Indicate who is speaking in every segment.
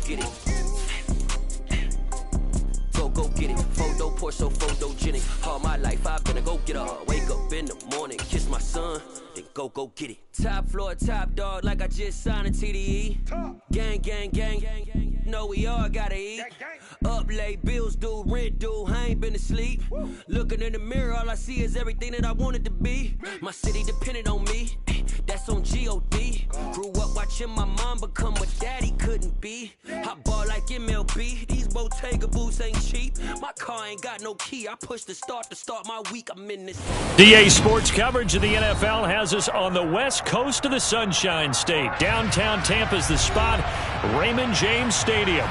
Speaker 1: get it. Go get it. Photo pour so photogenic. All my life I've been a go-getter. Wake up in the morning, kiss my son, then go get it. Top floor, top dog, like I just signed a TDE. Gang, gang, gang, gang, gang. Know we all gotta eat. Up late, bills due, rent due, I ain't been asleep. Looking in the mirror, all I see is everything that I wanted to be. My city depended on me, that's on G.O.D. Grew up watching my mom become what daddy couldn't be. I ball like MLB, these Bottega boots ain't cheap. My car ain't got no key, I push the start to start my week, I'm in this.
Speaker 2: DA Sports coverage of the NFL has us on the west coast of the Sunshine State. Downtown Tampa's the spot, Raymond James Stadium.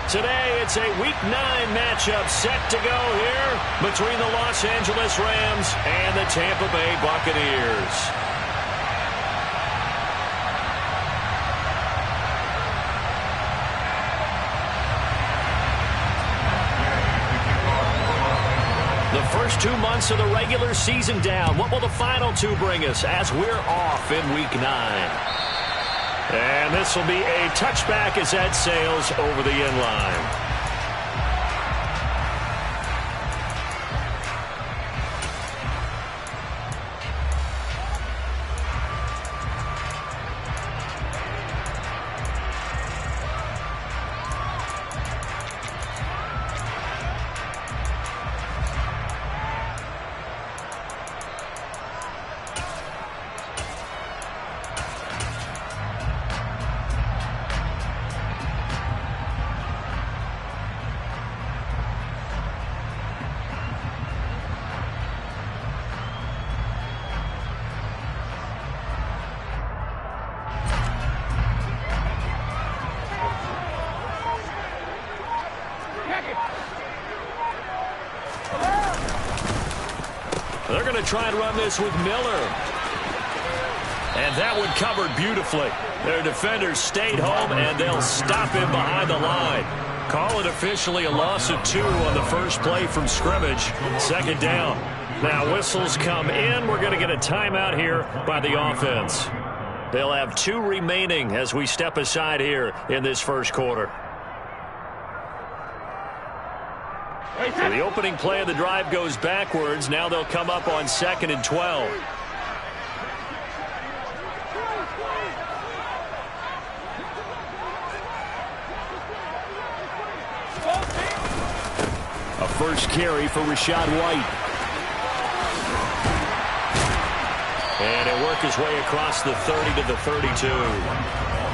Speaker 2: Today, it's a Week 9 matchup set to go here between the Los Angeles Rams and the Tampa Bay Buccaneers. The first 2 months of the regular season down. What will the final two bring us as we're off in Week 9? And this will be a touchback as that sails over the end line. They're going to try and run this with Miller. And that one covered beautifully. Their defenders stayed home, and they'll stop him behind the line. Call it officially a loss of 2 on the first play from scrimmage. Second down. Now whistles come in. We're going to get a timeout here by the offense. They'll have 2 remaining as we step aside here in this first quarter. So the opening play of the drive goes backwards. Now they'll come up on 2nd and 12. A first carry for Rachaad White. And he'll work his way across the 30 to the 32.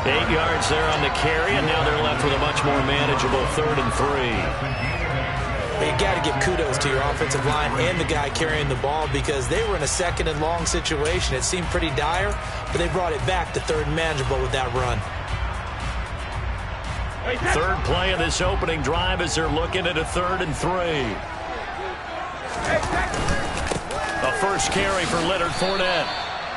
Speaker 2: 8 yards there on the carry, and now they're left with a much more manageable 3rd and 3.
Speaker 3: You got to give kudos to your offensive line and the guy carrying the ball because they were in a 2nd and long situation. It seemed pretty dire, but they brought it back to 3rd and manageable with that run.
Speaker 2: Third play of this opening drive as they're looking at a 3rd and 3. A first carry for Leonard Fournette.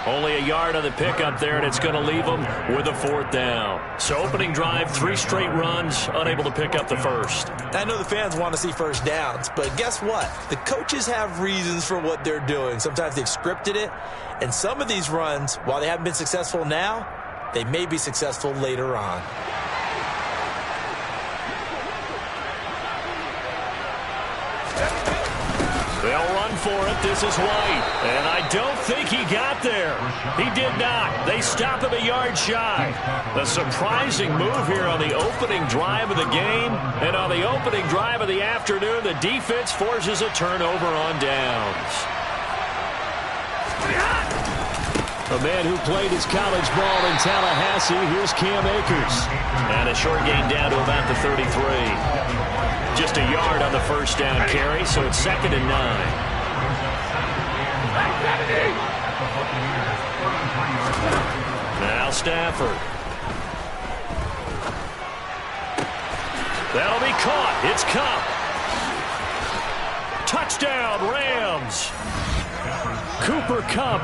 Speaker 2: Only a yard on the pickup there, and it's going to leave them with a 4th down. So opening drive, 3 straight runs, unable to pick up the first.
Speaker 3: I know the fans want to see first downs, but guess what? The coaches have reasons for what they're doing. Sometimes they've scripted it, and some of these runs, while they haven't been successful now, they may be successful later on.
Speaker 2: They'll run for it. This is White. And I don't think he got there. He did not. They stop him a yard shy. A surprising move here on the opening drive of the game. And on the opening drive of the afternoon, the defense forces a turnover on downs. A man who played his college ball in Tallahassee, here's Cam Akers. And a short gain down to about the 33. Just a yard on the first down carry, so it's 2nd and 9. Now Stafford. That'll be caught. It's Kupp. Touchdown, Rams. Cooper Kupp,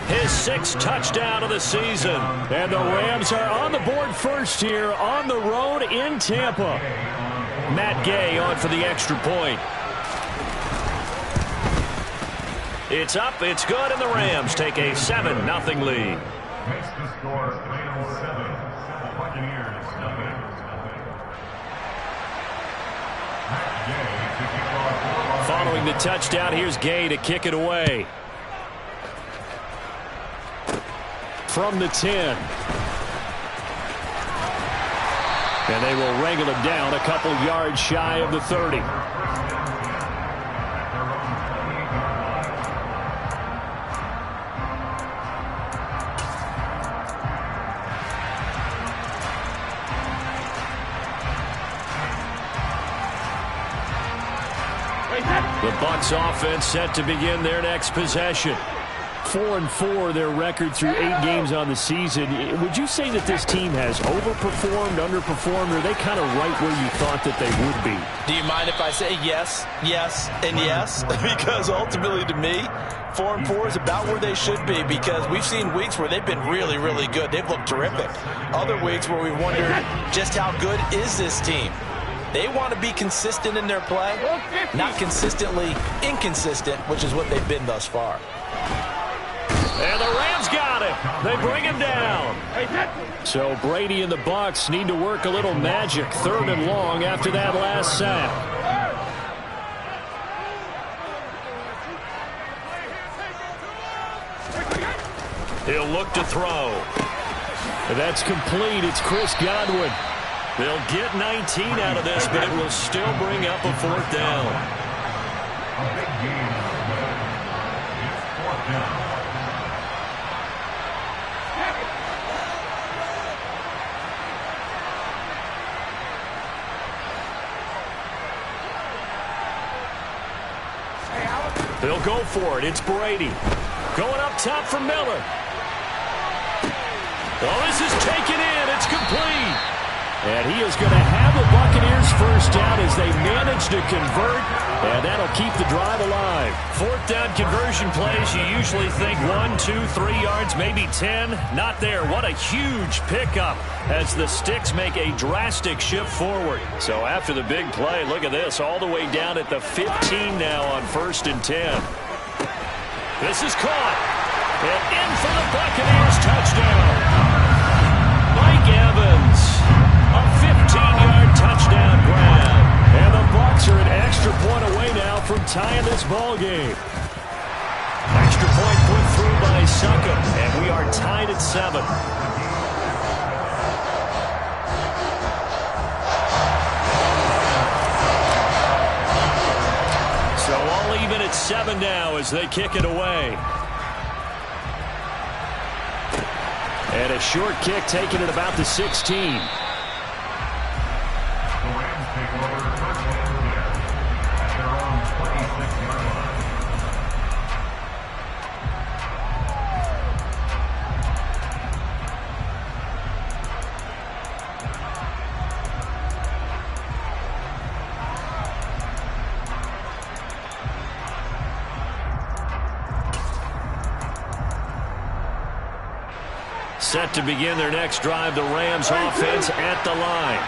Speaker 2: his 6th touchdown of the season. And the Rams are on the board first here on the road in Tampa. Matt Gay on for the extra point. It's up, it's good, and the Rams take a 7-0 lead. Following the touchdown, here's Gay to kick it away. From the 10. And they will wrangle him down a couple yards shy of the 30. The Bucs offense set to begin their next possession. 4-4 their record through 8 games on the season. Would you say that this team has overperformed, underperformed, or are they kind of right where you thought that they would be?
Speaker 3: Do you mind if I say yes, yes, and yes? Because ultimately to me, 4-4 is about where they should be, because we've seen weeks where they've been really, really good. They've looked terrific. Other weeks where we wondered just how good is this team. They want to be consistent in their play, not consistently inconsistent, which is what they've been thus far.
Speaker 2: And the Rams got him. They bring him down. So Brady and the Bucs need to work a little magic. 3rd and long after that last sack. He'll look to throw. That's complete. It's Chris Godwin. They'll get 19 out of this, but it will still bring up a 4th down. They'll go for it. It's Brady. Going up top for Miller. Oh, this is taken in. It's complete. And he is going to have the Buccaneers first down as they manage to convert, and that'll keep the drive alive. 4th down conversion plays, you usually think 1, 2, 3 yards, maybe 10. Not there. What a huge pickup as the Sticks make a drastic shift forward. So after the big play, look at this, all the way down at the 15 now on 1st and 10. This is caught. And in for the Buccaneers touchdown. Mike Evans. A 15-yard touchdown grab. And the Bucs are an extra point away now from tying this ball game. Extra point put through by Succop, and we are tied at 7. So all even at 7 now as they kick it away. And a short kick taken at about the 16. Set to begin their next drive, the Rams offense at the line.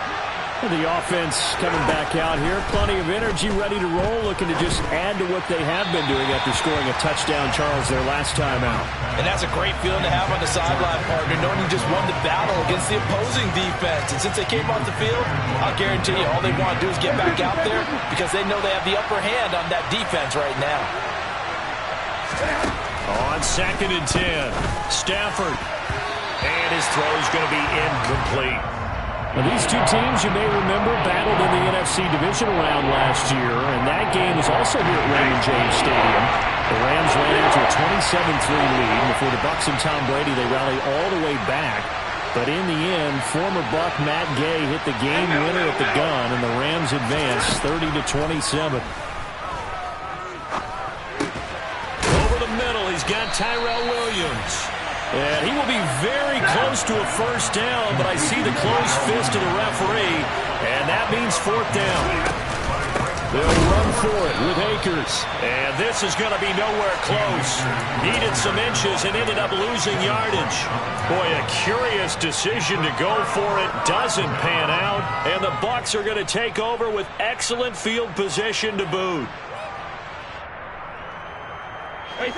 Speaker 2: The offense coming back out here. Plenty of energy, ready to roll, looking to just add to what they have been doing after scoring a touchdown, Charles, their last time out. And that's a great feeling to have on the sideline, partner, knowing you just won the battle against the opposing defense. And since they came off the field, I'll guarantee you all they want to do is get back out there because they know they have the upper hand on that defense right now. On 2nd and 10, Stafford. And his throw is going to be incomplete. Now, these two teams, you may remember, battled in the NFC divisional round last year, and that game was also here at Raymond James Stadium. The Rams ran out to a 27-3 lead. Before the Bucs and Tom Brady, they rally all the way back. But in the end, former Buck Matt Gay hit the game winner at the gun, and the Rams advance 30-27. Over the middle, he's got Tyrell Williams. And he will be very close to a first down, but I see the closed fist of the referee, and that means 4th down. They'll run for it with Akers. And this is going to be nowhere close. Needed some inches and ended up losing yardage. Boy, a curious decision to go for it. Doesn't pan out, and the Bucs are going to take over with excellent field position to boot.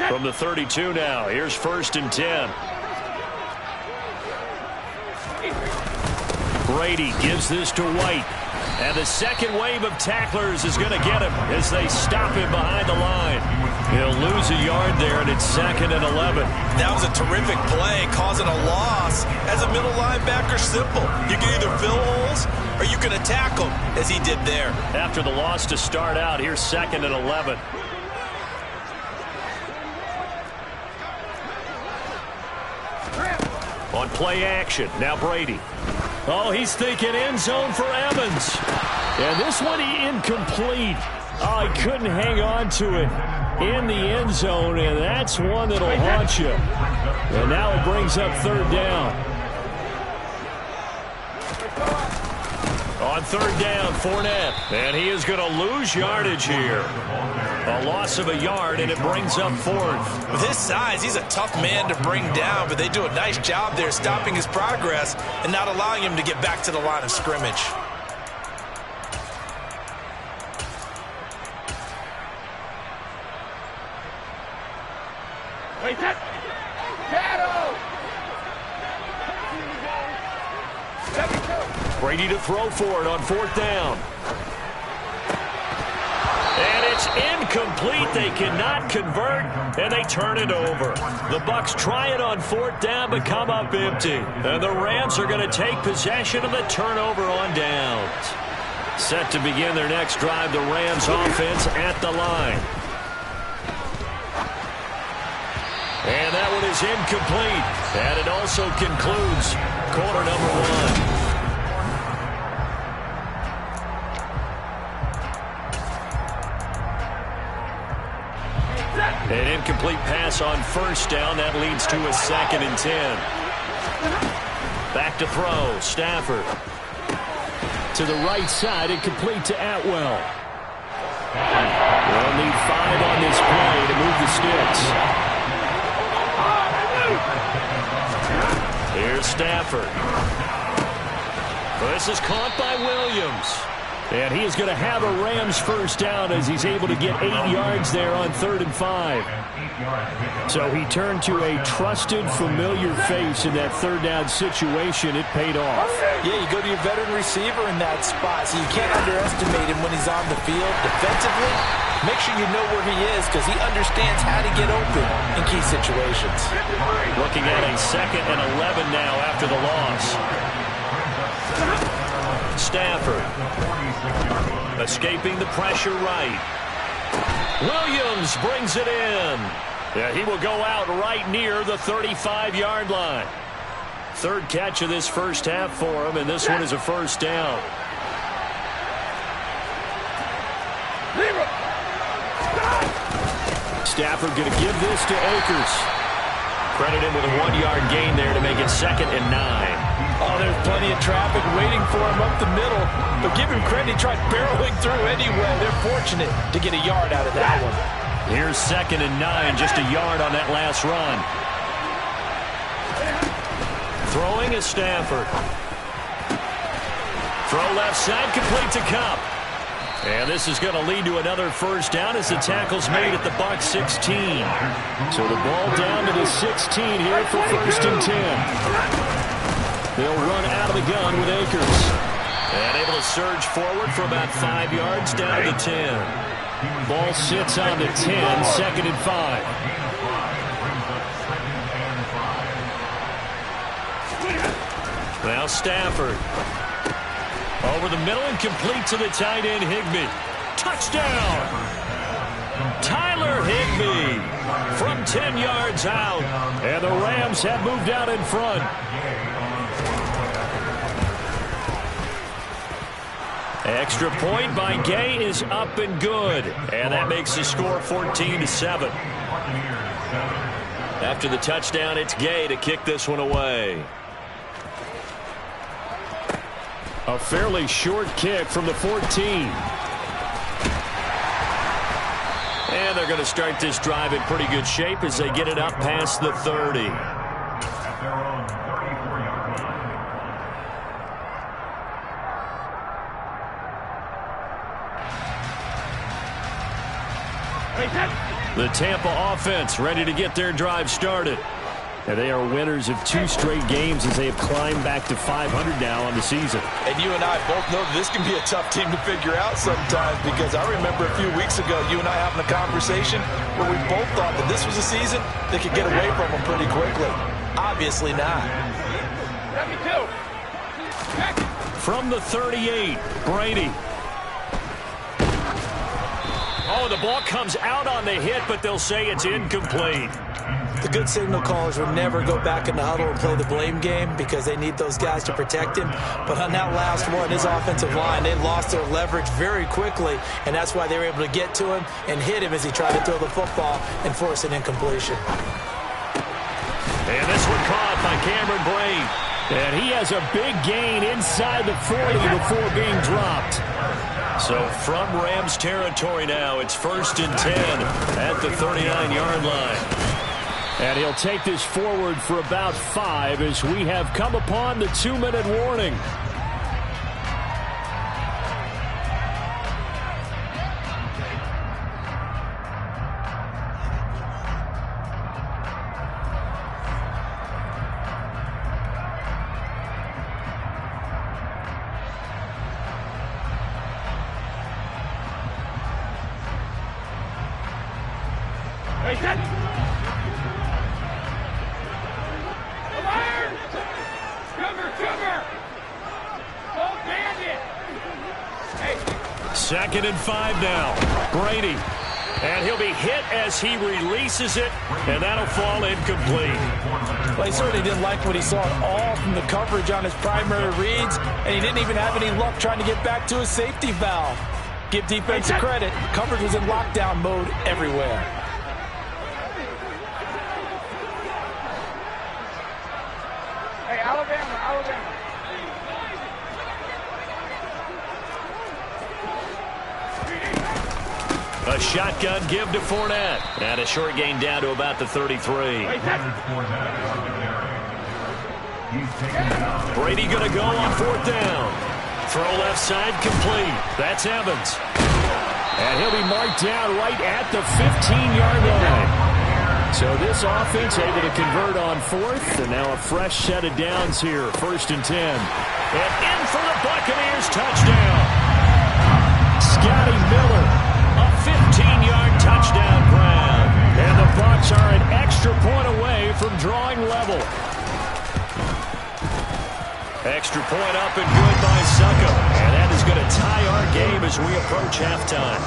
Speaker 2: From the 32 now, here's 1st and 10. Brady gives this to White. And the second wave of tacklers is going to get him as they stop him behind the line. He'll lose a yard there, and it's 2nd and 11.
Speaker 3: That was a terrific play, causing a loss. As a middle linebacker, simple. You can either fill holes or you can attack them, as he did there.
Speaker 2: After the loss to start out, here's 2nd and 11. On play action, now Brady. Oh, he's thinking end zone for Evans. And this one incomplete. Oh, he couldn't hang on to it in the end zone, and that's one that'll haunt you. And now it brings up 3rd down. On 3rd down, Fournette. And he is going to lose yardage here. A loss of a yard, and it brings up 4th.
Speaker 3: With his size, he's a tough man to bring down, but they do a nice job there stopping his progress and not allowing him to get back to the line of scrimmage.
Speaker 2: Brady to throw for it on 4th down. And it's incomplete. They cannot convert, and they turn it over. The Bucs try it on 4th down, but come up empty. And the Rams are going to take possession of the turnover on downs. Set to begin their next drive, the Rams offense at the line. And that one is incomplete. And it also concludes quarter number 1. An incomplete pass on 1st down. That leads to a 2nd and 10. Back to throw. Stafford. To the right side. Incomplete to Atwell. They'll need 5 on this play to move the sticks. Here's Stafford. Well, this is caught by Williams. And he is going to have a Rams 1st down as he's able to get 8 yards there on 3rd and 5. So he turned to a trusted, familiar face in that 3rd down situation. It paid off.
Speaker 3: Yeah, you go to your veteran receiver in that spot, so you can't underestimate him when he's on the field. Defensively, make sure you know where he is because he understands how to get open in key situations.
Speaker 2: Looking at a 2nd and 11 now after the loss. Stafford escaping the pressure right. Williams brings it in. Yeah, he will go out right near the 35-yard line. 3rd catch of this 1st half for him, and this one is a 1st down. Stafford going to give this to Akers. Credit him with a 1-yard gain there to make it 2nd and 9.
Speaker 3: Oh, there's plenty of traffic waiting for him up the middle. But give him credit, he tried barreling through anyway. They're fortunate to get a yard out of that one.
Speaker 2: Here's 2nd and 9, just a yard on that last run. Throwing is Stafford. Throw left side, complete to Kupp. And this is going to lead to another 1st down as the tackle's made at the Bucs 16. So the ball down to the 16 here for 1st and 10. They'll run out of the gun with Akers. And able to surge forward for about 5 yards down to 10. Ball sits on the 10, 2nd and 5. Now Stafford. Over the middle and complete to the tight end, Higbee. Touchdown! Tyler Higbee from 10 yards out. And the Rams have moved out in front. Extra point by Gay is up and good. And that makes the score 14-7. After the touchdown, it's Gay to kick this one away. A fairly short kick from the 14. And they're going to start this drive in pretty good shape as they get it up past the 30. The Tampa offense ready to get their drive started. And they are winners of 2 straight games as they have climbed back to 500 now on the season.
Speaker 3: And you and I both know that this can be a tough team to figure out sometimes, because I remember a few weeks ago you and I having a conversation where we both thought that this was a season that could get away from them pretty quickly. Obviously not.
Speaker 2: From the 38, Brady. Oh, the ball comes out on the hit, but they'll say it's incomplete.
Speaker 3: The good signal callers will never go back in the huddle and play the blame game because they need those guys to protect him. But on that last one, his offensive line, they lost their leverage very quickly, and that's why they were able to get to him and hit him as he tried to throw the football and force an incompletion.
Speaker 2: And this one caught by Cameron Brate. And he has a big gain inside the 40 before being dropped. So from Rams territory now, it's 1st and 10 at the 39-yard line. And he'll take this forward for about 5 as we have come upon the 2-minute warning. Second and 5 now. Brady. And he'll be hit as he releases it, and that'll fall incomplete.
Speaker 3: Well, he certainly didn't like what he saw at all from the coverage on his primary reads, and he didn't even have any luck trying to get back to his safety valve. Give defense credit. Coverage was in lockdown mode everywhere.
Speaker 4: Hey, Alabama.
Speaker 2: A shotgun give to Fournette. And a short gain down to about the 33. Brady going to go on 4th down. Throw left side complete. That's Evans. And he'll be marked down right at the 15-yard line. So this offense able to convert on 4th. And now a fresh set of downs here. 1st and 10. And in for the Buccaneers touchdown. Scotty Miller. 15-yard touchdown grab. And the Bucs are an extra point away from drawing level. Extra point up and good by Succo. And that is going to tie our game as we approach halftime.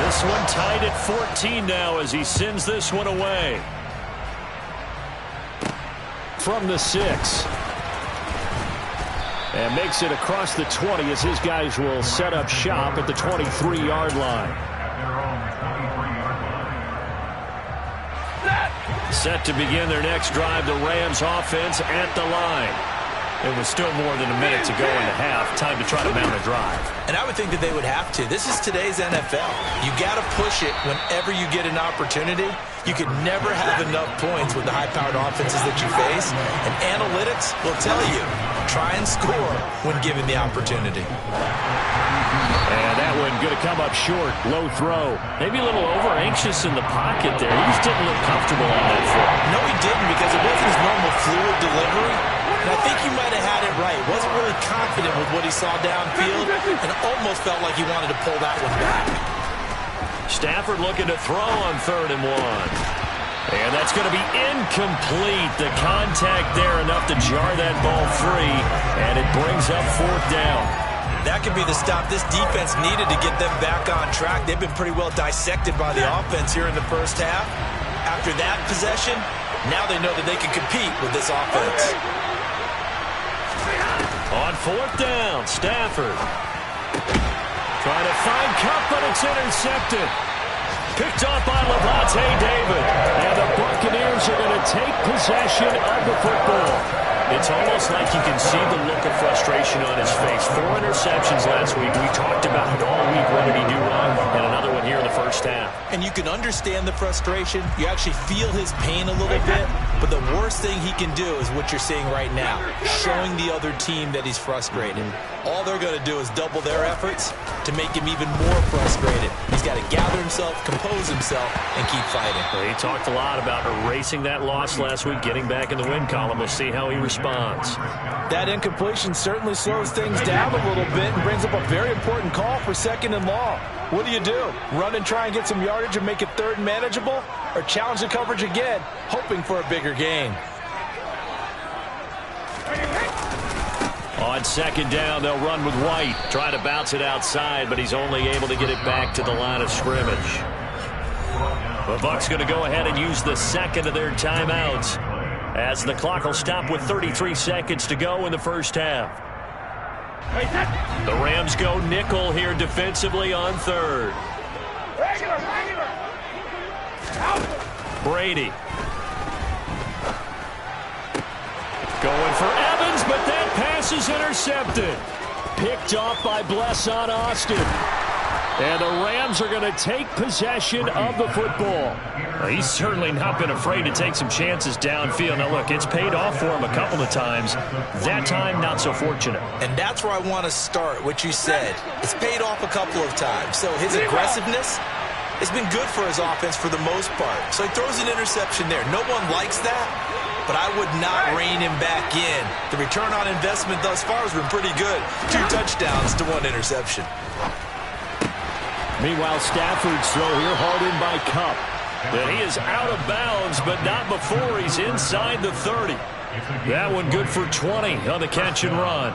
Speaker 2: This one tied at 14 now as he sends this one away. From the 6. And makes it across the 20 as his guys will set up shop at the 23-yard line. Set to begin their next drive, the Rams offense at the line. It was still more than a minute to go in the half. Time to try to mount a drive.
Speaker 3: And I would think that they would have to. This is today's NFL. You got to push it whenever you get an opportunity. You could never have enough points with the high-powered offenses that you face. And analytics will tell you, try and score when given the opportunity.
Speaker 2: And that one going to come up short. Low throw. Maybe a little over-anxious in the pocket there. He just didn't look comfortable on that throw.
Speaker 3: No, he didn't, because it wasn't his normal fluid delivery. And I think he might have had it right. Wasn't really confident with what he saw downfield and almost felt like he wanted to pull that one back.
Speaker 2: Stafford looking to throw on 3rd and 1. And that's going to be incomplete. The contact there enough to jar that ball free. And it brings up 4th down.
Speaker 3: That could be the stop this defense needed to get them back on track. They've been pretty well dissected by the offense here in the first half. After that possession, now they know that they can compete with this offense.
Speaker 2: On 4th down, Stafford. Trying to find Cup, but it's intercepted. Picked off by Levante David. And the Buccaneers are going to take possession of the football. It's almost like you can see the look of frustration on his face. 4 interceptions last week. We talked about it all week. What did he do wrong? And another one here in the first half.
Speaker 3: And you can understand the frustration. You actually feel his pain a little bit. But the worst thing he can do is what you're seeing right now, showing the other team that he's frustrated. all they're going to do is double their efforts to make him even more frustrated. He's got to gather himself, compose himself, and keep fighting.
Speaker 2: Well, he talked a lot about erasing that loss last week, getting back in the win column. We'll see how he responds.
Speaker 3: That incompletion certainly slows things down a little bit and brings up a very important call for 2nd and long. What do? Run and try and get some yardage and make it 3rd and manageable? Or challenge the coverage again, hoping for a bigger gain?
Speaker 2: On 2nd down, they'll run with White. Try to bounce it outside, but he's only able to get it back to the line of scrimmage. The Bucs going to go ahead and use the 2nd of their timeouts, as the clock will stop with 33 seconds to go in the first half. The Rams go nickel here defensively on 3rd.
Speaker 4: Regular.
Speaker 2: Brady. Going for Evans, but that pass is intercepted. Picked off by Blesson Austin. And the Rams are going to take possession of the football. Well, he's certainly not been afraid to take some chances downfield. Now, look, it's paid off for him a couple of times. That time, not so fortunate.
Speaker 3: And that's where I want to start, what you said. It's paid off a couple of times. So his aggressiveness has been good for his offense for the most part. So he throws an interception there. No one likes that, but I would not rein him back in. The return on investment thus far has been pretty good. 2 touchdowns to 1 interception.
Speaker 2: Meanwhile, Stafford's throw here hauled in by Kupp. And he is out of bounds, but not before he's inside the 30. That one good for 20 on the catch and run.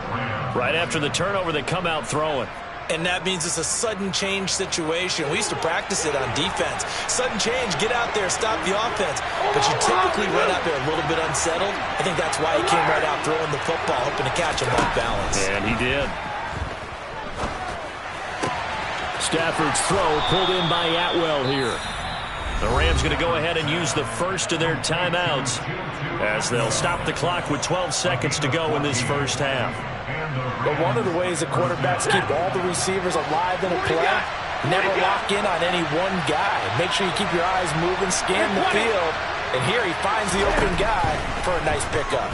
Speaker 2: Right after the turnover, they come out throwing.
Speaker 3: And that means it's a sudden change situation. We used to practice it on defense. Sudden change, get out there, stop the offense. But you typically run out there a little bit unsettled. I think that's why he came right out throwing the football, hoping to catch him off balance.
Speaker 2: And he did. Stafford's throw pulled in by Atwell here. The Rams going to go ahead and use the first of their timeouts, as they'll stop the clock with 12 seconds to go in this first half.
Speaker 3: But one of the ways the quarterbacks keep all the receivers alive in a play, never lock in on any one guy. Make sure you keep your eyes moving, scan the field, and here he finds the open guy for a nice pickup.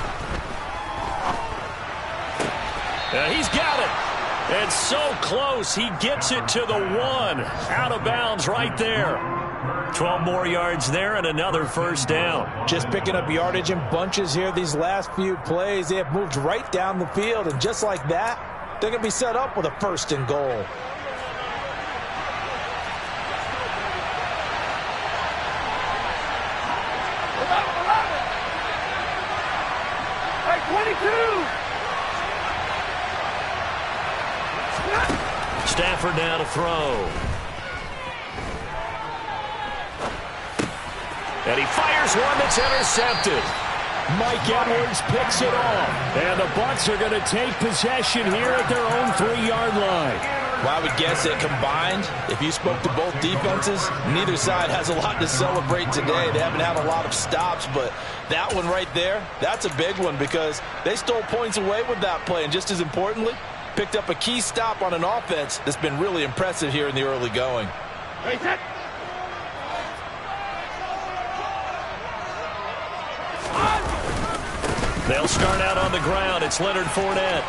Speaker 2: He's got it. And so close, he gets it to the 1. Out of bounds right there. 12 more yards there and another first down.
Speaker 3: Just picking up yardage in bunches here these last few plays. They have moved right down the field, and just like that, they're going to be set up with a 1st and goal.
Speaker 2: Stafford now to throw. And he fires one that's intercepted. Mike Edwards picks it off. And the Bucs are going to take possession here at their own 3-yard line.
Speaker 3: Well, I would guess that combined, if you spoke to both defenses, neither side has a lot to celebrate today. They haven't had a lot of stops, but that one right there, that's a big one because they stole points away with that play. And just as importantly, picked up a key stop on an offense that's been really impressive here in the early going.
Speaker 2: They'll start out on the ground. It's Leonard Fournette.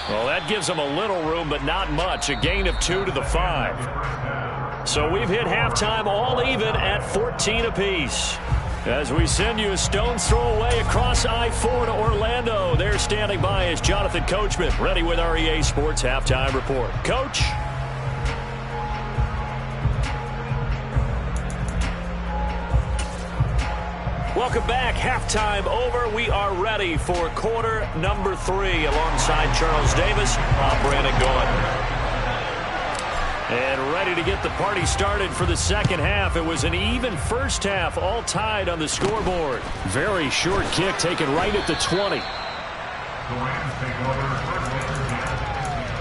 Speaker 2: Well, that gives them a little room, but not much. A gain of 2 to the 5. So we've hit halftime all even at 14 apiece. As we send you a stone's throw away across I-4 to Orlando. There standing by is Jonathan Coachman, ready with our EA Sports Halftime Report. Coach. Welcome back. Halftime over. We are ready for quarter number 3. Alongside Charles Davis, I'm Brandon Gaudin. And ready to get the party started for the second half. It was an even first half, all tied on the scoreboard. Very short kick taken right at the 20.
Speaker 5: The Rams take over first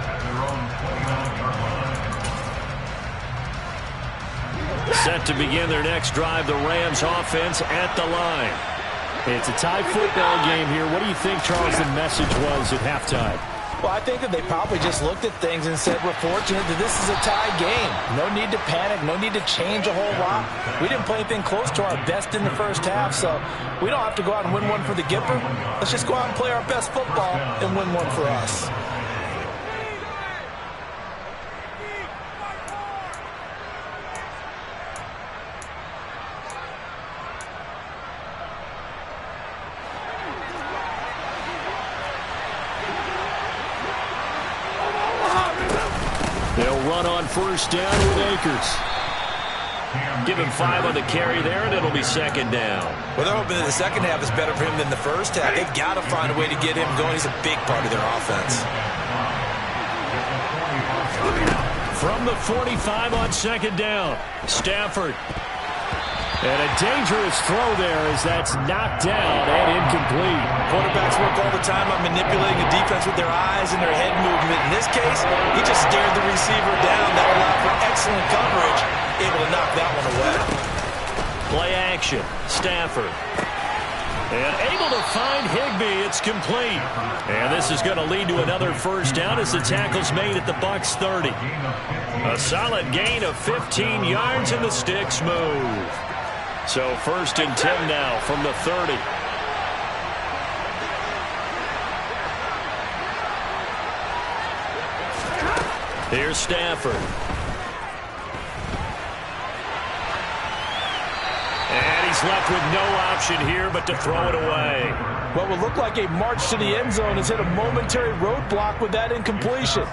Speaker 5: at their own 29-yard line.
Speaker 2: Set to begin their next drive, the Rams offense at the line. It's a tie football game here. What do you think, Charles, the message was at halftime?
Speaker 3: Well, I think that they probably just looked at things and said, we're fortunate that this is a tie game. No need to panic. No need to change a whole lot. We didn't play anything close to our best in the first half, so we don't have to go out and win one for the Gipper. Let's just go out and play our best football and win one for us.
Speaker 2: first down with Akers. Give him 5 on the carry there, and it'll be second down.
Speaker 3: Well, they're hoping that the second half is better for him than the first half. They've got to find a way to get him going. He's a big part of their offense.
Speaker 2: From the 45 on second down, Stafford. And a dangerous throw there as that's knocked down and incomplete.
Speaker 3: Quarterbacks work all the time on manipulating the defense with their eyes and their head movement. In this case, he just stared the receiver down. That allowed for excellent coverage, able to knock that one away.
Speaker 2: Play action, Stafford. And able to find Higbee. It's complete. And this is going to lead to another first down as the tackle's made at the Bucs 30. A solid gain of 15 yards and the sticks move. So first and 10 now from the 30. Here's Stafford. And he's left with no option here but to throw it away.
Speaker 6: What will look like a march to the end zone has hit a momentary roadblock with that incompletion.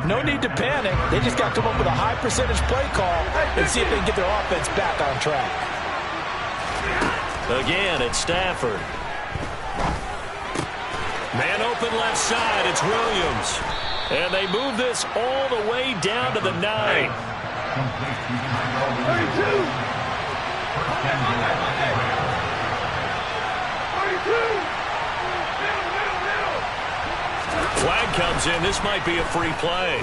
Speaker 6: No need to panic. They just got to come up with a high percentage play call and see if they can get their offense back on track.
Speaker 2: Again, it's Stafford. Man open left side. It's Williams. And they move this all the way down to the 9.
Speaker 4: 32.
Speaker 2: Flag comes in. This might be a free play.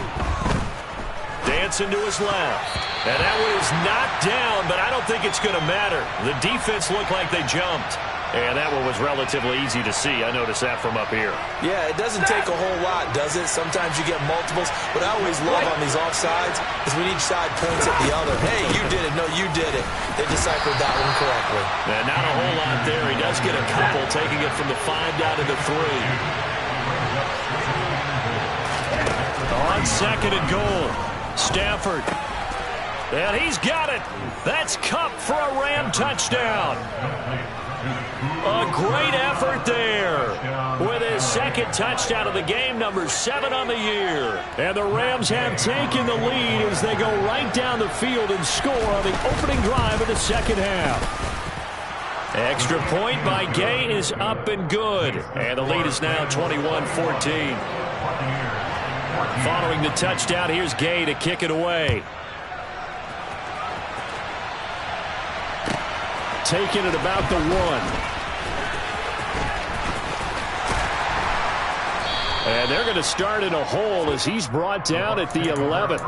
Speaker 2: Dancing to his left. And that one is knocked down, but I don't think it's going to matter. The defense looked like they jumped. And that one was relatively easy to see. I noticed that from up here.
Speaker 3: Yeah, it doesn't take a whole lot, does it? Sometimes you get multiples. What I always love on these offsides is when each side points at the other. Hey, you did it. No, you did it. They deciphered that one correctly.
Speaker 2: And not a whole lot there. He does get a couple, taking it from the 5 down to the 3. On second and goal, Stafford. And he's got it. That's Kupp for a Ram touchdown. A great effort there with his second touchdown of the game, number 7 on the year. And the Rams have taken the lead as they go right down the field and score on the opening drive of the second half. Extra point by Gay is up and good. And the lead is now 21-14. Following the touchdown, here's Gay to kick it away. Taking it about the 1. And they're going to start in a hole as he's brought down at the 11.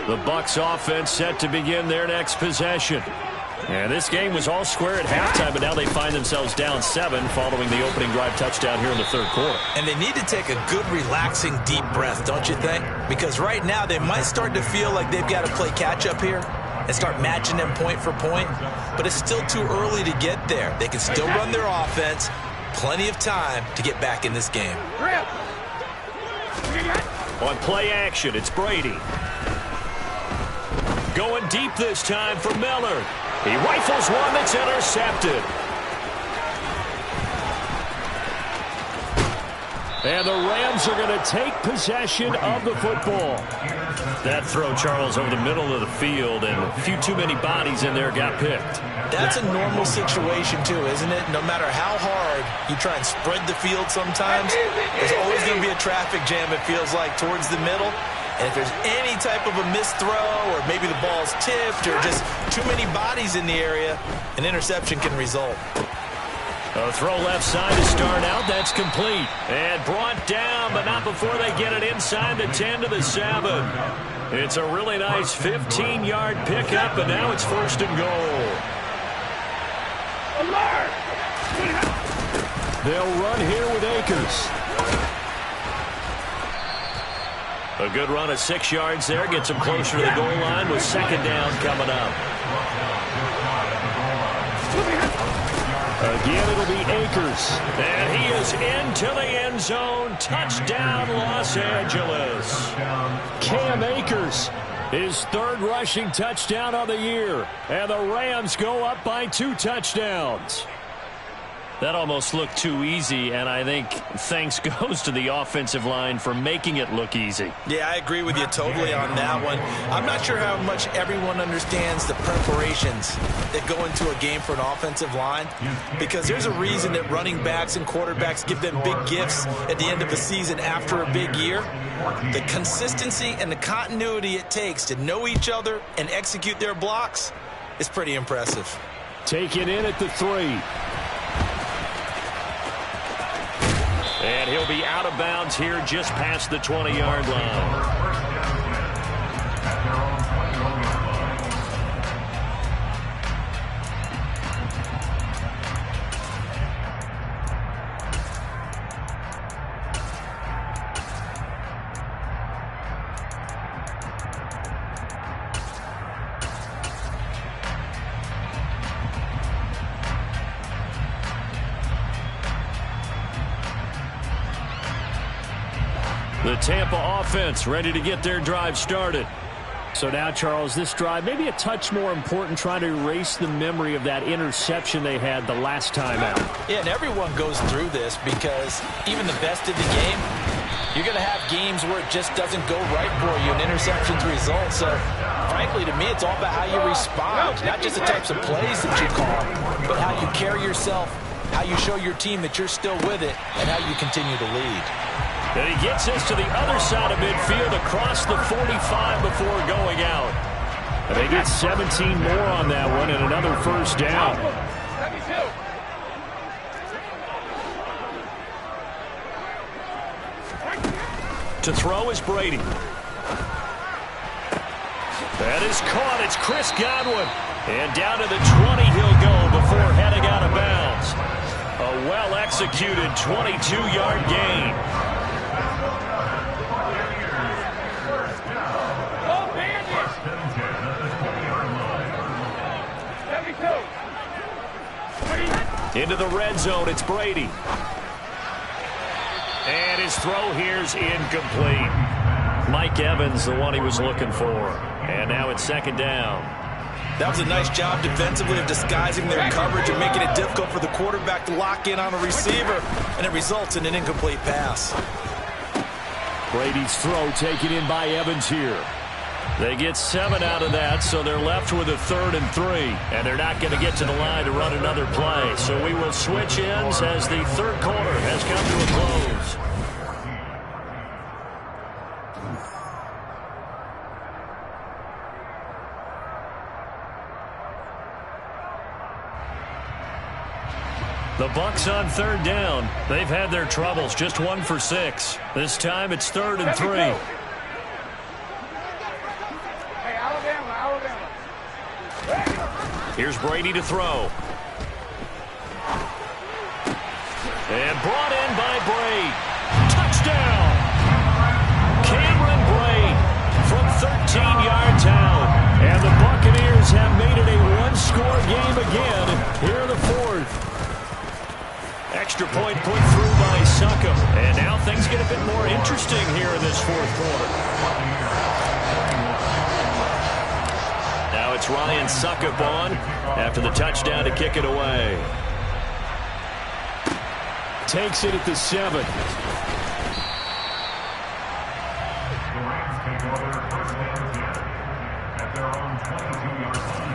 Speaker 2: The Bucs offense set to begin their next possession. And this game was all square at halftime, but now they find themselves down 7 following the opening drive touchdown here in the third quarter.
Speaker 3: And they need to take a good, relaxing, deep breath, don't you think? Because right now they might start to feel like they've got to play catch-up here and start matching them point for point. But it's still too early to get there. They can still run their offense. Plenty of time to get back in this game.
Speaker 2: On play action, it's Brady. Going deep this time for Miller. He rifles one that's intercepted. And the Rams are going to take possession of the football. That throw, Charles, over the middle of the field, and a few too many bodies in there got picked.
Speaker 3: That's a normal situation, too, isn't it? No matter how hard you try and spread the field sometimes, there's always going to be a traffic jam, it feels like, towards the middle. And if there's any type of a missed throw, or maybe the ball's tipped, or just too many bodies in the area, an interception can result.
Speaker 2: A throw left side to start out. That's complete. And brought down, but not before they get it inside the 10 to the 7. It's a really nice 15-yard pickup, and now it's first and goal. They'll run here with Akers. A good run of 6 yards there. Gets them closer to the goal line with second down coming up. Again, it'll be Akers. And he is into the end zone. Touchdown, Los Angeles. Cam Akers His third rushing touchdown of the year. And the Rams go up by 2 touchdowns. That almost looked too easy, and I think thanks goes to the offensive line for making it look easy.
Speaker 3: Yeah, I agree with you totally on that one. I'm not sure how much everyone understands the preparations that go into a game for an offensive line, because there's a reason that running backs and quarterbacks give them big gifts at the end of the season after a big year. The consistency and the continuity it takes to know each other and execute their blocks is pretty impressive.
Speaker 2: Taken in at the 3. And he'll be out of bounds here just past the 20-yard line. The Tampa offense ready to get their drive started. So now, Charles, this drive maybe a touch more important, trying to erase the memory of that interception they had the last time out.
Speaker 3: Yeah, and everyone goes through this because even the best of the game, you're going to have games where it just doesn't go right for you, and interceptions result. So, frankly, to me, it's all about how you respond, not just the types of plays that you call, but how you carry yourself, how you show your team that you're still with it, and how you continue to lead.
Speaker 2: And he gets us to the other side of midfield across the 45 before going out. And they get 17 more on that one and another first down. To throw is Brady. That is caught. It's Chris Godwin. And down to the 20 he'll go before heading out of bounds. A well-executed 22-yard gain. Into the red zone, it's Brady. And his throw here's incomplete. Mike Evans, the one he was looking for. And now it's second down.
Speaker 3: That was a nice job defensively of disguising their coverage and making it difficult for the quarterback to lock in on a receiver, and it results in an incomplete pass.
Speaker 2: Brady's throw taken in by Evans here. They get 7 out of that, so they're left with a 3rd and 3. And they're not going to get to the line to run another play. So we will switch ends as the third quarter has come to a close. The Bucs on 3rd down. They've had their troubles, just 1 for 6. This time it's 3rd and 3. Here's Brady to throw. And brought in by Bray. Touchdown! Cameron Bray from 13 yards out. And the Buccaneers have made it a 1-score game again here in the 4th. Extra point put through by Succop. And now things get a bit more interesting here in this 4th quarter. Now it's Ryan Succop on after the touchdown to kick it away. Takes it at the 7.
Speaker 5: The Rams take over first and 10 at their own 22-yard line.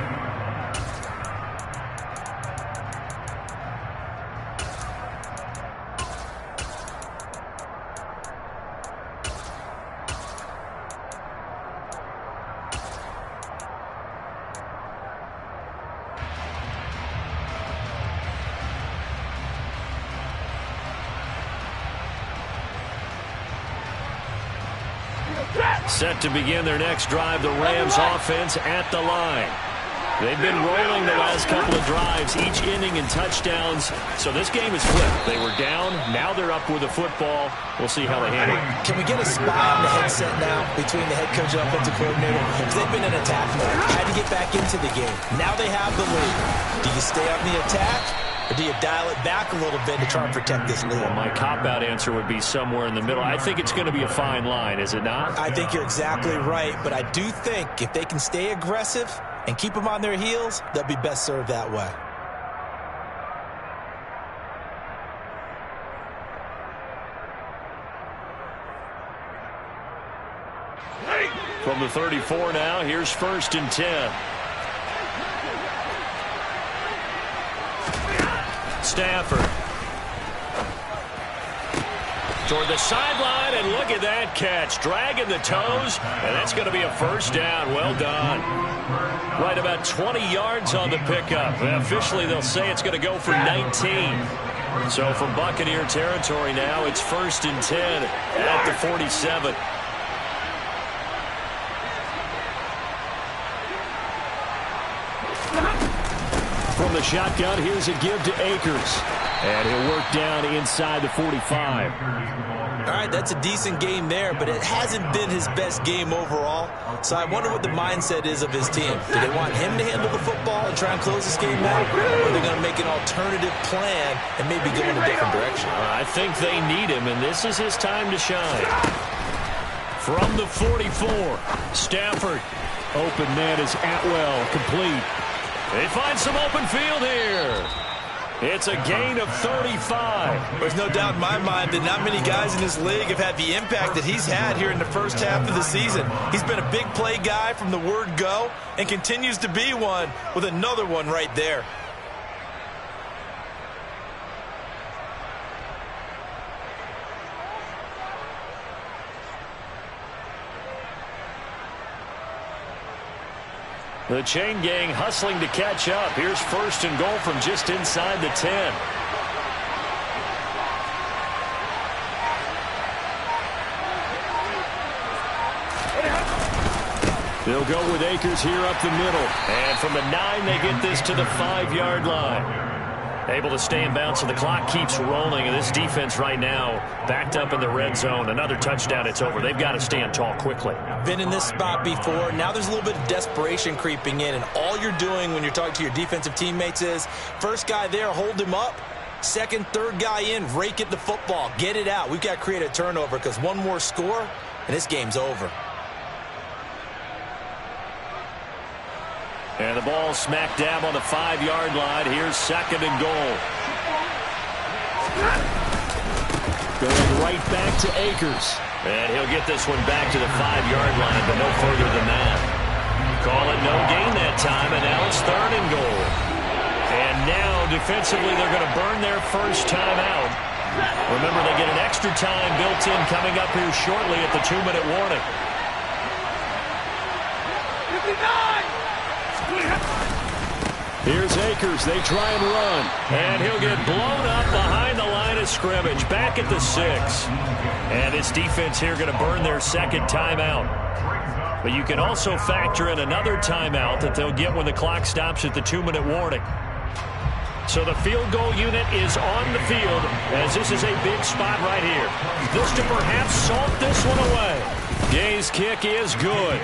Speaker 2: Set to begin their next drive, the Rams offense at the line. They've been rolling the last couple of drives, each inning in touchdowns. So this game is flipped. They were down, now they're up with the football. We'll see how they handle it.
Speaker 3: Can we get a spy on the headset now between the head coach and offensive coordinator? Because they've been in attack mode, had to get back into the game. Now they have the lead. Do you stay on the attack, Or do you dial it back a little bit to try and protect this lead?
Speaker 2: Well, my cop-out answer would be somewhere in the middle. I think it's going to be a fine line, is it not?
Speaker 3: I think you're exactly right, but I do think if they can stay aggressive and keep them on their heels, they'll be best served that way.
Speaker 2: From the 34 now, here's 1st and 10. Stafford. Toward the sideline, and look at that catch. Dragging the toes, and that's going to be a 1st down. Well done. Right about 20 yards on the pickup. Officially, they'll say it's going to go for 19. So from Buccaneer territory now, it's 1st and 10 at the 47. From the shotgun, here's a give to Akers. And he'll work down inside the 45.
Speaker 3: All right, that's a decent game there, but it hasn't been his best game overall. So I wonder what the mindset is of his team. Do they want him to handle the football and try and close this game out? Or are they going to make an alternative plan and maybe go in a different direction?
Speaker 2: I think they need him, and this is his time to shine. From the 44, Stafford. Open man is Atwell, complete. They find some open field here. It's a gain of 35.
Speaker 3: There's no doubt in my mind that not many guys in this league have had the impact that he's had here in the first half of the season. He's been a big play guy from the word go and continues to be one with another one right there.
Speaker 2: The chain gang hustling to catch up. Here's 1st and goal from just inside the 10. They'll go with Akers here up the middle. And from the 9, they get this to the 5-yard line. Able to stay in bounds, so the clock keeps rolling. And this defense right now backed up in the red zone. Another touchdown, it's over. They've got to stand tall quickly.
Speaker 3: Been in this spot before. Now there's a little bit of desperation creeping in. And all you're doing when you're talking to your defensive teammates is, first guy there, hold him up. Second, third guy in, rake at the football. Get it out. We've got to create a turnover because one more score, and this game's over.
Speaker 2: And the ball smack dab on the 5-yard line. Here's 2nd and goal. Going right back to Akers. And he'll get this one back to the 5-yard line, but no further than that. Call it no gain that time, and now it's 3rd and goal. And now, defensively, they're going to burn their first time out. Remember, they get an extra time built in coming up here shortly at the 2-minute warning.
Speaker 4: 59!
Speaker 2: Here's Akers. They try and run. And he'll get blown up behind the line of scrimmage. Back at the 6. And this defense here going to burn their 2nd timeout. But you can also factor in another timeout that they'll get when the clock stops at the 2-minute warning. So the field goal unit is on the field as this is a big spot right here. This to perhaps salt this one away. Gay's kick is good.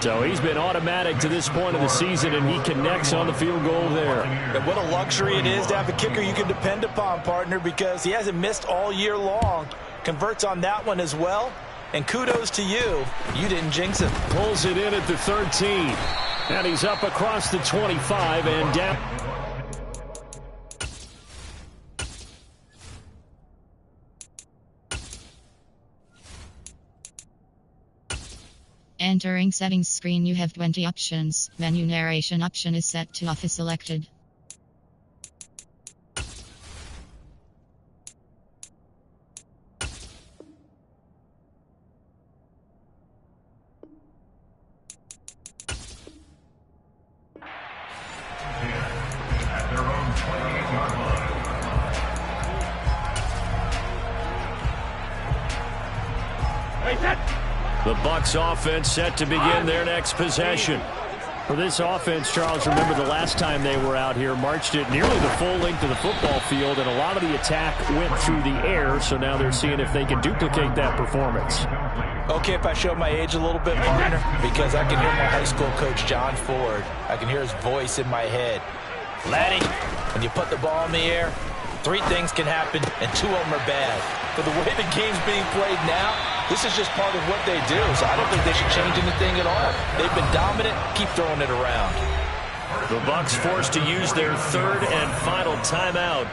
Speaker 2: So he's been automatic to this point of the season, and he connects on the field goal there.
Speaker 3: And what a luxury it is to have a kicker you can depend upon, partner, because he hasn't missed all year long. Converts on that one as well. And kudos to you. You didn't jinx him.
Speaker 2: Pulls it in at the 13. And he's up across the 25 and down.
Speaker 7: Entering settings screen, you have 20 options. Menu narration option is set to off is selected.
Speaker 5: At their own 28-yard line.
Speaker 4: Hey, set!
Speaker 2: The Bucs offense set to begin their next possession. For this offense, Charles, remember the last time they were out here, marched it nearly the full length of the football field, and a lot of the attack went through the air, so now they're seeing if they can duplicate that performance.
Speaker 3: Okay, if I show my age a little bit, partner, because I can hear my high school coach, John Ford. I can hear his voice in my head. Laddie, when you put the ball in the air, 3 things can happen, and 2 of them are bad. For the way the game's being played now, this is just part of what they do, so I don't think they should change anything at all. They've been dominant. Keep throwing it around.
Speaker 2: The Bucs forced to use their 3rd and final timeout.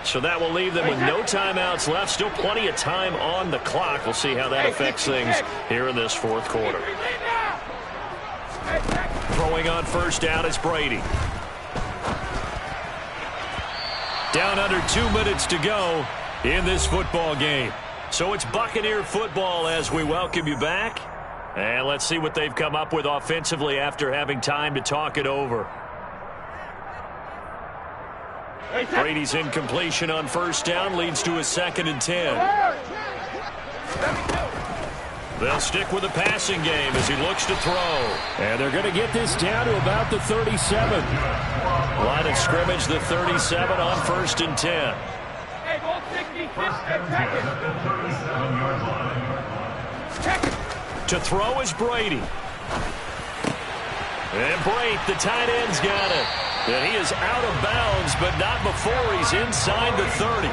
Speaker 2: So that will leave them with no timeouts left. Still plenty of time on the clock. We'll see how that affects things here in this 4th quarter. Throwing on 1st down is Brady. Down under 2 minutes to go in this football game. So it's Buccaneer football as we welcome you back. And let's see what they've come up with offensively after having time to talk it over. Brady's incompletion on 1st down leads to a 2nd and 10. They'll stick with the passing game as he looks to throw. And they're going to get this down to about the 37. Line of scrimmage, the 37 on 1st and 10. To throw is Brady. And Brate, the tight end's got it. And he is out of bounds, but not before he's inside the 30.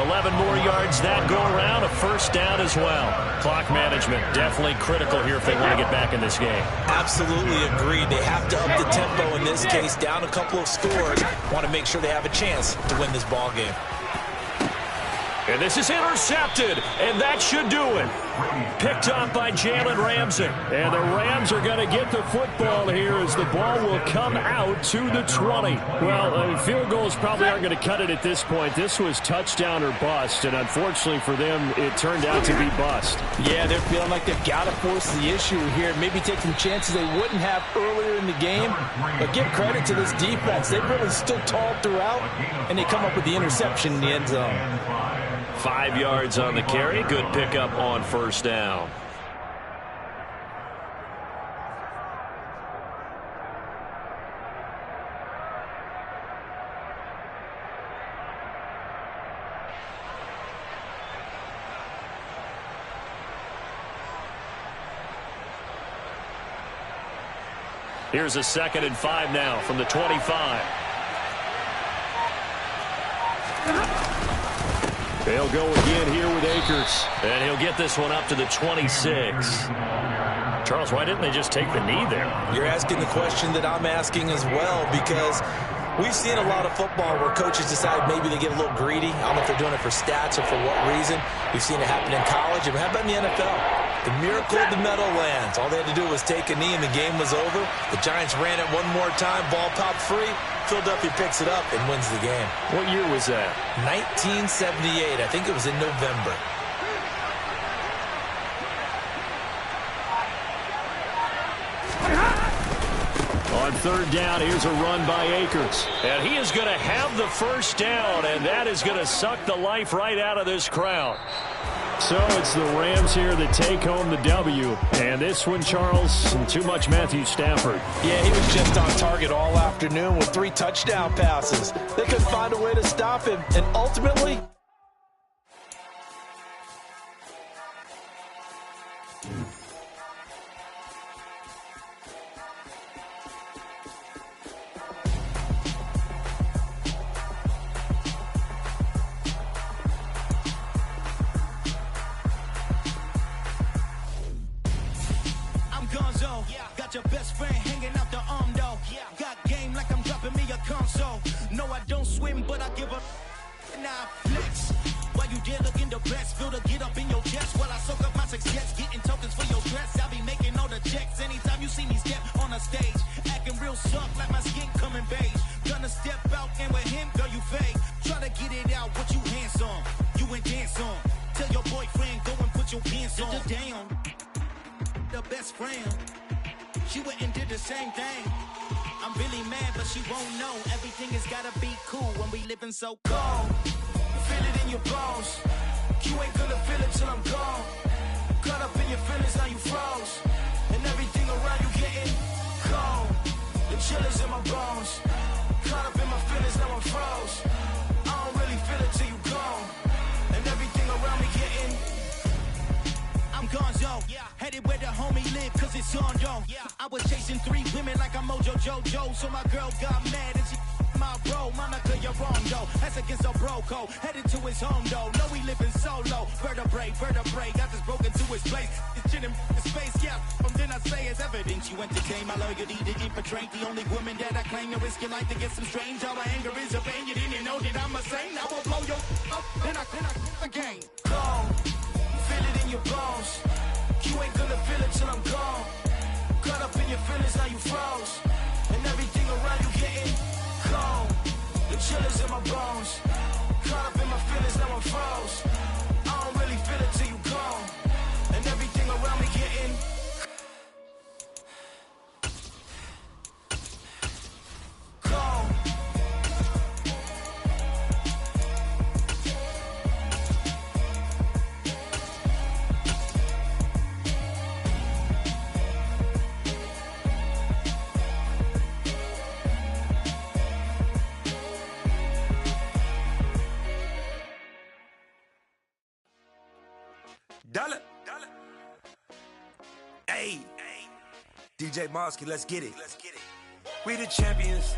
Speaker 2: 11 more yards that go around, a 1st down as well. Clock management definitely critical here if they want to get back in this game.
Speaker 3: Absolutely agreed. They have to up the tempo in this case, down a couple of scores. Want to make sure they have a chance to win this ball game.
Speaker 2: And this is intercepted, and that should do it. Picked off by Jalen Ramsey. And the Rams are going to get the football here as the ball will come out to the 20. Well, field goals probably aren't going to cut it at this point. This was touchdown or bust, and unfortunately for them, it turned out to be bust.
Speaker 6: Yeah, they're feeling like they've got to force the issue here. Maybe take some chances they wouldn't have earlier in the game. But give credit to this defense. They've really stood tall throughout, and they come up with the interception in the end zone.
Speaker 2: 5 yards on the carry. Good pickup on 1st down. Here's a 2nd and 5 now from the 25. They'll go again here with Akers. And he'll get this one up to the 26. Charles, why didn't they just take the knee there?
Speaker 3: You're asking the question that I'm asking as well, because we've seen a lot of football where coaches decide maybe they get a little greedy. I don't know if they're doing it for stats or for what reason. We've seen it happen in college. And how about in the NFL? The miracle of the Meadowlands. All they had to do was take a knee and the game was over. The Giants ran it one more time. Ball popped free. Philadelphia picks it up and wins the game.
Speaker 2: What year was that?
Speaker 3: 1978. I think it was in November.
Speaker 2: On 3rd down, here's a run by Akers. And he is going to have the 1st down, and that is going to suck the life right out of this crowd. So it's the Rams here that take home the W. And this one, Charles, too much Matthew Stafford.
Speaker 6: Yeah, he was just on target all afternoon with 3 touchdown passes. They couldn't find a way to stop him, and ultimately...
Speaker 8: Your best friend hanging out the arm though. Got game like I'm dropping me a console. No, I don't swim, but I give a now flex. While you there looking the best, feel to get up in your chest. While I soak up my success, getting tokens for your stress. I'll be making all the checks anytime you see me step on a stage. Acting real soft like my skin coming beige. Gonna step out and with him, girl, you fake. Try to get it out, what you hands on. You ain't dance on. Tell your boyfriend, go and put your pants on. Down. The best friend. She went and did the same thing. I'm really mad, but she won't know. Everything has gotta be cool when we living so cold. Feel it in your bones. You ain't gonna feel it till I'm gone. Caught up in your feelings, now you froze. And everything around you getting cold. The chill is in my bones. Caught up in my feelings, now I'm froze. I don't really feel it till you gone. And everything around me getting I'm gonzo. Headed where the homie live, cause it's on though. I was chasing 3 women like I'm Mojo Jojo. So my girl got mad and she my bro, Monica, you're wrong, though. That's against a bro code. Headed to his home, though. No, we living solo. Vertebrae, got this broken to his place. It's chin in space, yeah. From then I say it's evidence you entertain my loyalty to infiltrate. The only woman that I claim to risk your life to get some strange. All my anger is a pain. You didn't know that I'm a saint. I will blow your up, then I again. Gone, feel it in your bones. You ain't gonna feel it till I'm gone. Caught up in your feelings, now you froze. And everything around you getting cold. The chillers in my bones. Caught up in my feelings, now I'm froze. I don't really feel it till you gone. And everything around me getting cold.
Speaker 9: Dollar. Hey, DJ Mosky, let's get it. We the champions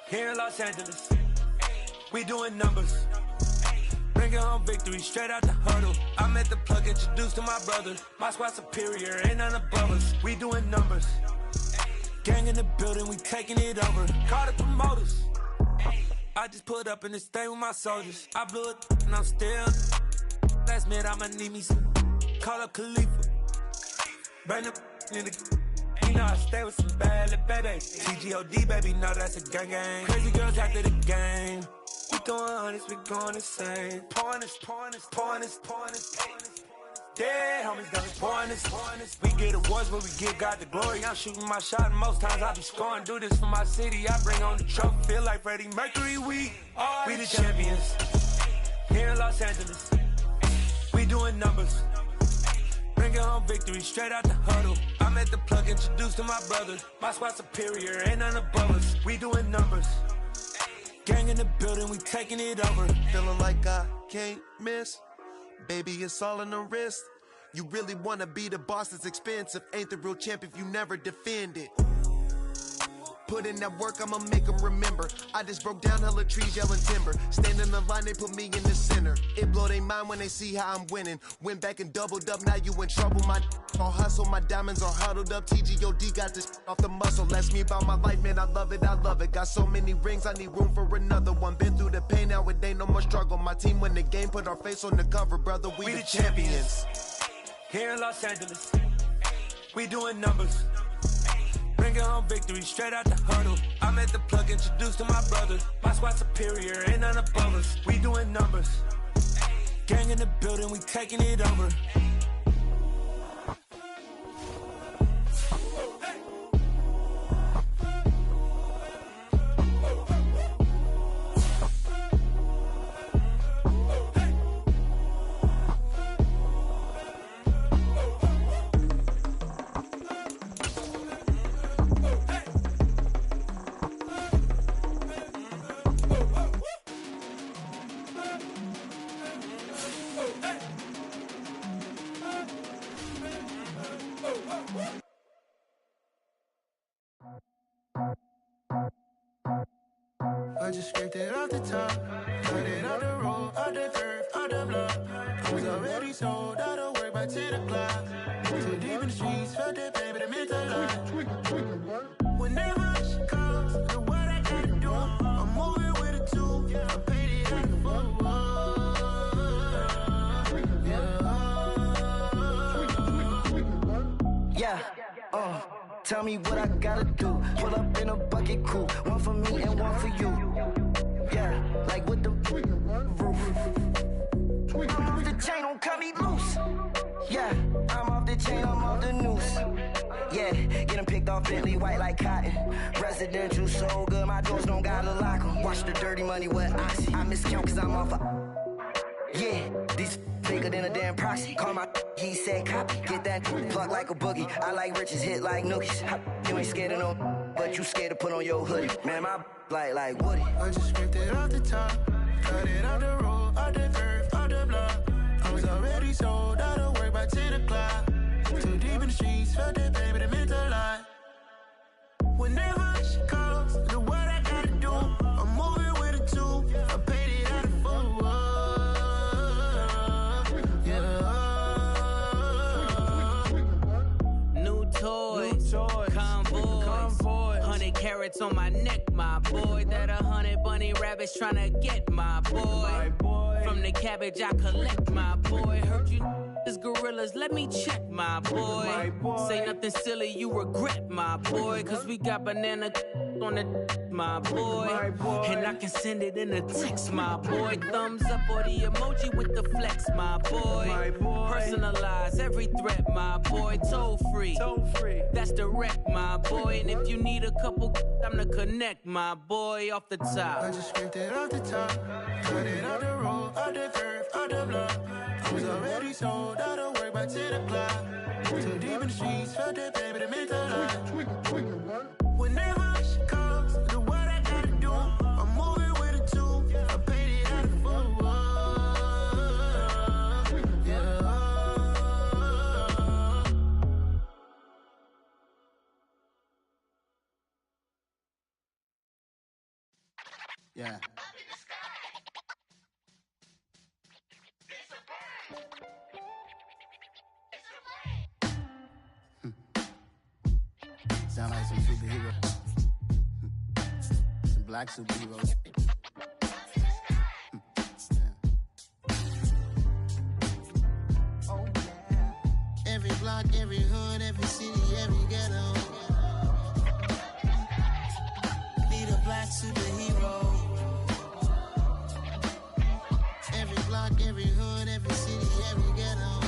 Speaker 9: here in Los Angeles. We doing numbers. Bringing home victory straight out the huddle. I'm at the plug, introduced to my brother. My squad superior, ain't none above us. We doing numbers. Gang in the building, we taking it over. Call the promoters. I just put up in this thing with my soldiers. I blew it and I'm still. Last minute, I'ma need me some. Call up Khalifa. Bring the in the. You know I stay with some bad little babies. TGOD, baby, no, that's a gang gang. Crazy girls after the game. We going honest, we going insane. Pouring this. Dead homies got me pouring this. We get awards, but we give God the glory. I'm shooting my shot, and most times I be scoring. Do this for my city, I bring on the trophy. Feel like Freddie Mercury, we the champions here in Los Angeles. We doing numbers. Bringing home victory straight out the huddle. I'm at the plug, introduced to my brother. My squad superior, ain't none above us. We doing numbers. Gang in the building, we taking it over.
Speaker 10: Feeling like I can't miss. Baby, it's all in the wrist. You really wanna be the boss, it's expensive. Ain't the real champ if you never defend it. Put in that work, I'ma make them remember. I just broke down hella trees, yelling timber. Stand in the line, they put me in the center. It blow they mind when they see how I'm winning. Went back and doubled up, now you in trouble. My all hustle, my diamonds are huddled up. TGOD got this off the muscle. Ask me about my life, man, I love it. Got so many rings, I need room for another one. Been through the pain, now it ain't no more struggle. My team win the game, put our face on the cover, brother. We the champions.
Speaker 9: Here in Los Angeles, we doing numbers. Bringing home victory straight out the huddle. I'm at the plug, introduced to my brother. My squad superior, ain't none above us. We doing numbers. Gang in the building, we taking it over.
Speaker 8: I just scraped it off the top, cut it out the road, out the turf, out the block. I was already sold, out of work by 10 o'clock. Too deep in the streets, felt that pain, but it meant a lot. Whenever she calls, know what I gotta do. I'm moving with a two, I paid it out the phone.
Speaker 11: Tell me what I gotta do. Pull up in a bucket crew, one for me and one for you. Yeah, like with the roof. I'm off the chain, don't cut me loose. Yeah, I'm off the chain, I'm off the noose. Yeah, get them picked off Bentley, white like cotton. Residential so good, my doors don't gotta lock them. Watch the dirty money with oxy. I miscount cause I'm off a... Yeah, these bigger than a damn proxy. Call my he said copy. Get that plug like a boogie. I like riches, hit like nookies. You ain't scared of no, but you scared to put on your hoodie. Man, my like Woody.
Speaker 8: I just scraped it off the top, cut it out the road, out the turf, out the block. I was already sold, out of work by 10 o'clock. Too deep in the streets, felt that baby, it meant a lot. Whenever she calls, know what I gotta do.
Speaker 12: on my neck, my boy. That 100 bunny rabbits tryna get my boy. From the cabbage I collect, my boy. Heard you is gorillas, let me check, my boy. Say nothing silly, you regret, my boy. Cause we got banana on the my boy. And I can send it in a text, my boy. Thumbs up or the emoji with the flex, my boy. Personalize every threat, my boy. Toll free, that's direct, my boy. And if you need a couple, I'm to connect, my boy. Off the top,
Speaker 13: I just scraped it off the top, cut it on the road, on the curve, on the block. I was already sold, I don't work by 10 o'clock. Too deep in the streets, felt that baby, the mental lie. Whenever she calls, do what I gotta do. I'm moving with a two, I paid it out of full. Yeah. Sound like some superheroes. Some black superheroes. Oh, yeah. Every block, every hood, every city, every ghetto. Be the black superhero. Every block, every hood, every city, every ghetto.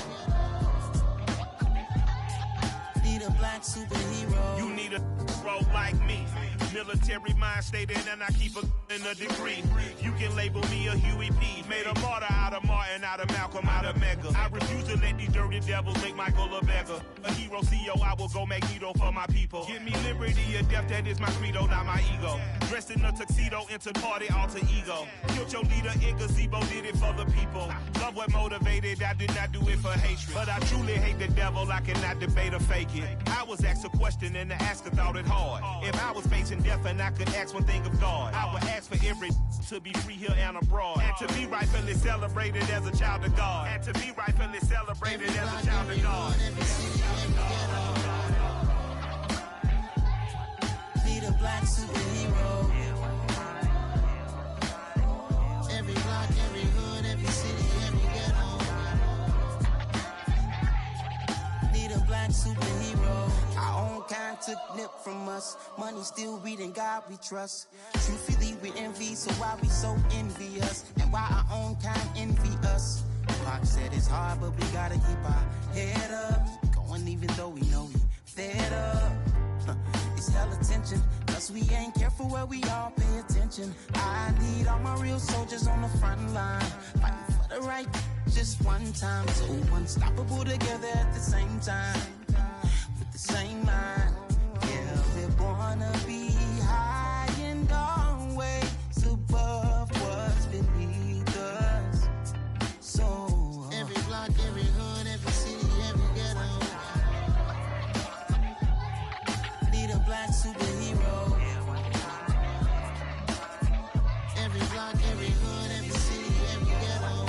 Speaker 13: Be the black superhero.
Speaker 14: You need a role like me. Military mind stated, and I keep in a degree. You can label me a Huey P. Made a martyr out of Martin, out of Malcolm, out of Mega. I refuse to let these dirty devils make Michael a beggar. A hero CEO, I will go Magneto for my people. Give me liberty or death, that is my credo, not my ego. Dressed in a tuxedo, into party, alter ego. Killed your leader in gazebo, did it for the people. Love what motivated, I did not do it for hatred. But I truly hate the devil, I cannot debate or fake it. I was asked a question and the asker thought it hard. If I was facing death and I could ask one thing of God, I would ask for every to be free here and abroad, and to be rightfully celebrated as a child of God, and to be rightfully celebrated as a child of God.
Speaker 13: Be the black superhero. Every block, every hood, every city, every ghetto. Be the black superhero. Our own kind took nip from us. Money still reading God we trust. Truthfully we envy, so why we so envious? And why our own kind envy us? Pac said it's hard, but we gotta keep our head up. Going even though we know we fed up. It's hella tension, cause we ain't careful where we all pay attention. I need all my real soldiers on the front line, fighting for the right just one time. So unstoppable together at the same time, with the same mind. Yeah, we're born to be high and always above what's beneath us. So every block, every hood, every city, every ghetto. Be the black superhero. Every block, every hood, every city, every ghetto.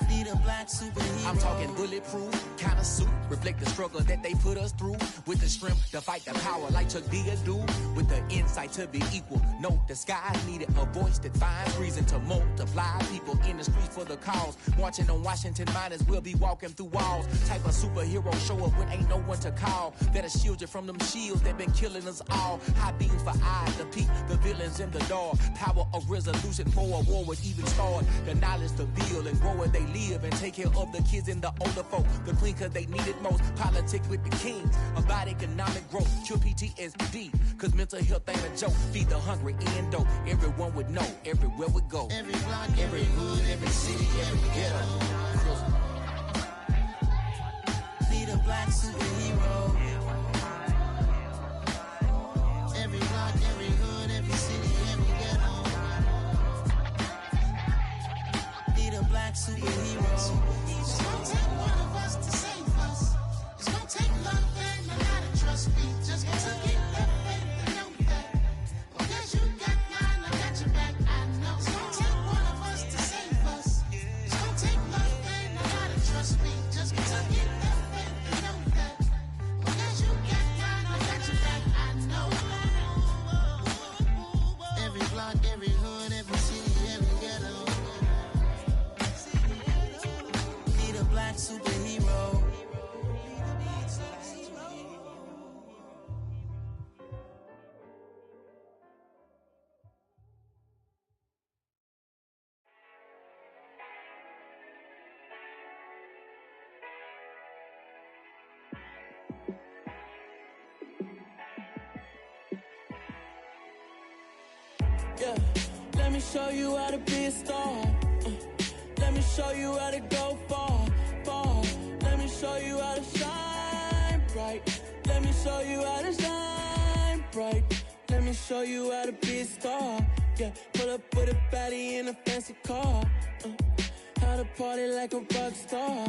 Speaker 13: Be the black superhero.
Speaker 15: I'm talking bulletproof, kind of suit, reflect the struggle that they put us through. With the strength to fight the power like Chuck D do. With the insight to be equal. No, the sky needed a voice that finds reason to multiply. People in the streets for the cause. Marching on Washington, might as well be walking through walls. Type of superhero show up when ain't no one to call. That'll shield you from them shields that been killing us all. High beams for eyes to peek the villains in the dark. Power of resolution for a war would even start. The knowledge to build and grow where they live and take care of the kids and the older folk. The clean cause they need it most. Politics with the kings. About economic growth. Cure PTSD. Cause mental health ain't a joke. Feed the hungry and dope. Everyone would know. Everywhere we go.
Speaker 13: Every block, every hood, every city, every ghetto. Be the black superhero. Every block, every hood, every city, every ghetto. Be the black superhero. It's gonna take one of us to save us. It's gonna take love and a lot of trust. We just gotta get that faith and know that. Because you got mine, I got your back, I know. It's gonna take one of us to save us. It's gonna take love and a
Speaker 16: Let me show you how to be a star. Let me show you how to go far, far. Let me show you how to shine bright. Let me show you how to shine bright. Let me show you how to be a star. Yeah, pull up with a baddie in a fancy car. How to party like a rock star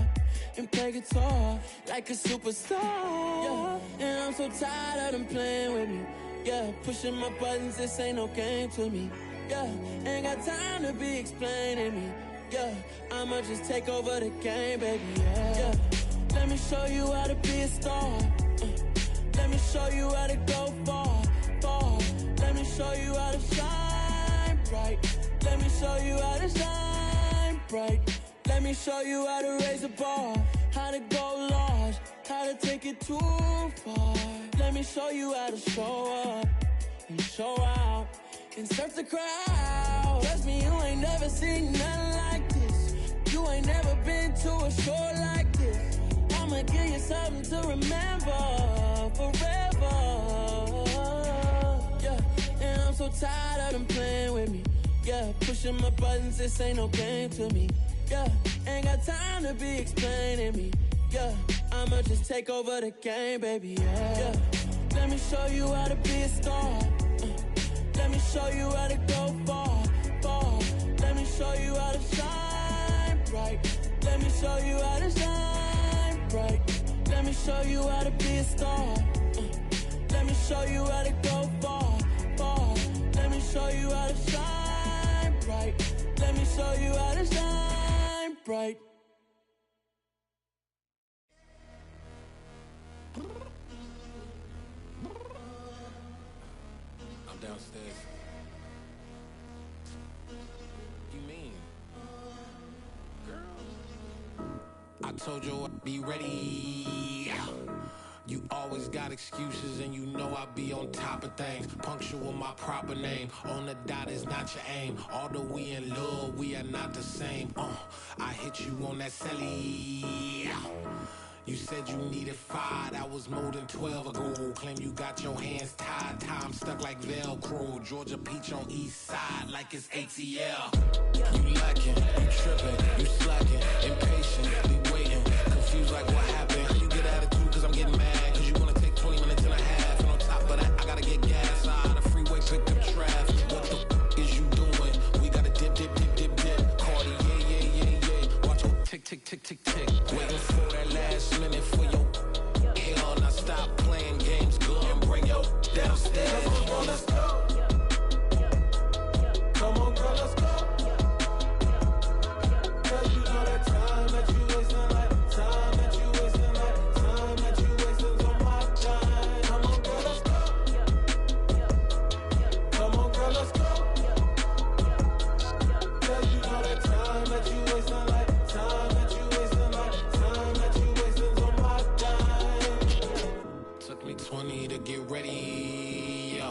Speaker 16: and play guitar like a superstar. Yeah, and I'm so tired of them playing with me. Yeah, pushing my buttons, this ain't no game to me. Yeah, ain't got time to be explaining me. Yeah, I'ma just take over the game, baby. Yeah, let me show you how to be a star. Let me show you how to go far, far. Let me show you how to shine bright. Let me show you how to shine bright. Let me show you how to raise a bar, how to go large, how to take it too far. Let me show you how to show up and show out and surf the crowd. Trust me, you ain't never seen nothing like this. You ain't never been to a show like this. I'ma give you something to remember forever. Yeah, and I'm so tired of them playing with me. Yeah, pushing my buttons, this ain't no game to me. Yeah, ain't got time to be explaining me. Yeah, I'ma just take over the game, baby. Yeah, let me show you how to be a star. Let me show you how to go far, far. Let me show you how to shine bright. Let me show you how to shine bright. Let me show you how to be a star. Let me show you how to go far, far. Let me show you how to shine bright. Let me show you how to shine bright.
Speaker 17: I'm downstairs. You mean? Girl, I told you I'd be ready. You always got excuses and you know I be on top of things. Punctual my proper name. On the dot is not your aim. Although we in love, we are not the same. I hit you on that celly. You said you needed 5, that was more than 12 ago. Claim you got your hands tied, time stuck like Velcro. Georgia Peach on east side like it's ATL. You lacking, you tripping, you slacking, impatient, be waiting, confused like what happened. How you get attitude cause I'm getting mad, cause you wanna take 20 minutes and a half. And on top of that, I gotta get gas out of the freeway, pick up traffic. What the is you doing? We gotta dip, dip, dip, dip, dip. Cardi, yeah. Watch your tick, tick, tick, tick, tick. Waiting for that last minute for your hell. Now stop playing games, go and bring your downstairs. Come on, girl, let's go. Come on, girl, let's go. Cause you know that time that you wasting, like time that you wasting, like time that you wasting on my time. Come on, girl, let's go. Come on, girl, let's go. Cause you know that time that you wasting, like time that you wasting, like time that you wasting on my time. Took me 20 to get ready.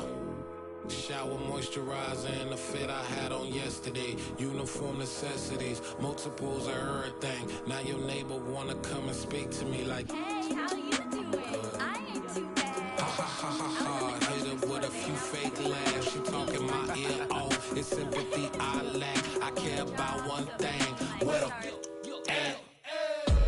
Speaker 17: Shower, moisturizer, and the fit I had on yesterday. Uniform necessities, multiples of everything. Now your neighbor wanna come and speak to me like, hey, how you doing? I ain't too bad. Ha ha ha ha ha. Hit up with a few fake laughs. She talking my ear off. It's sympathy I lack. I care about one thing. What up?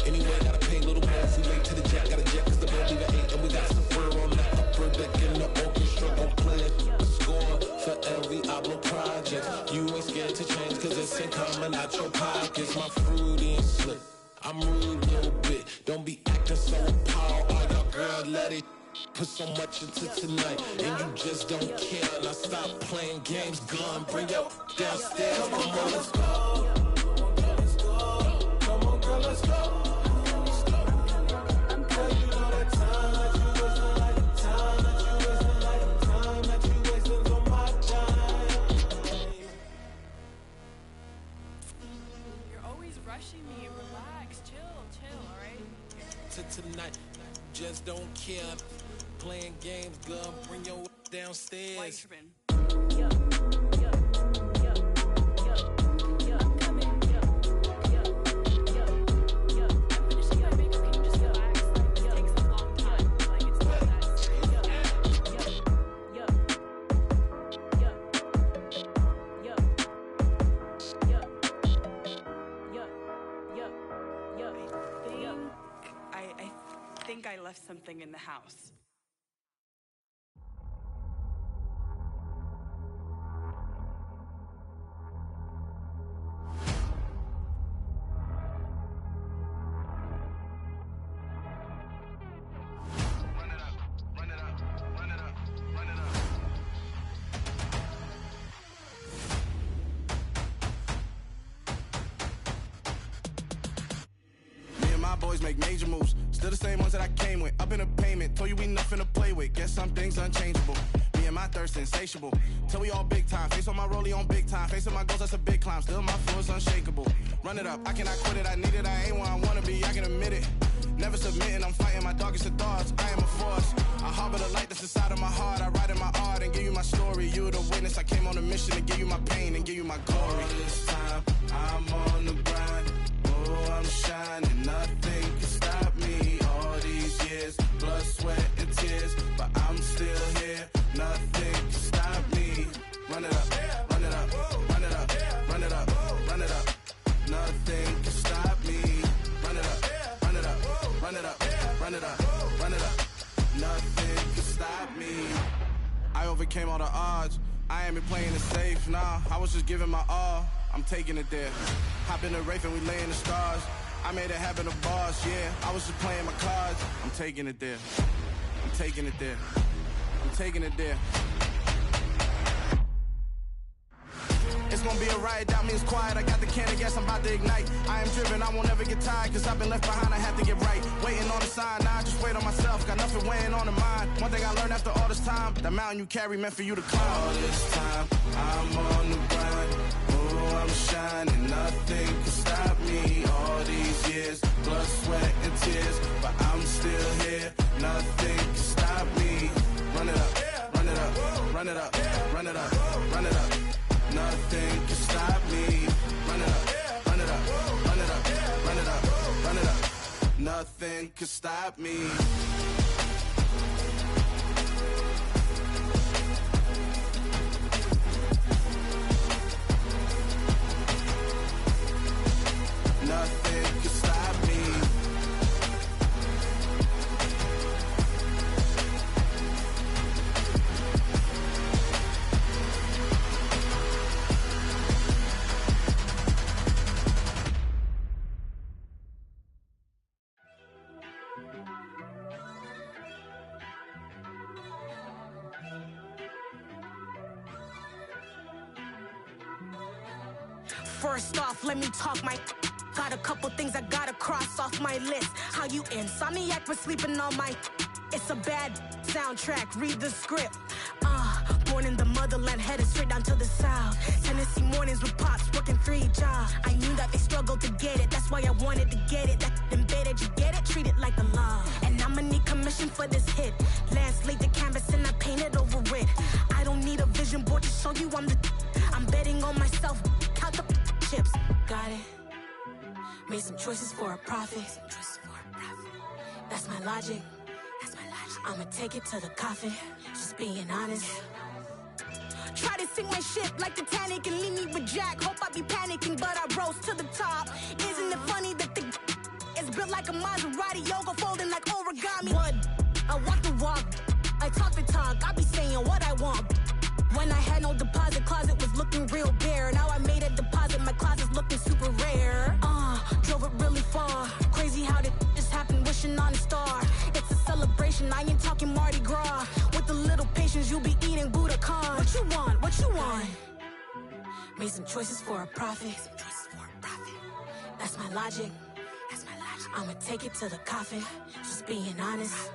Speaker 17: Anyway, gotta pay a little more. If we late to the jet, gotta jet cause the boat leave at 8. And we got some fur on the upper deck in the orchestra. Don't play it. Score for every album project. You ain't scared to change cause it's ain't coming out your pockets. My fruity and slick. I'm rude a little bit. Don't be acting so appalled. All y'all girl, let it put so much into tonight. And you just don't care. Now stop playing games. Gun, bring your downstairs. Come on, girl, let's go. Come on, girl, let's go. Tonight, just don't care. Playing games, gun, bring your downstairs.
Speaker 18: left something in the house.
Speaker 19: Boys make major moves, still the same ones that I came with. Up in a payment, told you we nothing to play with. Guess some things unchangeable. Me and my thirst insatiable. Till we all big time. Face on my rollie on big time. Facing my goals, that's a big climb. Still my flow is unshakable. Run it up, I cannot quit it. I need it, I ain't where I wanna be. I can admit it. Never submitting, I'm fighting my darkest of thoughts. I am a force. I harbor the light that's inside of my heart. I write in my art and give you my story. You the witness. I came on a mission to give you my pain and give you my glory. All this time, I'm on the grind. Oh, I'm shining. Nothing can stop me. All these years, blood, sweat, and tears, but I'm still here. Nothing can stop me. Run it up, run it up, run it up, run it up, run it up. Nothing can stop me. Run it up, run it up, run it up, run it up, run it up. Nothing can stop me. I overcame all the odds. I ain't been playing it safe, nah. I was just giving my all. I'm taking it there. Hop in the Wraith and we lay in the stars. I made it happen to boss, yeah. I was just playing my cards. I'm taking it there. I'm taking it there. I'm taking it there. It's gonna be a riot, that means quiet. I got the can of gas, I'm about to ignite. I am driven, I won't ever get tired, cause I've been left behind, I have to get right. Waiting on the sign, now I just wait on myself. Got nothing weighing on the mind. One thing I learned after all this time, the mountain you carry meant for you to climb. All this time, I'm on the grind. Oh, I'm shining, nothing can stop me. All these years, blood, sweat, and tears, but I'm still here. Nothing can stop me. Run it up, run it up, run it up, run it up, run it up. Nothing can stop me. Run it up, run it up, run it up, run it up, run it up. Nothing can stop me. Nothing can stop me.
Speaker 20: First off, let me talk my. Got a couple things I gotta cross off my list. How you insomniac for sleeping on my. It's a bad soundtrack, read the script. Born in the motherland, headed straight down to the south. Tennessee mornings with pops, working 3 jobs. I knew that they struggled to get it, that's why I wanted to get it. That embedded, you get it, treat it like a law. And I'ma need commission for this hit. Lance laid the canvas and I painted over it. I don't need a vision board to show you I'm the. I'm betting on myself, count the chips. Got it. Made some choices for a profit. That's my logic. I'ma take it to the coffin. Just being honest. Try to sink my ship like Titanic and leave me with Jack. Hope I be panicking, but I rose to the top. Isn't it funny that the is built like a Maserati, yoga folding like origami? What? I walk the walk. I talk the talk. I be saying what I want. When I had no deposit, closet was looking real bare. Now I made a deposit, my closet's looking super rare. Drove it really far. Crazy how did this happen, wishing on a star. It's a celebration, I ain't talking Mardi Gras. With a little patience, you'll be eating Budokan. What you want, what you want? Made some choices for a profit. That's my logic. I'ma take it to the coffin, just being honest.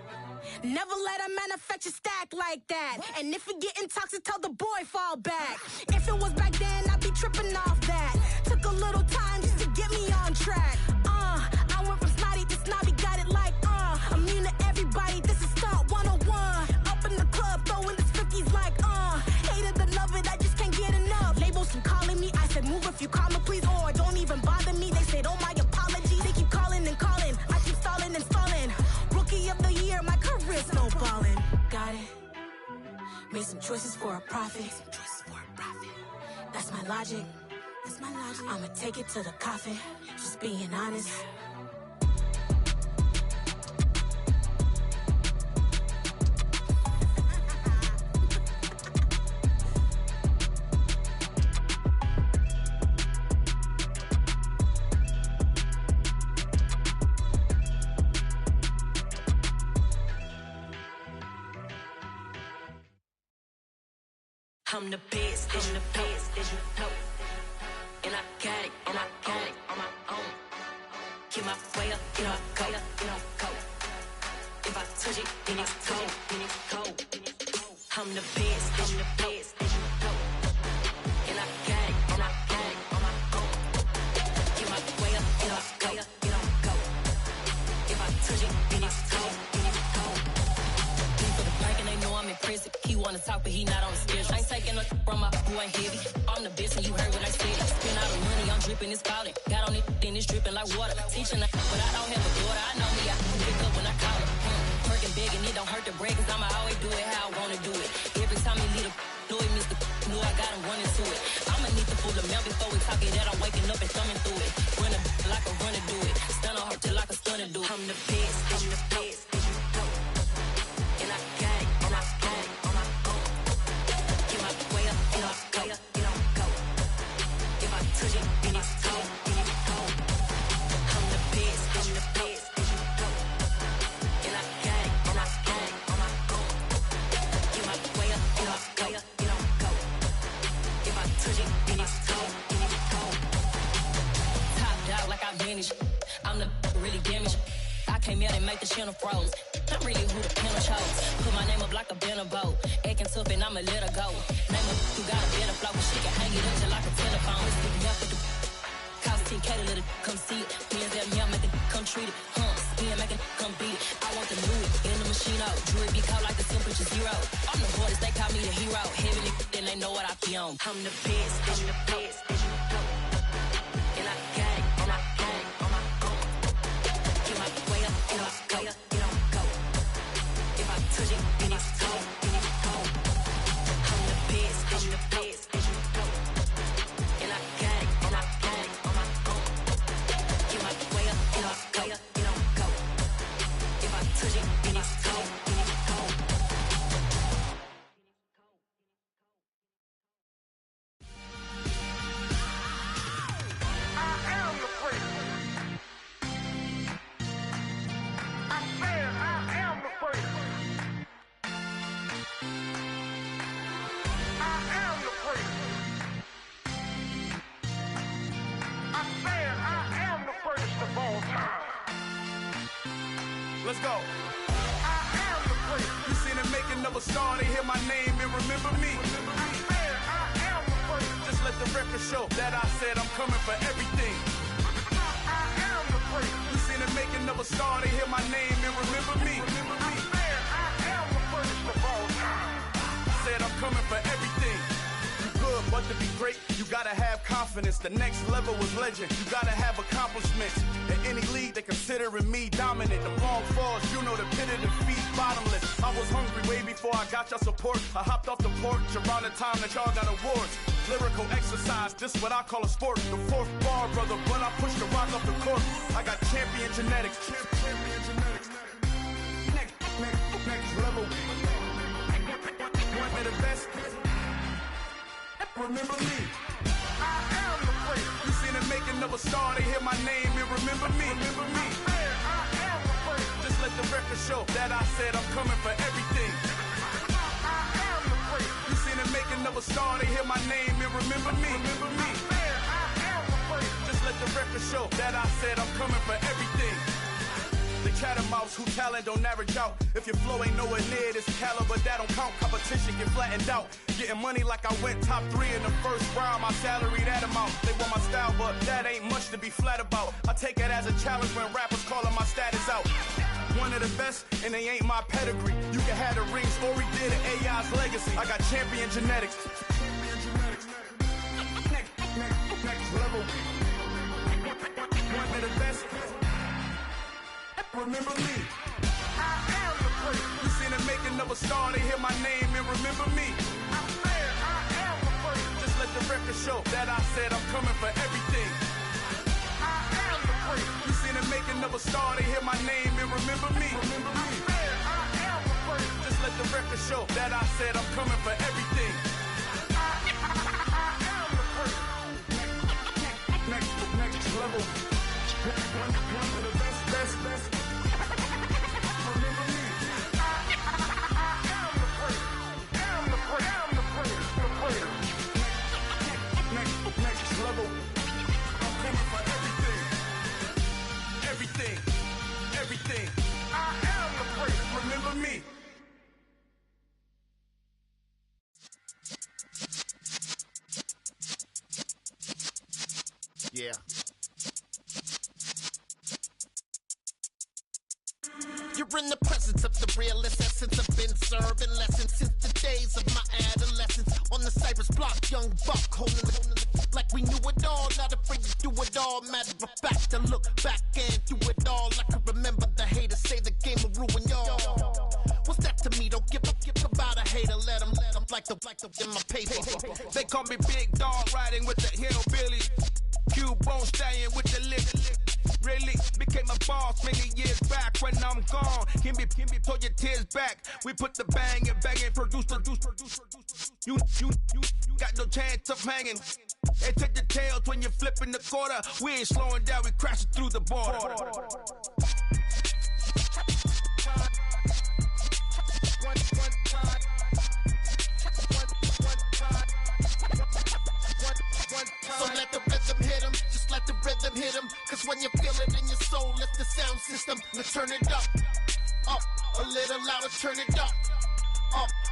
Speaker 20: Never let a manufacture stack like that. And if it getting toxic, tell the boy fall back. If it was back then, I'd be tripping off that. Took a little time just to get me on track. I went from snotty to snobby, got it like, immune to everybody, this is stunt 101. Up in the club, throwing this 50s like, hate it or love it, I just can't get enough. Labels keep calling me, I said move if you call me please, or don't even bother me. They said, oh my apology, they keep calling and calling. I keep stalling and stalling. Rookie of the year, my career snowballing. Got it. Made some choices for a profit. That's my logic. I'ma take it to the coffin. Just being honest.
Speaker 18: I'm the best, as you know. And I got it, and I got it on my own. Get my way up, get my go, go. If I touch it, then it's cold, I'm the best, as you know. And I got it, and I got it on my own. Get my way up, get my go. If I touch it, then it's cold, People the bank and they know I'm impressive. He wanna talk, but he not on the schedule. I ain't taking a from my boy ain't heavy. I'm the best and you heard what I said. Spend all the money, I'm dripping, it's spouting. Got on it, then it's dripping like water. Teaching but I don't have a daughter. I know me, I can pick up when I call her. Working big and it don't hurt to break, cause I'ma always do it how I wanna do it. Every time he lead a know he missed the know I got him running to it. I'ma need the full amount before we talk it that I'm waking up and thumbing through it. Run a like a runner do it. Stun on her till like a stunner do it. I'm the best, as you know. And I got it, and I got it on my own. Get my way up, get my go. If I touch it, then it's cold, I'm the best, as you know. And I got it, and I got it on my own. Get my way up, get my go. If I touch it, then it's cold, Top dog like I manage. I'm the really damaged. I came out and make the channel froze. I'm really who the panel chose. Put my name up like a banner boat. Acting tough and I'ma let her go. Name her who got a better flow, but she can hang it up just like a telephone. It's looking out for the cost 10K to let it come see it. Hands at me, I make it come treat it. Spin, make it come beat it. I want the new in the machine out. Jewelry be caught like the temperature zero. I'm the hardest, they call me the hero. Heavy then they know what I be on. I'm the best, as you know. And I got it, and I got it on my own. Get my way up, get my go. If I touch it, then it's cold, I'm the best, as you know. And I got it, and I got it on my own. Get my way up, get my go. If I touch it, then it's cold,
Speaker 19: Let's go. I am the prince. You seen it making of a star, they hear my name and remember me. I am the prince. Just let the record show that I said I'm coming for everything. I am the prince. You seen it making of a star, they hear my name and remember me. I am the prince of all time. Said I'm coming for everything. Good, but to be great, you gotta have confidence. The next level was legend. You gotta have accomplishments. In any league, they considering me dominant. The long falls, you know the pit of defeat, bottomless. I was hungry way before I got your support. I hopped off the porch around the time that y'all got awards. Lyrical exercise, this what I call a sport. The fourth bar, brother, when I push the rock off the court. I got champion genetics. Next level. One of the best. Remember me. I am the prince. You seen it making of a star, they hear my name and remember me. I am the prince. Just let the record show that I said I'm coming for everything. I am the prince. You seen it making of a star, they hear my name and remember me. I am the prince. Just let the record show that I said I'm coming for everything. The catamounts who talent don't average out. If your flow ain't nowhere near this caliber, that don't count. Competition get flattened out. Getting money like I went top 3 in the first round. My salary that amount. They want my style, but that ain't much to be flat about. I take it as a challenge when rappers calling my status out. One of the best, and they ain't my pedigree. You can have the rings, or we did it, AI's legacy. I got champion genetics. Next level. One of the best. Remember me. I am the prince. You seen it making of a star, they hear my name and remember me. I am the prince. Just let the record show that I said I'm coming for everything. I am the prince. You seen it making of a star, they hear my name and remember me. I am the prince. Just let the record show that I said I'm coming for everything. I am the prince. Next level. One of the best. Remember me. I am the prince.
Speaker 10: Yeah. You're in the presence of the realest essence. I've been serving lessons since the days of my adolescence. On the Cypress block, young buck, holding the like we knew it all. Not afraid to do it all. Matter of fact, to look back and do it all. I can remember the haters say the game will ruin y'all. What's that to me? Don't give about a hater. Let them like the in my paper.
Speaker 21: They call me Big Dog, riding with the hillbillies. Cubone staying with the lip. Really became a boss many years back. When I'm gone, can be pull your tears back. We put the bang and produce. You got no chance of hanging. They take the tails when you're flipping the quarter. We ain't slowing down, we crashing through the border.
Speaker 10: So let the rhythm hit 'em, just let the rhythm hit 'em. Cause when you feel it in your soul, lift the sound system. Let's turn it up, a little louder, turn it up,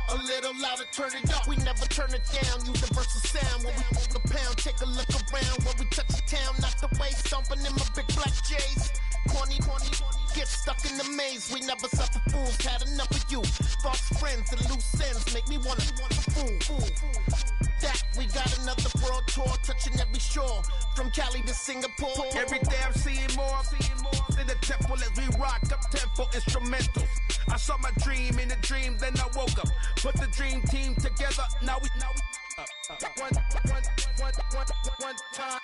Speaker 10: a little louder, turn it up. We never turn it down, universal sound. When we move the pound, take a look around. When we touch the town, not the way, stomping in my big black J's. Corny, get stuck in the maze. We never suffer fools, had enough of you. False friends and loose ends make me wanna fool. That we got another world tour, touching every shore, from Cali to Singapore.
Speaker 21: Every day I'm seeing more in the temple as we rock up tempo instrumentals. I saw my dream in a dream, then I woke up. Put the dream team together, now we one time.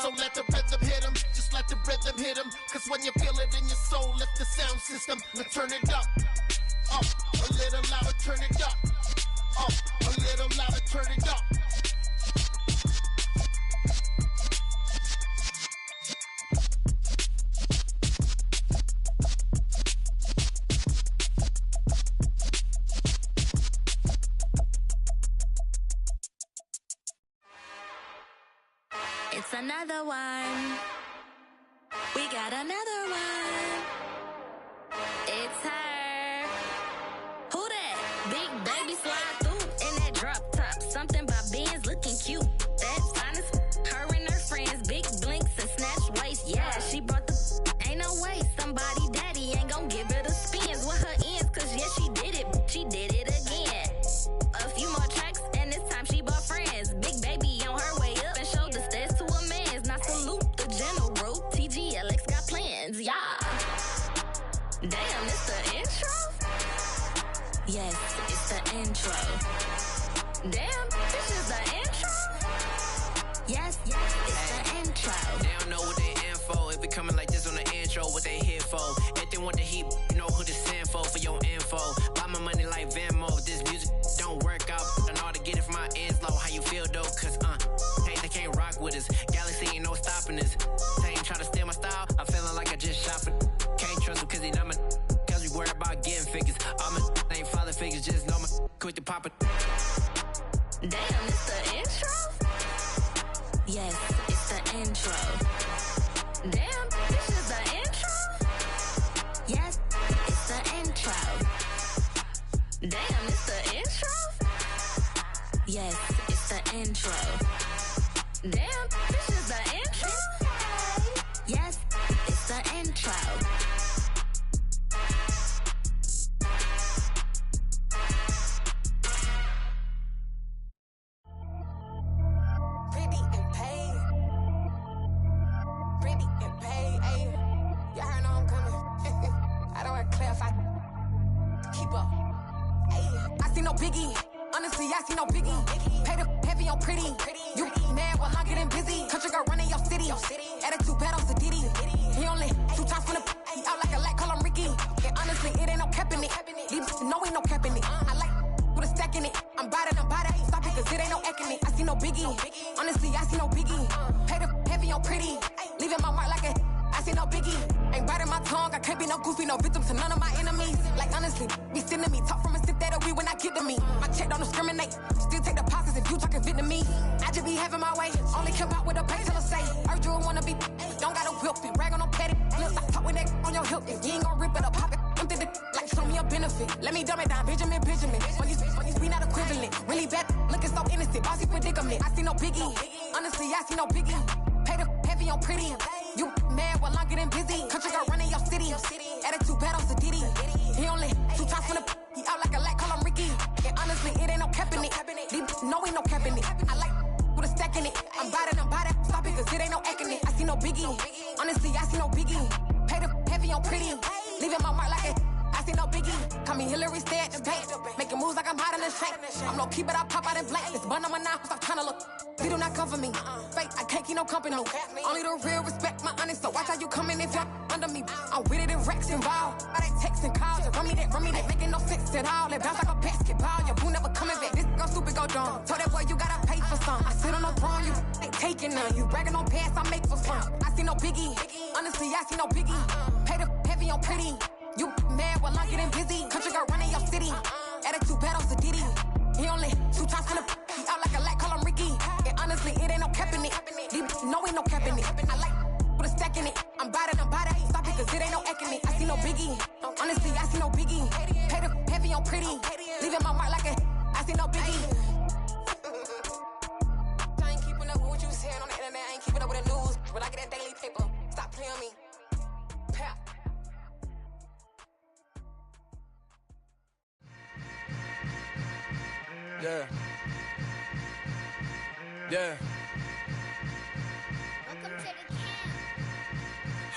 Speaker 10: So let the rhythm hit 'em, just let the rhythm hit 'em. Cause when you feel it in your soul, lift the sound system. Let's turn it up, a little louder, turn it up, a little louder, turn it up.
Speaker 18: It's another one. We got another one. It's her. Who that? Big baby slide through in that drop top. Something by Benz looking cute. That's fine as her and her friends. Big blinks and snatch waist. Yeah, she brought the ain't no way. Somebody daddy ain't gon' give her the spins with her ends. Cause yeah, she did it. She did it again. A few more tracks and this time she bought friends. Big baby on her way up and showed the stairs to a man's. Now salute the general. TGLX got plans, yeah. Damn, it's the intro? Yes, it's the intro. Damn, this is the intro? Yes, it's the intro.
Speaker 22: They don't know what they in for. If it coming like this on the intro, what they here for? If they want the heat, you know who to send for your info. Buy my money like Venmo. This music don't work out. I know how to get it from my ends low. How you feel though? Cause hey, they can't rock with us. Galaxy ain't no stopping us. They ain't try to steal my style. I'm feeling like I just shopping. Can't trust them cause they not my cause we worried about getting figures. All my ain't father figures, just know my quick to pop it.
Speaker 18: Damn, it's the intro? Yes, it's the intro. Damn, this is the intro? Yes, it's the intro. Damn, it's the intro? Yes, it's the intro. Damn, this is the intro? Yes, it's the intro.
Speaker 20: Pretty and paid. Pretty and paid, ayy. Y'all know I'm coming. I don't want to clarify. Keep up. Ayy. I see no biggie. Honestly, I see no biggie. Pay the heavy on pretty. You mad while I'm getting busy. Country girl running your city. Attitude bad on Sadiddy. He only 2 times from the he out like a light, call him Ricky. And honestly, it ain't no cap in it. Leave no ain't no cap in it. I like with a stack in it. I'm by that, ain't stop it, cause it ain't no eck in it. I see no biggie. Honestly, I see no biggie. Pay the heavy on pretty. Leaving my mark like a I see no biggie. Ain't biting my tongue, I can't be no goofy, no victim to none of my enemies. Like honestly, be sending me talk from a sip that we when I get to me. My check don't discriminate, still take deposits if you talking Vietnamese. I just be having my way, only come out with a pay till I say. Urge you wanna be, don't gotta whip it, rag on no petty. Look, I talk with that on your hip, if you ain't gon' rip it or pop it. Empty the like show me a benefit. Let me dumb it down, Benjamin. On these we not equivalent. Really bad, looking so innocent, bossy predicament. I see no biggie. Honestly, I see no biggie. Pay the heavy on pretty. You mad while I'm getting busy. Country girl running your city. Attitude bad on Diddy. He only 2 times from the he out like a light, call him Ricky. And honestly, it ain't no cap in it. No, ain't no cap in it. I like with a stack in it. I'm bad. Stop it, cause it ain't no acting it. I see no biggie. Honestly, I see no biggie. Pay the heavy on pretty. Leaving my mark like it. I see no biggie. Call me Hillary, stay at the bank. Making moves like I'm hot in the shank. I'm no keep it, I pop out in blank. This bun on my knife, stop trying to look. They do not come for me. Fake, I can't keep no company. Only the real respect my honest. So watch how you coming if you're under me. I'm with it and Rex involved. I they text and calls. Run me that making no sense at all. They bounce like a basketball. Your boo never coming back. This go stupid, go dumb. Told that boy you gotta pay for some. I sit on the throne, you ain't taking none. You bragging on past, I make for fun. I see no biggie. Honestly, I see no biggie. Pay the heavy on pretty. You mad while I'm getting busy. Country girl running your city. Attitude bad on Diddy. He only 2 times from the he out like a light, call him Ricky. And honestly, it ain't no cap in it. No, ain't no cap in it. I like with a stack in it. I'm bad. Stop it, cause it ain't no acting it. I see no biggie. Honestly, I see no biggie. Pay the heavy on pretty. Leaving my mark like a I see no biggie. I ain't keeping up with what you saying on the internet. I ain't keeping up with the news. But I get that daily paper. Stop playing on me. Pap.
Speaker 15: Yeah.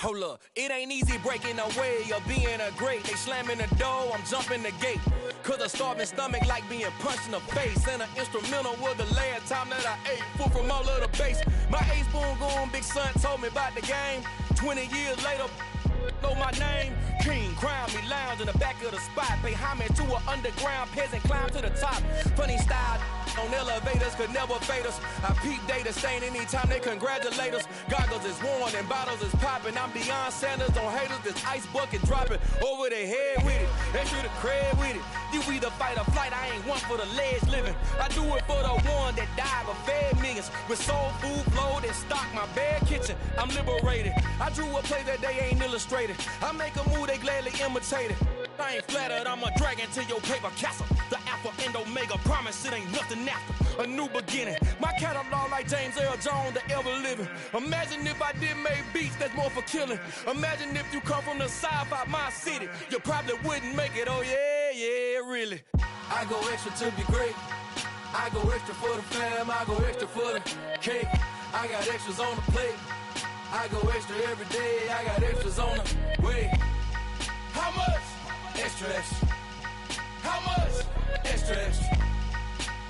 Speaker 15: Hold up, it ain't easy breaking away or being a great. They slamming the door, I'm jumping the gate. Cause a starving stomach like being punched in the face. And an instrumental was the last time that I ate. Full from all of the bass. My A-spoon going big son told me about the game. 20 years later, know my name. King, crown me, lounge in the back of the spot. Pay homage to an underground peasant, climb to the top. Funny style on elevators could never fade us. I peep data stain anytime they congratulate us. Goggles is worn and bottles is popping. I'm beyond Sanders on haters, this ice bucket dropping over their head with it. Extra the cred with it. You either fight or flight, I ain't one for the ledge living. I do it for the one that died but fed millions. With soul food flowed and stocked my bare kitchen. I'm liberated. I drew a play that they ain't illustrated. I make a move, they gladly imitate it. I ain't flattered, I'm a dragon to your paper castle. The Alpha and Omega, promise it ain't nothing after. A new beginning. My catalog like James Earl Jones, the ever living. Imagine if I did make beats that's more for killing. Imagine if you come from the sci-fi, my city. You probably wouldn't make it, oh yeah, really. I go extra to be great. I go extra for the fam, I go extra for the cake. I got extras on the plate. I go extra every day, I got extras on the way. How much? Extra, extra. How much? Extra, extra.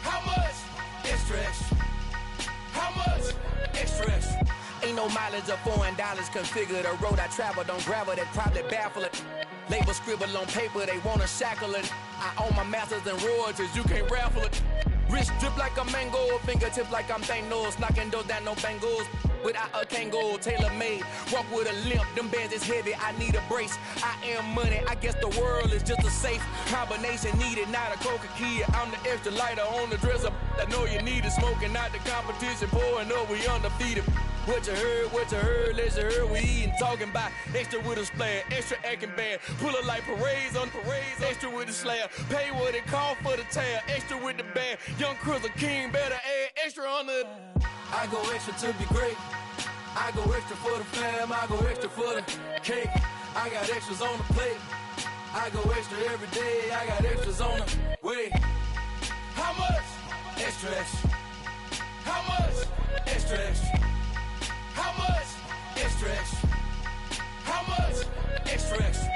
Speaker 15: How much? Extra, extra. How much? Extra, extra. Ain't no mileage of $4 configure the road I travel. Don't gravel, that probably baffle it. Label scribble on paper, they wanna shackle it. I own my masters and royalties, you can't raffle it. Wrist drip like a mango, fingertips like I'm Thanos. Knocking those down, no bangles. Without a Kango, tailor-made. Walk with a limp, them bands is heavy, I need a brace. I am money, I guess the world is just a safe combination needed, not a coca key. I'm the extra lighter on the dresser. I know you need it, smoking out the competition, pouring up, we undefeated. What you heard, let you heard, we eating, talking about extra with a splash, extra acting bad. Pull it like parades on parades, extra with the slab. Pay what it cost for the tab, extra with the band. Young Cruiser King, better add extra on the. I go extra to be great. I go extra for the fam, I go extra for the cake. I got extras on the plate. I go extra every day, I got extras on the way. How much? Extra, extra. How much? Extra, extra. How much? Extra, extra. How much? Extra, extra.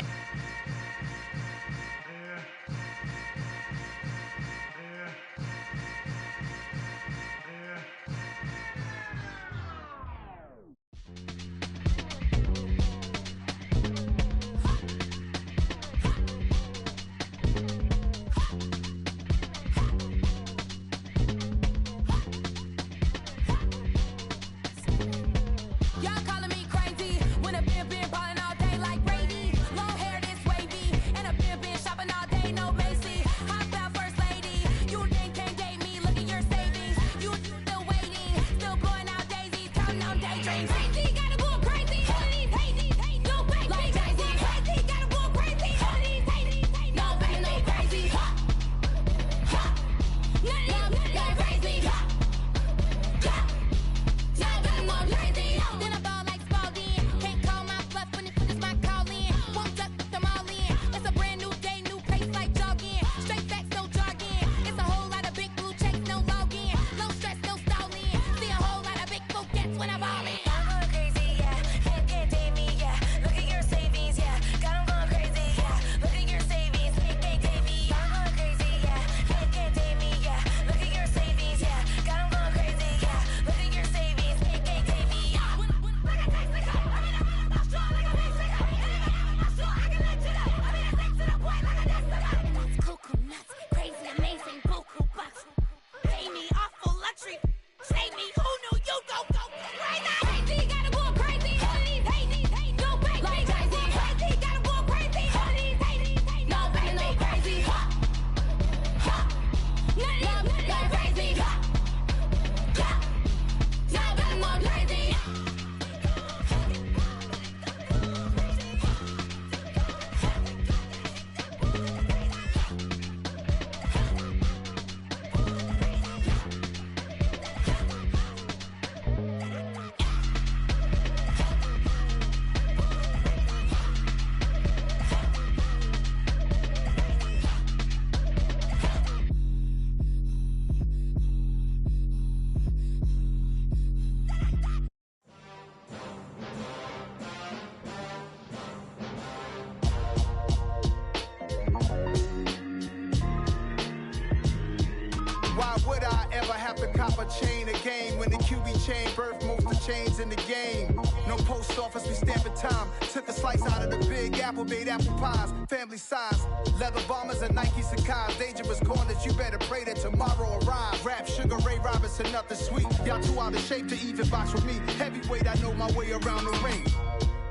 Speaker 10: game. When the QB chain birthed most of chains in the game. No post office, we stamping time. Took a slice out of the big apple, made apple pies. Family size, leather bombers and Nike Sacai's. Dangerous corners, you better pray that tomorrow arrives. Rap, Sugar Ray Robinson, nothing sweet. Y'all too out of shape to even box with me. Heavyweight, I know my way around the ring.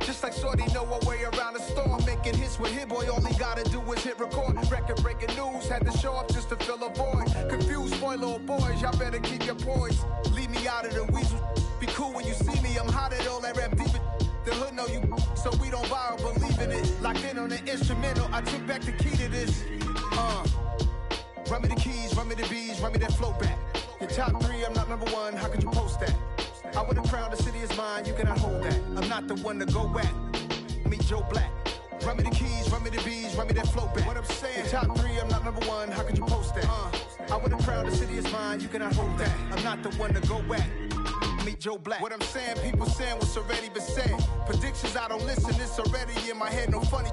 Speaker 10: Just like Shorty know her way around the storm. Making hits with Hit Boy, all he gotta do is hit record. Record breaking news, had to show up just to fill a void. Confused boy, little boys, y'all better keep your poise. Leave me out of the weasel. Be cool when you see me, I'm hot at all that rap deep. The hood know you, so we don't buy or believe in it. Locked in on the instrumental, I took back the key to this. Run me the keys, run me the bees, run me that flow back. Your top 3, I'm not number 1, how could you post that? I would've crowned the city is mine, you cannot hold that. I'm not the one to go back. Meet Joe Black. Run me the keys, run me the bees, run me that flow back. What I'm saying, your top 3, I'm not number 1, how could you post that? I would've crowned the city is mine, you cannot hold that. I'm not the one to go back. Meet Joe Black. What I'm saying, people saying what's already been said. Predictions, I don't listen, it's already in my head, no funny.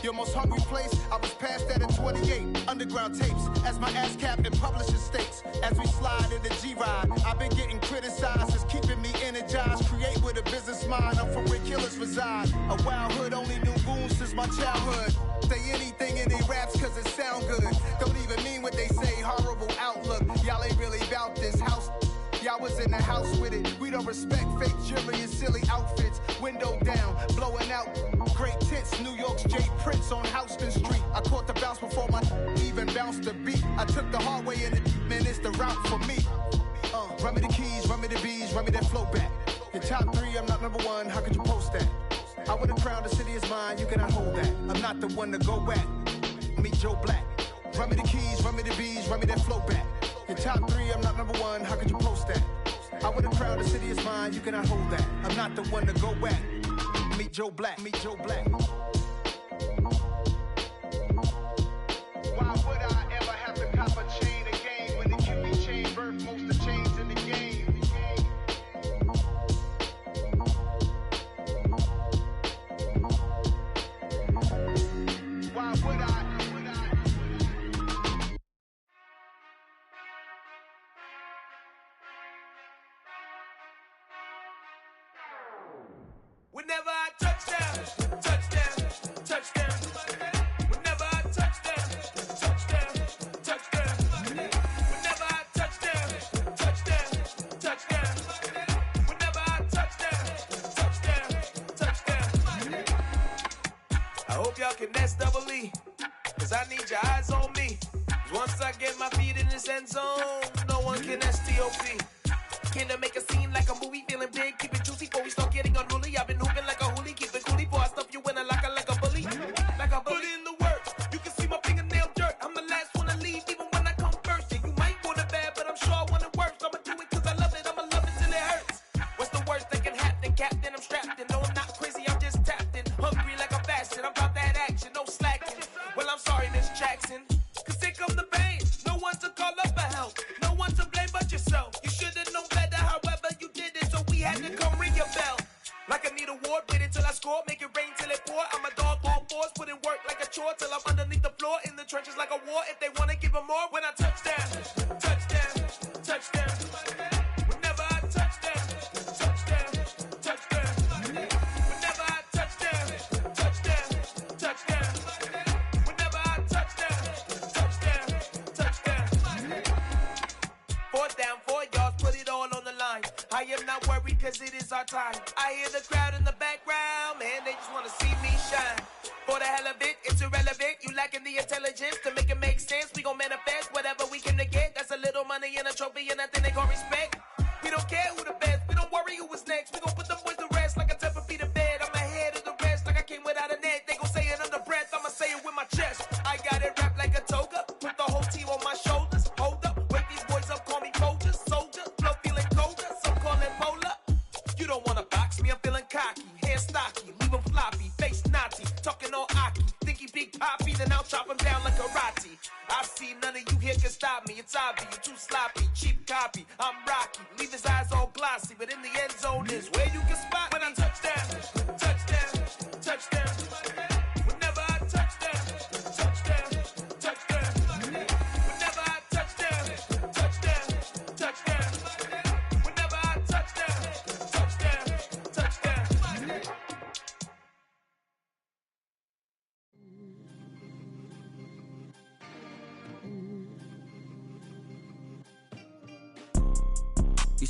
Speaker 10: Your most hungry place, I was past that at 28. Underground tapes, as my ass cap in publishing states. As we slide in the G-Ride, I've been getting criticized, it's keeping me energized. Create with a business mind, I'm from where killers reside. A wild hood, only knew goons since my childhood. Say anything in they raps cause it sound good. Don't even mean what they say, horrible outlook. Y'all ain't really about this house. Y'all was in the house with it. We don't respect fake jewelry and silly outfits. Window down, blowing out. Great tits, New York's J. Prince on Houston Street. I caught the bounce before my even bounced the beat. I took the hard way in it, man, it's the route for me. Run me the keys, run me the bees, run me that flow back. Your top 3, I'm not number 1, how could you post that? I would've crowned the city is mine, you cannot hold that. I'm not the one to go back. Meet Joe Black. Run me the keys, run me the bees, run me that flow back. Your top 3, I'm not number 1, how could you post that? I would've crowned the city is mine, you cannot hold that. I'm not the one to go back. Meet Joe Black, meet Joe Black. Why would I ever have to cop a chain again when the QB chain birthed most of chains in the game? Why would I?
Speaker 9: Whenever I touchdown, touchdown, touchdown. Whenever I touchdown, touchdown, touchdown. Whenever I touchdown, touchdown, touchdown. Whenever I touchdown, touchdown, touchdown. I hope y'all can S-double-E, cause I need your eyes on me. Once I get my feet in this end zone, no one can S-T-O-P. Can I make a scene like a movie, feeling big, keep it juicy before we start getting unruly. I've been hooping like a hoolie, keep it coolie before I stuff you in a locker like a bully. Like a bully. Put in the work, you can see my fingernail dirt. I'm the last one to leave, even when I come first. Yeah, you might want it bad, but I'm sure I want it worse. I'ma do it cause I love it, I'ma love it till it hurts. What's the worst that can happen, Captain? I'm strapped in, no I'm not crazy, I'm just tapped in. Hungry like I'm fasting, I'm about that action, no slacking. Well, I'm sorry, Miss Jackson, cause here come the pain. No one to call up for help, no one to blame but yourself. You should've known better, however you did it, so we had to come ring your bell. Like I need a ward, wait until I score, make it rain till it pour. I'm a dog, all fours, put in work like a chore till I'm underneath the floor, in the trenches like a war. If they wanna give them more, when I touchdown, touchdown, touchdown. Whenever I touchdown, touchdown, touchdown. Whenever I touchdown, touchdown, touchdown. Whenever I touchdown, touchdown, touchdown. 4th down, 4 yards, put it all on the line. I am not worried cause it is our time. I hear the crowd in the background, man, they just wanna see me shine. For the hell of it, it's irrelevant. You lacking the intelligence to make it make sense. We gon' manifest whatever we can to get. That's a little money and a trophy and nothing they gon' respect. We don't care who the best, we don't worry who was next. We gon' put the boys to rest like a 10 feet of bed. I'm ahead of the rest like I came without a net. They gon' say it under breath, I'ma say it with my chest. I got it wrapped like a toga, put the whole team on my shoulders. Hold up, wake these boys up, call me Folgers. Soldier, flow feeling colder, some call it polar. You don't wanna box me, I'm feeling cocky. Hair stocky, leave him floppy, face naughty, talking all aki. Think he big poppy, then I'll chop him down like karate. I see none of you here can stop me. It's obvious, you're too sloppy, cheap copy. I'm Rocky, leave his eyes all glossy, but in the end zone is where you can spot when I touchdown, touchdown, touchdown. Whenever I touchdown, touchdown, touchdown. Whenever I touchdown, touchdown, touchdown.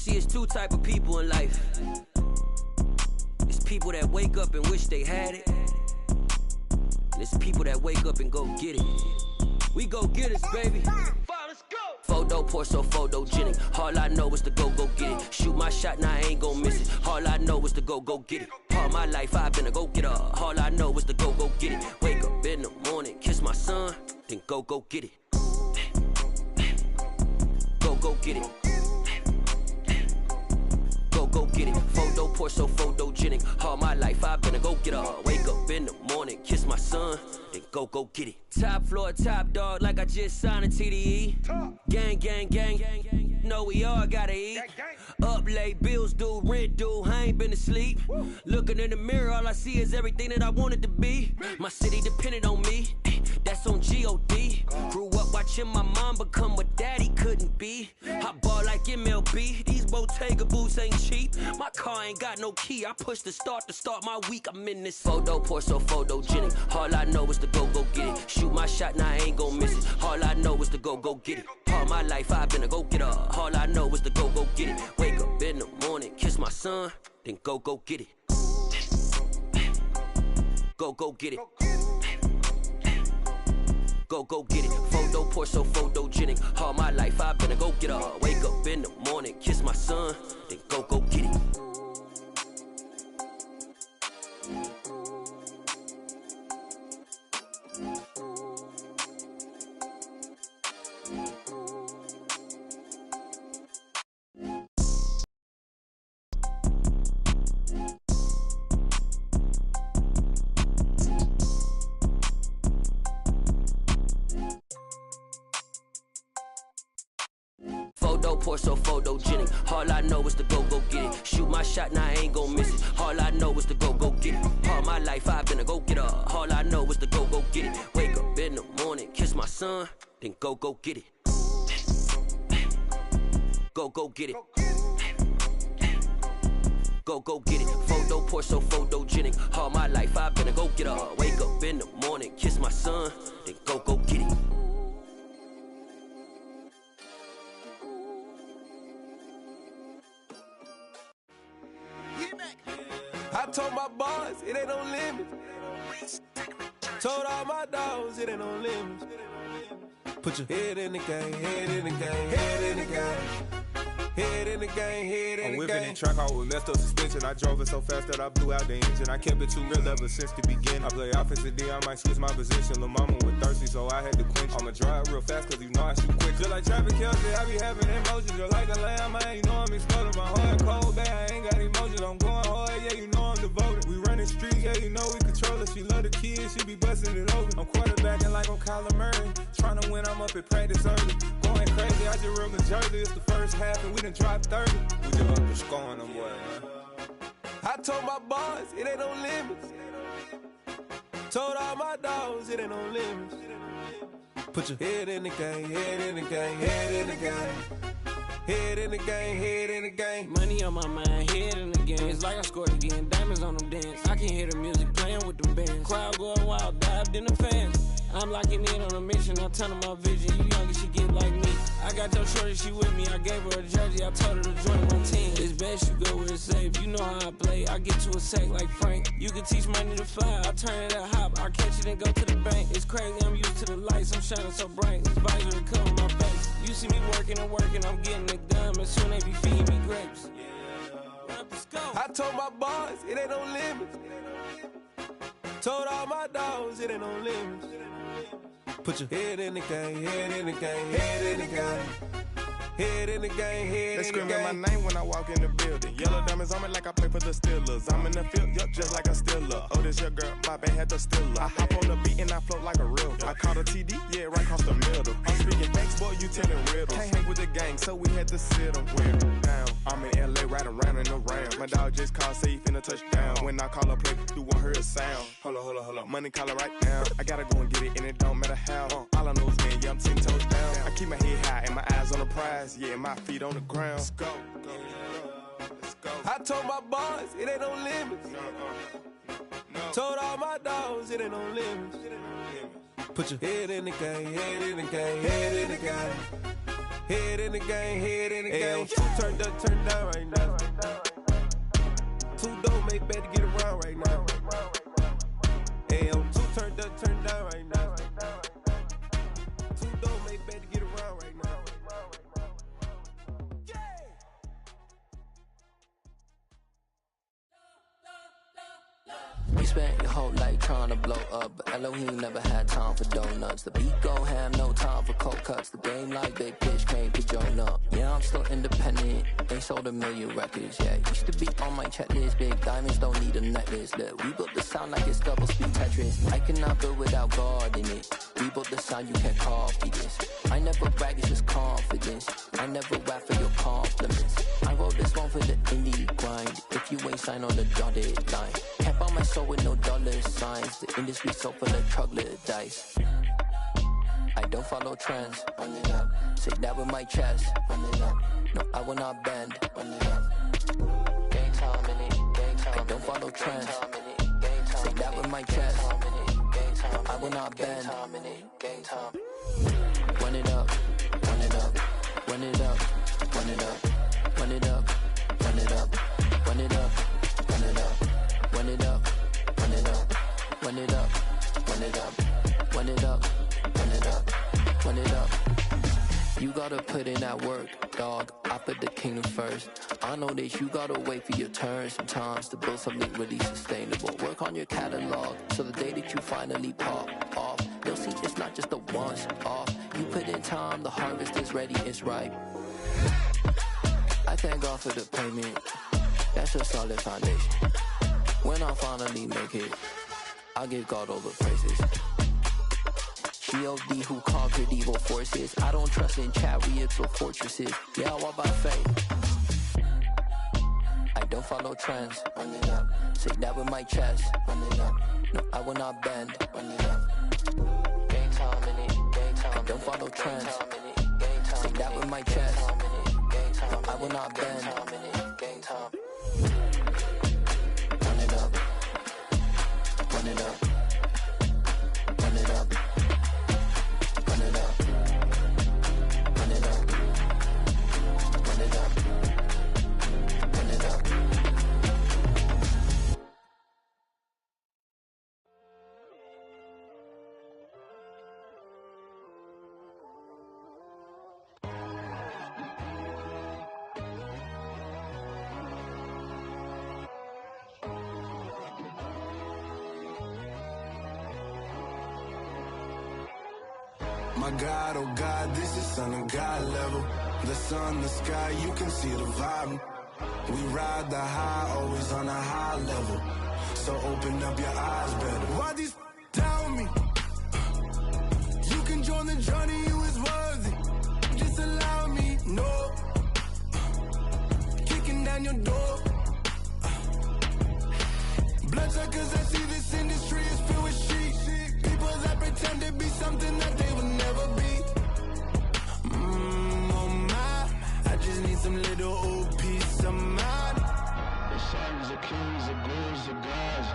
Speaker 1: See, it's two type of people in life. It's people that wake up and wish they had it. And it's people that wake up and go get it. We go get it, baby. Photo pour so photogenic. All I know is to go get it. Shoot my shot, now I ain't gon' miss it. All I know is to go get it. All my life I've been a go-getter. All I know is to go get it. Wake up in the morning, kiss my son, then go get it. Go get it. Go get it. Photo pour so photogenic. All my life I've been a go-getter. Wake up in the morning, kiss my son, then go get it. Top floor, top dog, like I just signed a TDE. Gang, gang, gang. Know we all gotta eat. Up late, bills due, rent due, I ain't been asleep. Looking in the mirror, all I see is everything that I wanted to be. My city depended on me, that's on G.O.D. Grew up watching my mom become what daddy couldn't be. I ball like MLB, these Bottega boots ain't cheap. My car ain't got no key, I push the start to start my week. I'm in this photo pour so photogenic. All I know is to go get it. Shoot my shot, now I ain't gon' miss it. All I know is to go get it. All my life I've been a go-getter. All I know is to go get it. Wake up in the morning, kiss my son, then go get it. Go get it. Go get it. Photo pour so photogenic. All my life I've been a go-getter. Wake up in the morning, kiss my son, then go get it. Photo pour so photogenic. All I know is to go get it. Shoot my shot, now I ain't gon' miss it. All I know is to go get it. All my life I've been a go-getter. All I know is to go get it. Wake up in the morning, kiss my son, then go get it. Go get it. Go get it. Photo pour so photogenic. All my life I've been a go-getter. Wake up in the morning, kiss my son, then go get it.
Speaker 7: I told my boys it ain't no limits. Told all my dogs it ain't no limits. Put your head in the game, head in the game, head in the game. Head in the game, head in the game.
Speaker 23: I'm whipping in track out with messed up suspension. I drove it so fast that I blew out the engine. I kept it too real ever since the beginning. I play offensive D, I might switch my position. Lil' mama was thirsty, so I had to quench. I'ma drive real fast, cause you know I shoot quick. Just like traffic Kelsey, I be having emotions. Just like a lamb, man, you know I'm exploding. My heart cold, bad, I ain't got emotions. I'm going hard, yeah, you know I'm devoted. We running streets, yeah, you know we control it. She love the kids, she be busting it over. I'm quarterbacking like I'm Kyler Murray. Trying to win, I'm up at practice early. Going crazy, I just real Jersey. It's the first half and we done dropped 30. We just up to scoring them, boy, man.
Speaker 7: I told my boys it ain't no limits. Told all my dogs it ain't no limits. Put your head in the game, head in the game, head in the game. Head in the game, head in the game.
Speaker 24: Money on my mind, head in the game. It's like I scored again, diamonds on them dance. I can hear the music playing with them bands. Crowd going wild, dived in the fans. I'm locking in on a mission, I'm telling my vision. You young and she get like me. I got your shorty, she with me. I gave her a jersey, I told her to join my team. It's best you go where it's safe. You know how I play. I get to a sack like Frank. You can teach money to fly. I turn it at hop. I catch it and go to the bank. It's crazy, I'm used to the lights. I'm shining so bright. This visor cover my face. You see me working and working. I'm getting it done. And soon they be feeding me grapes.
Speaker 7: I told my boys it ain't no limits. Told all my dogs it ain't no limits. Put your head in the game, head in the game, head in the game. Head in the game, head in the game.
Speaker 23: They screaming my name when I walk in the building. Yellow diamonds on me like I play for the Steelers. I'm in the field, yup, just like a Steeler. Oh, this your girl, my band had the Steeler. I hop on the beat and I float like a real. I caught a TD, yeah, right across the middle. I'm speaking thanks, boy, you telling riddles. Can't hang with the gang, so we had to sit them down. I'm in LA, riding around in the round. My dog just called, say he finna touchdown. When I call a play, you won't hear a sound. Hold up, money calling right now. I gotta go and get it, and it don't matter how. All I know is man, yeah, I'm 10 toes down. I keep my head high and my eyes on the prize. Yeah, my feet on the ground. Let's go.
Speaker 7: I told my boys it ain't no limits. Told all my dogs it ain't no limits. Put your head in the game, head in the game, head in the game. Head in the game, head in the game. Two turned up, turned down right now. Two dope, make better get around right now. Hey, I'm two turned up, turned down right now. Two dope, make better get around right now.
Speaker 2: You spent your whole life trying to blow up, but Elohim never had time for donuts. The beat go ham, no time for cold cuts. The game like big bitch came to join up. Yeah, I'm still independent, ain't sold 1 million records yet. Used to be on my checklist, big diamonds don't need a necklace. Look, we built the sound like it's double speed Tetris. I cannot build without God in it. We built the sound, you can't copy this. I never brag, it's just confidence. I never rap for your compliments. I wrote this one for the indie grind. If you ain't signed on the dotted line, can't buy my soul with no dollar signs. The industry so full of troglodytes. I don't follow trends. Say that with my chest. No, I will not bend. Gang time in it. I don't follow trends. Say that with my chest. I will not bend. Run it up, run it up, run it up, run it up, run it up, run it up, run it up, run it up, run it up, run it up, run it up, run it up, run it up, run it up, run it up. You gotta put in that work, dog. I put the kingdom first. I know that you gotta wait for your turn sometimes to build something really sustainable. Work on your catalog, so the day that you finally pop off, you'll see it's not just a once off. You put in time, the harvest is ready, it's ripe. I thank God for the payment, that's a solid foundation. When I finally make it, I'll give God all the praises. G.O.D. who conquered evil forces. I don't trust in chariots or fortresses. Yeah, I walk by faith. I don't follow trends. Say that with my chest. No, I will not bend. Gang time in it. I don't follow trends. Say that with my chest. No, I will not bend. Run it up. Run it up. Run it up. Run it up. Run it up. Run it up. Run it up.
Speaker 19: My God, oh God, this is Son of God level. The sun, the sky, you can see the vibe. We ride the high, always on a high level. So open up your eyes better. Why these down me? You can join the journey, you is worthy. Just allow me, no. Kicking down your door. Bloodsuckers, I see this industry is filled with sheep. People that pretend to be something that they will never be. Oh my, I just need some little old peace of mind. The sons of kings, the gurus of gods.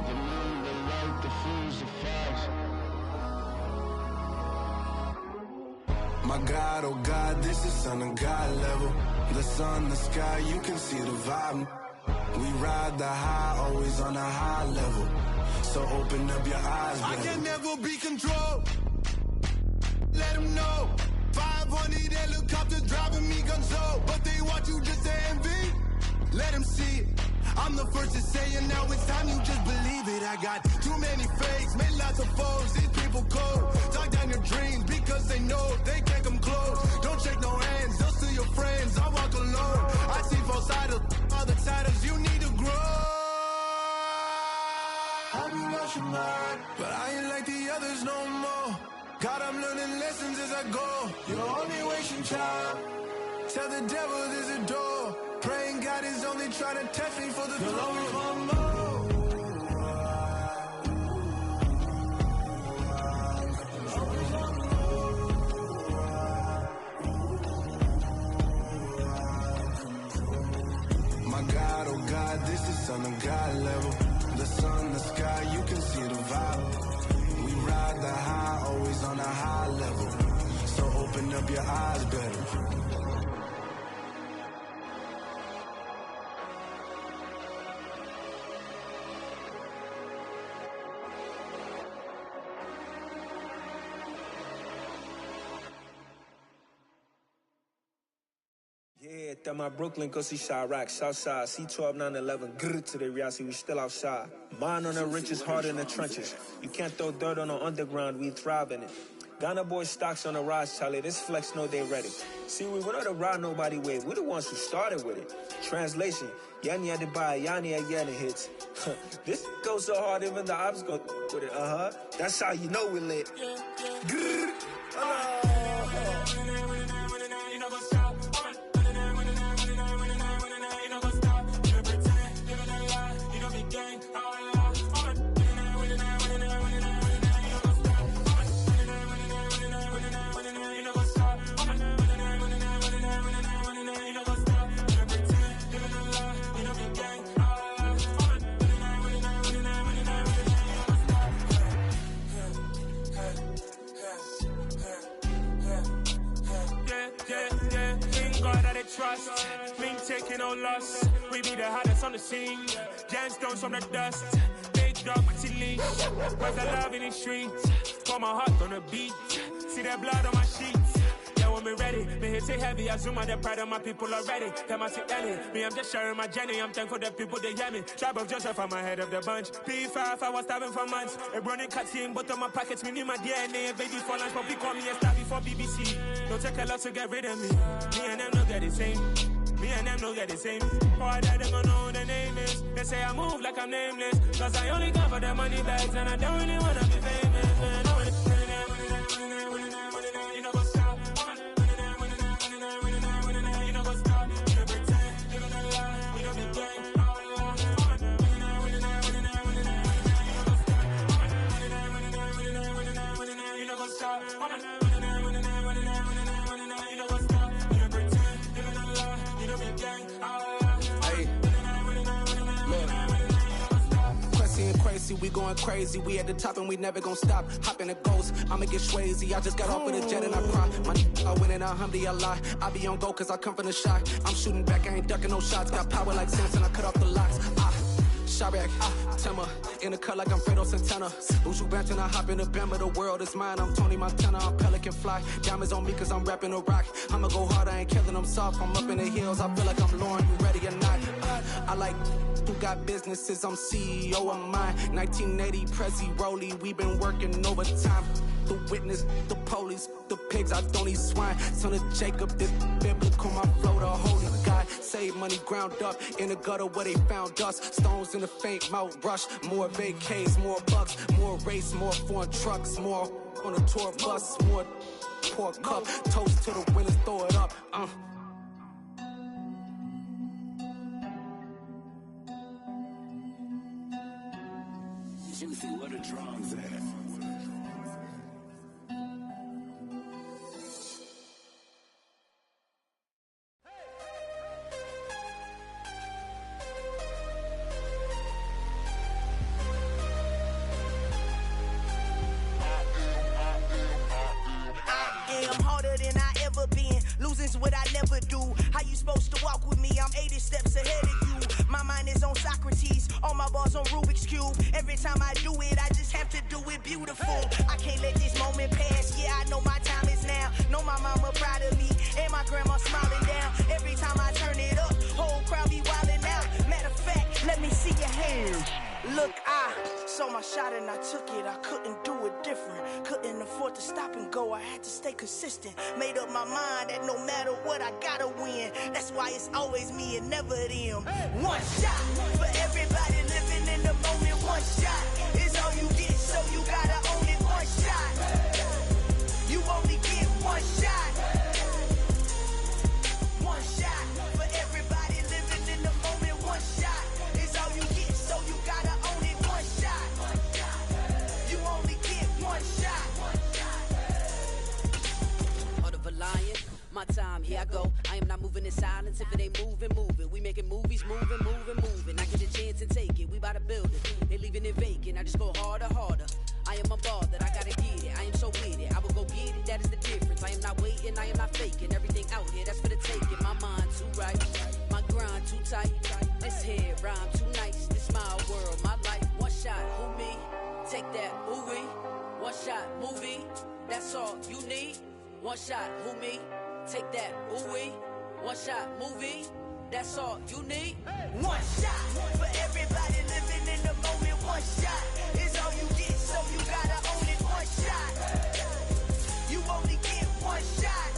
Speaker 19: The moon, the light, the fools, the facts. My God, oh God, this is Son of God level. The sun, the sky, you can see the vibe. We ride the high, always on a high level. So open up your eyes, baby. I can never be controlled. Let them know. 500 helicopters driving me gonzo. But they want you just to envy. Let them see it. I'm the first to say it, now it's time you just believe it. I got too many fakes, made lots of foes. These people cold. Talk down your dreams because they know they can't come close. Don't shake no hands, they'll steal your friends. I walk alone. I see both sides of other titles. You need to grow. I be lost your mind, but I ain't like the others no more. God, I'm learning lessons as I go. You're only wasting time. Tell the devil there's a door. Praying God is only trying to test me for the throne. You'll always want more. My God, oh God, this is Son of God level. The sun, the sky, you can see the vibe. We ride the high, always on a high level. So open up your eyes better.
Speaker 3: Yeah, that my Brooklyn, go see Chirac, Southside, C12, 911, grrr to the reality, we still outside. Mine on the riches, hard in the trenches. You can't throw dirt on the underground, we thrive in it. Ghana boys stocks on the rise, Charlie, this flex know they ready. See, we not to ride nobody wave, we the ones who started with it. Translation, Yanni had to buy, Yanni had Yanni hits. This goes so hard, even the ops go with it, That's how you know we lit. Grrr,
Speaker 4: trust, me taking no loss. We be the hottest on the scene. Gemstones from the dust. Big dog, Matty leash. Where's the love in the streets? Pour my heart on the beat. See that blood on my sheets. Yeah, when me ready, me hit it heavy. I zoom on the pride of my people already. Them I see Ellie. Me, I'm just sharing my journey. I'm thankful the people they hear me. Tribe of Joseph, I'm ahead of the bunch. P5, I was starving for months. A running cut in both of my pockets. Me need my DNA. Baby for lunch, but we call me a star before BBC. Don't take a lot to get rid of me. Me and them don't get the same. Me and them don't get the same. Boy, that them gonna know who the name is. They say I move like I'm nameless. Cause I only come for the money bags. And I don't really wanna be famous, man. You know what's up? You know what's up? You don't pretend, living a lie. We don't be gang. You know what's up?
Speaker 19: Crazy, we going crazy. We at the top and we never gonna stop. Hop in a ghost, I'ma get swayzy. I just got off with a jet and I cry. I win and I humbly I lie. I be on go cause I come from the shot. I'm shooting back, I ain't ducking no shots. Got power like Samson, I cut off the locks. Chirac, Timmer, in the cut like I'm Fredo Santana. Uju Banton, I hop in the Bama, the world is mine. I'm Tony Montana, I'm Pelican Fly. Diamonds on me cause I'm rapping a rock. I'ma go hard, I ain't killing them soft. I'm up in the hills, I feel like I'm Lauren, you ready or not? I like who got businesses, I'm CEO of mine. 1980, Prezi Rolly, we been working overtime. The witness, the police, the pigs, I don't eat swine. Son of Jacob, this biblical, my flow, the holy God. Save money ground up in the gutter where they found us. Stones in the faint mouth rush. More vacays, more bucks, more race, more foreign trucks, more on a tour bus, more pour cup. Toast to the winners, throw it up.
Speaker 5: Juicy, where the drums at?
Speaker 6: Losing's what I never do. How you supposed to walk with me? I'm 80 steps ahead of you. My mind is on Socrates, all my bars on Rubik's Cube. Every time I do it, I just have to do it beautiful. I can't let this moment pass. Yeah, I know my time is now. Know my mama proud of me, and my grandma smiling down. Every time I turn it up, whole crowd be wildin' out. Matter of fact, let me see your hands. Look, I saw my shot and I took it. I couldn't do it different. Couldn't afford to stop and go. I had to stay consistent. Made up my mind that no matter what, I gotta win. That's why it's always me and never them. One shot for everybody living in the moment. One shot is all you get, so you gotta own it. One shot. You only get one shot. One shot for everybody living in the moment. One shot is all you get, so you gotta own it. One shot. You only get one shot.
Speaker 12: Heart of a lion, my time, here I go. I am not moving in silence. If it ain't moving, moving. We making movies, moving, moving, moving. I get a chance and take it. We bout to build it. They leaving it vacant. I just go harder, harder. I
Speaker 5: am a ball that I gotta get it. I am so with it. I will go get it. That is the difference. I am not waiting. I am not faking. Everything out here, that's for the taking. My mind too right. My grind too tight. This head rhyme too nice. This my world, my life. One shot, who me? Take that, ooh wee. One shot, movie. That's all you need. One shot, who me? Take that, ooh wee. One shot, movie. That's all you need.
Speaker 6: One shot for everybody living in the moment. One shot is all you get, so you gotta own it. One shot. You only get one shot.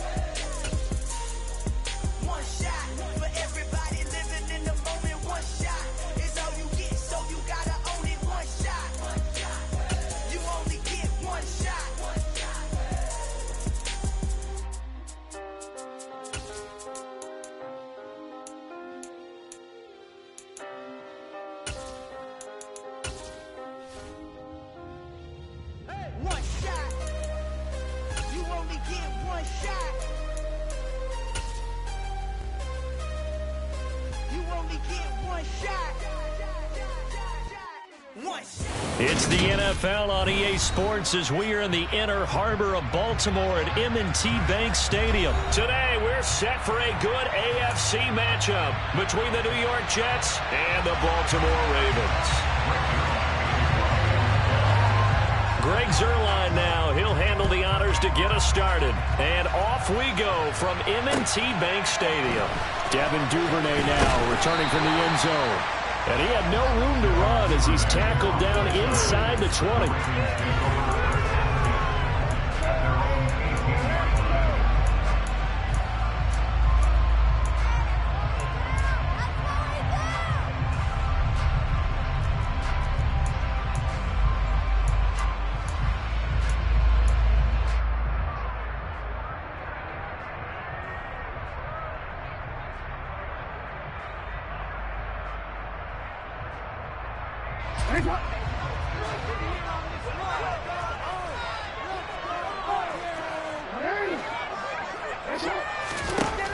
Speaker 6: One shot for everybody living in the moment. One shot is all you get, so you gotta own it. One shot. You only get one shot. One shot. You only get one shot. You only get one shot. One shot.
Speaker 8: It's the NFL on EA Sports as we are in the inner harbor of Baltimore at M&T Bank Stadium. Today, we're set for a good AFC matchup between the New York Jets and the Baltimore Ravens. Greg Zuerlein now. He'll handle the honors to get us started. And off we go from M&T Bank Stadium. Devin Duvernay now returning from the end zone. And he had no room to run as he's tackled down inside the 20.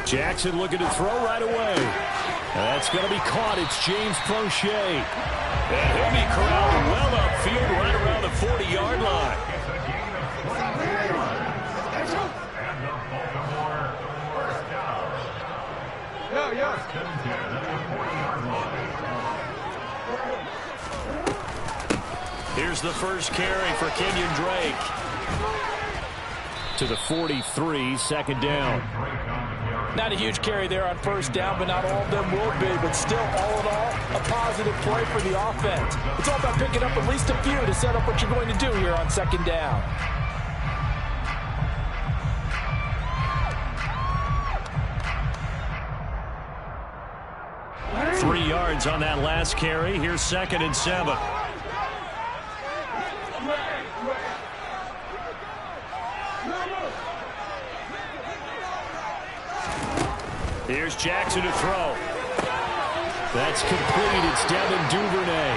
Speaker 8: Jackson looking to throw right away. That's going to be caught. It's James Prochet. And he'll be corralled well upfield right around the 40-yard line. Here's the first carry for Kenyon Drake. To the 43, second down.
Speaker 11: Not a huge carry there on first down, but not all of them will be. But still, all in all, a positive play for the offense. It's all about picking up at least a few to set up what you're going to do here on second down.
Speaker 8: Three yards on that last carry. Here's second and 7. Here's Jackson to throw. That's complete. It's Devin Duvernay.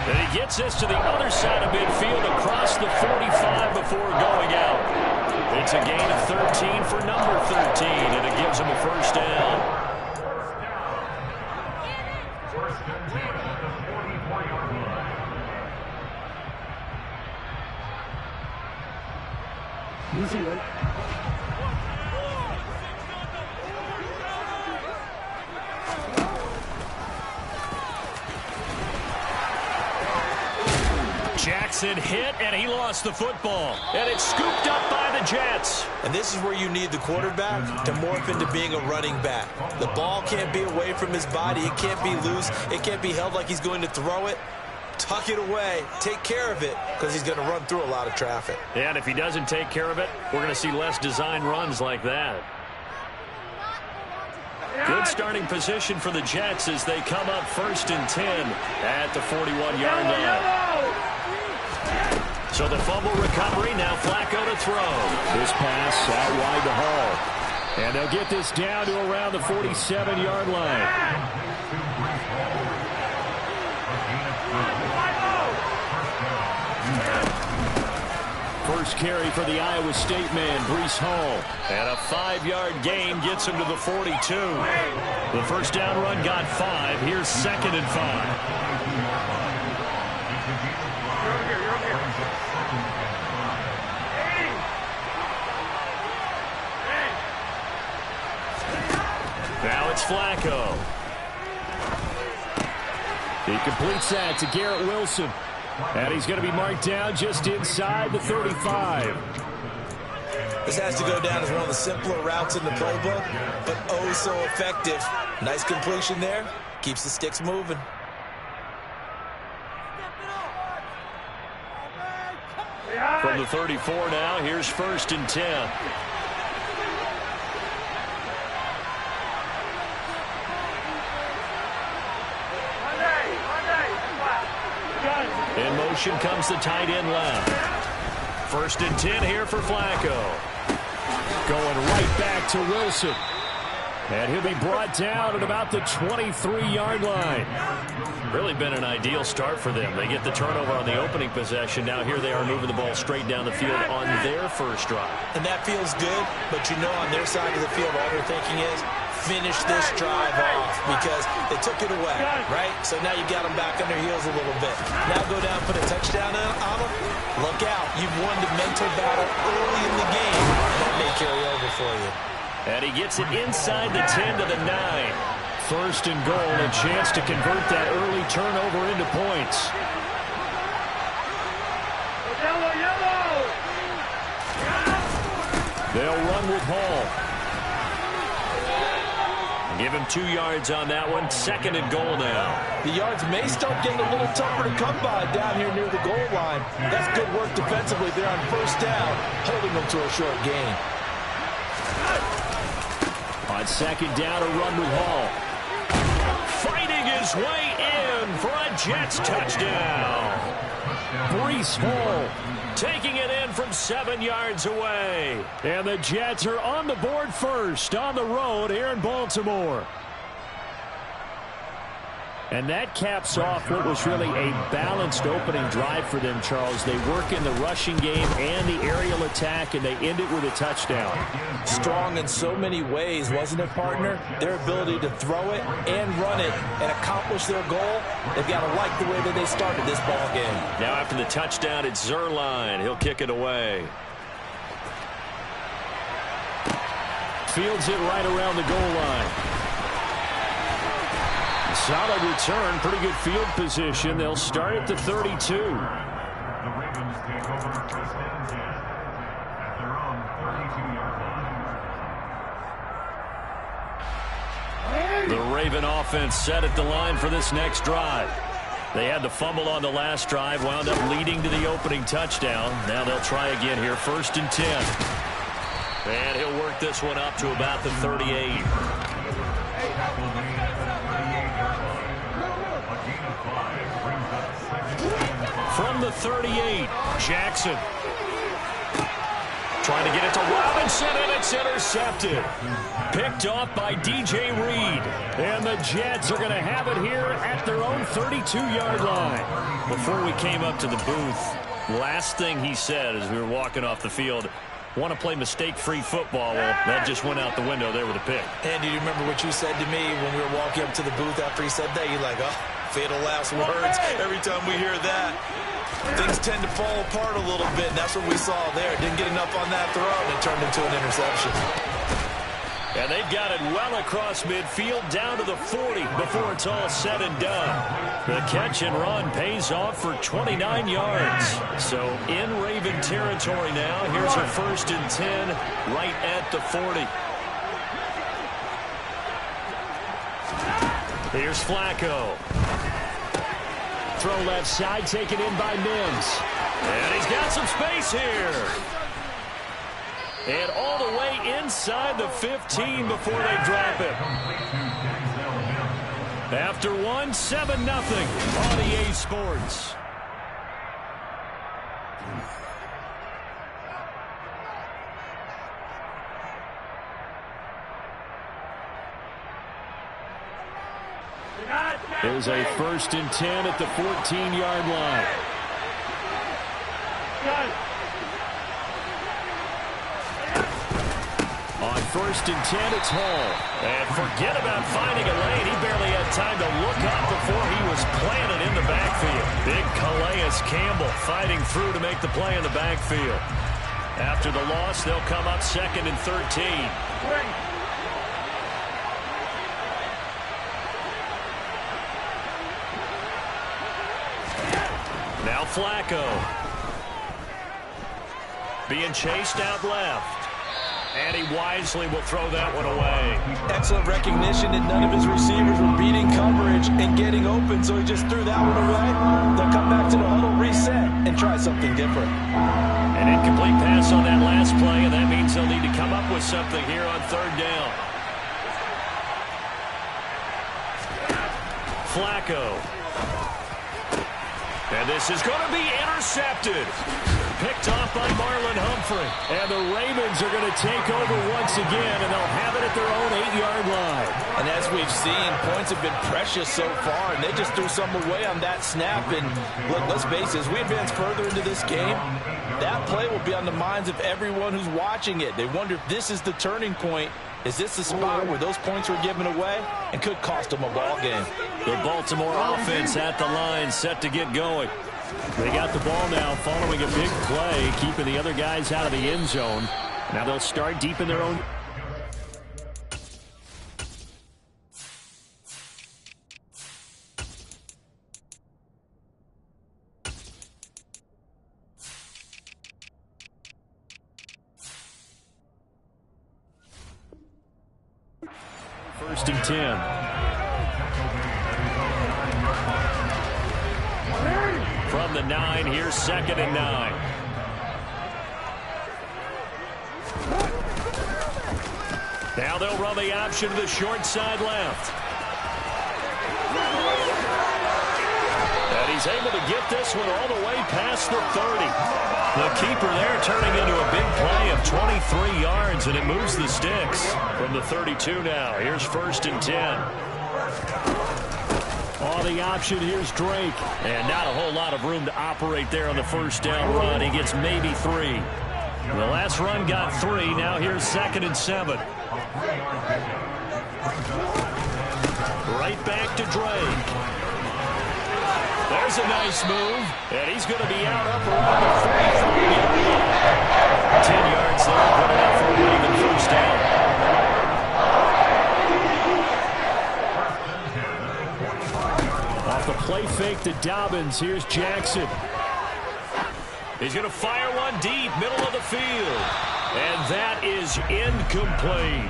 Speaker 8: And he gets this to the other side of midfield across the 45 before going out. It's a gain of 13 for number 13, and it gives him a first down.
Speaker 6: Easy one.
Speaker 8: Jackson hit, and he lost the football. And it's scooped up by the Jets.
Speaker 14: And this is where you need the quarterback to morph into being a running back. The ball can't be away from his body. It can't be loose. It can't be held like he's going to throw it. Tuck it away. Take care of it, because he's going to run through a lot of traffic.
Speaker 8: Yeah, and if he doesn't take care of it, we're going to see less design runs like that. Good starting position for the Jets as they come up 1st and 10 at the 41-yard line. So the fumble recovery, now Flacco to throw. This pass out wide to Hall. And they'll get this down to around the 47-yard line. First carry for the Iowa State man, Breece Hall. And a 5-yard gain gets him to the 42. The first down run got 5. Here's 2nd and 5. Now it's Flacco. He completes that to Garrett Wilson. And he's going to be marked down just inside the 35.
Speaker 14: This has to go down as one of the simpler routes in the playbook, but oh so effective. Nice completion there. Keeps the sticks moving.
Speaker 8: From the 34 now, here's 1st and 10. In motion comes the tight end left. 1st and 10 here for Flacco. Going right back to Wilson. And he'll be brought down at about the 23-yard line. Really been an ideal start for them. They get the turnover on the opening possession. Now here they are moving the ball straight down the field on their first drive.
Speaker 14: And that feels good, but you know on their side of the field all they're thinking is finish this drive off because they took it away, right? So now you got them back on their heels a little bit. Now go down, put a touchdown on them. Look out. You've won the mental battle early in the game. That may carry over for you.
Speaker 8: And he gets it inside the 10 to the 9. 1st and goal, a chance to convert that early turnover into points. They'll run with Hall. Give him 2 yards on that one. 2nd and goal now.
Speaker 14: The yards may start getting a little tougher to come by down here near the goal line. That's good work defensively there on 1st down, holding them to a short gain.
Speaker 8: On 2nd down, a run with Hall. Fighting his way in for a Jets touchdown. Breece Hall taking it in from 7 yards away. And the Jets are on the board first on the road here in Baltimore. And that caps off what was really a balanced opening drive for them, Charles. They work in the rushing game and the aerial attack, and they end it with a touchdown.
Speaker 14: Strong in so many ways, wasn't it, partner? Their ability to throw it and run it and accomplish their goal, they've got to like the way that they started this ball game.
Speaker 8: Now after the touchdown, it's Zuerlein. He'll kick it away. Fields it right around the goal line. Solid return, pretty good field position. They'll start at the 32.
Speaker 13: The Ravens take over first and 10 at their own 32-yard line.
Speaker 8: The Raven offense set at the line for this next drive. They had the fumble on the last drive, wound up leading to the opening touchdown. Now they'll try again here, 1st and 10. And he'll work this one up to about the 38. From the 38, Jackson. Trying to get it to Robinson, and it's intercepted. Picked off by DJ Reed. And the Jets are going to have it here at their own 32-yard line. Before we came up to the booth, last thing he said as we were walking off the field, want to play mistake-free football. Well, that just went out the window there with a pick.
Speaker 14: Andy, do you remember what you said to me when we were walking up to the booth after he said that? You're like, oh, fatal last words. Every time we hear that, things tend to fall apart a little bit, and that's what we saw there. Didn't get enough on that throw, and it turned into an interception.
Speaker 8: And they've got it well across midfield down to the 40 before it's all said and done. The catch and run pays off for 29 yards. So in Raven territory now, here's a 1st and 10 right at the 40. Here's Flacco. Throw left side, taken in by Mims. And he's got some space here. And all the way inside the 15 before they drop it. After one, 7-0 on EA Sports. There's a 1st and 10 at the 14-yard line. On 1st and 10, it's Hall. And forget about finding a lane. He barely had time to look up before he was planted in the backfield. Big Calais Campbell fighting through to make the play in the backfield. After the loss, they'll come up 2nd and 13. Now Flacco. Being chased out left. And he wisely will throw that one away.
Speaker 14: Excellent recognition that none of his receivers were beating coverage and getting open, so he just threw that one away. They'll come back to the huddle, reset, and try something different.
Speaker 8: An incomplete pass on that last play, and that means they'll need to come up with something here on third down. Flacco. And this is going to be intercepted. Picked off by Marlon Humphrey. And the Ravens are going to take over once again, and they'll have it at their own 8-yard line.
Speaker 14: And as we've seen, points have been precious so far, and they just threw something away on that snap. And look, let's face it, as we advance further into this game, that play will be on the minds of everyone who's watching it. They wonder if this is the turning point. Is this the spot where those points were given away and could cost them a ball game?
Speaker 8: The Baltimore offense at the line, set to get going. They got the ball now following a big play, keeping the other guys out of the end zone. Now they'll start deep in their own. First and 10. From the 9, here's 2nd and 9. Now they'll run the option to the short side left. And he's able to get this one all the way past the 30. The keeper there turning into a big play of 23 yards, and it moves the sticks. From the 32 now, here's 1st and 10. On the option, here's Drake. And not a whole lot of room to operate there on the first down run. He gets maybe 3. The last run got 3. Now here's 2nd and 7. Right back to Drake. There's a nice move. And he's going to be out up around the 43-yard line. 10 yards there. Good enough for a Raven first down. The play fake to Dobbins. Here's Jackson. He's going to fire one deep, middle of the field. And that is incomplete.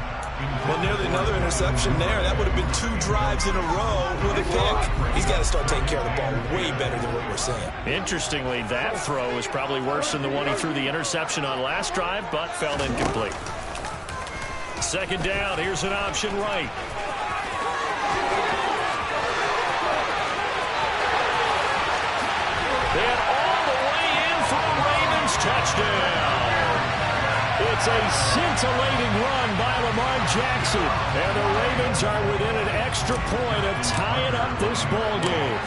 Speaker 14: Well, nearly another interception there. That would have been 2 drives in a row with a pick. He's got to start taking care of the ball way better than what we're saying.
Speaker 8: Interestingly, that throw is probably worse than the one he threw the interception on last drive, but fell incomplete. 2nd down. Here's an option right. And all the way in for a Ravens touchdown. It's a scintillating run by Lamar Jackson. And the Ravens are within an extra point of tying up this ball game.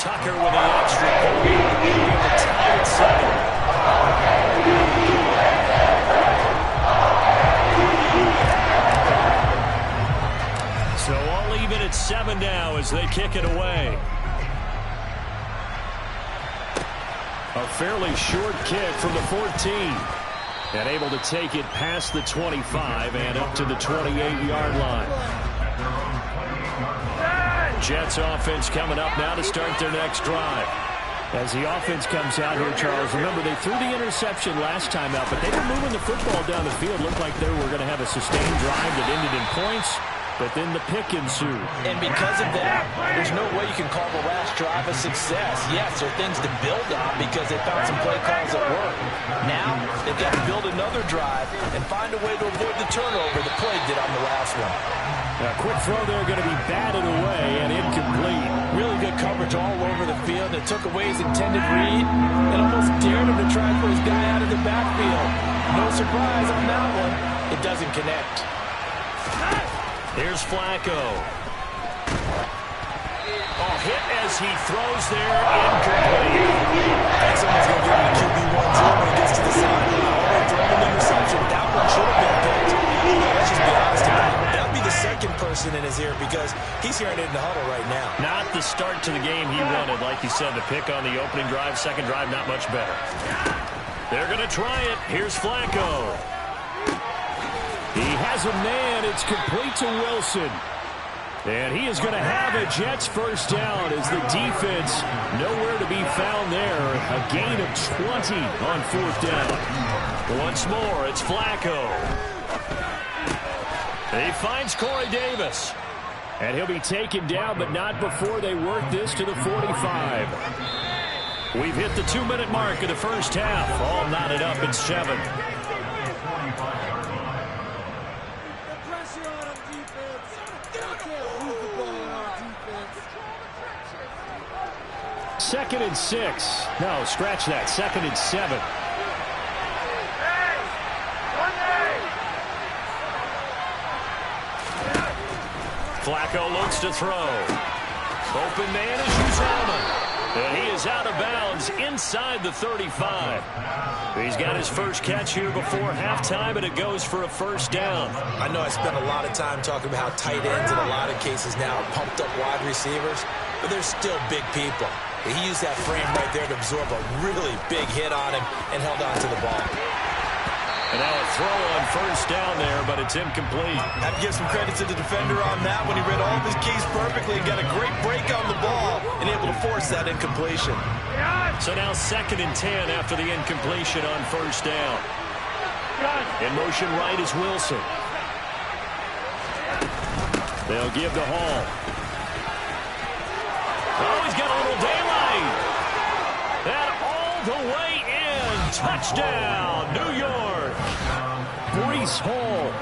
Speaker 8: Tucker with the extra point. The tie at 7. So all even at 7 now as they kick it away. A fairly short kick from the 14. And able to take it past the 25 and up to the 28-yard line. Jets offense coming up now to start their next drive. As the offense comes out here, Charles, remember they threw the interception last time out, but they were moving the football down the field. Looked like they were going to have a sustained drive that ended in points. But then the pick ensued.
Speaker 14: And because of that, there's no way you can call the last drive a success. Yes, there are things to build on because they found some play calls that work. Now, they've got to build another drive and find a way to avoid the turnover the play did on the last one.
Speaker 8: A quick throw there going to be batted away and incomplete.
Speaker 14: Really good coverage all over the field. It took away his intended read and almost dared him to try and put his guy out of the backfield. No surprise on that one. It doesn't connect.
Speaker 8: Here's Flacco. Oh, hit as he throws there, incomplete.
Speaker 14: And someone's going to give him the QB1 too when he gets to the sideline. Already throwing an interception. That one should have been picked. Let's just be honest about it. That would be the second person in his ear because he's hearing it in the huddle right now.
Speaker 8: Not the start to the game he wanted. Like you said, the pick on the opening drive, second drive, not much better. They're going to try it. Here's Flacco. He has a man. It's complete to Wilson. And he is going to have a Jets first down as the defense nowhere to be found there. A gain of 20 on fourth down. Once more, it's Flacco. He finds Corey Davis. And he'll be taken down, but not before they work this to the 45. We've hit the 2-minute mark of the first half. All knotted up at 7. Second and 6. No, scratch that. Second and 7. Flacco looks to throw. Open man is Uzomah. And he is out of bounds inside the 35. He's got his first catch here before halftime, and it goes for a first down.
Speaker 14: I know I spent a lot of time talking about how tight ends in a lot of cases now are pumped up wide receivers, but they're still big people. He used that frame right there to absorb a really big hit on him and held on to the ball.
Speaker 8: And now a throw on first down there, but it's incomplete.
Speaker 14: I have to give some credit to the defender on that when he read all of his keys perfectly and got a great break on the ball and able to force that incompletion.
Speaker 8: So now second and 10 after the incompletion on first down. In motion right is Wilson. They'll give to Hall. Oh, he's got a little daylight. That all the way in. Touchdown, New York. Breece Hall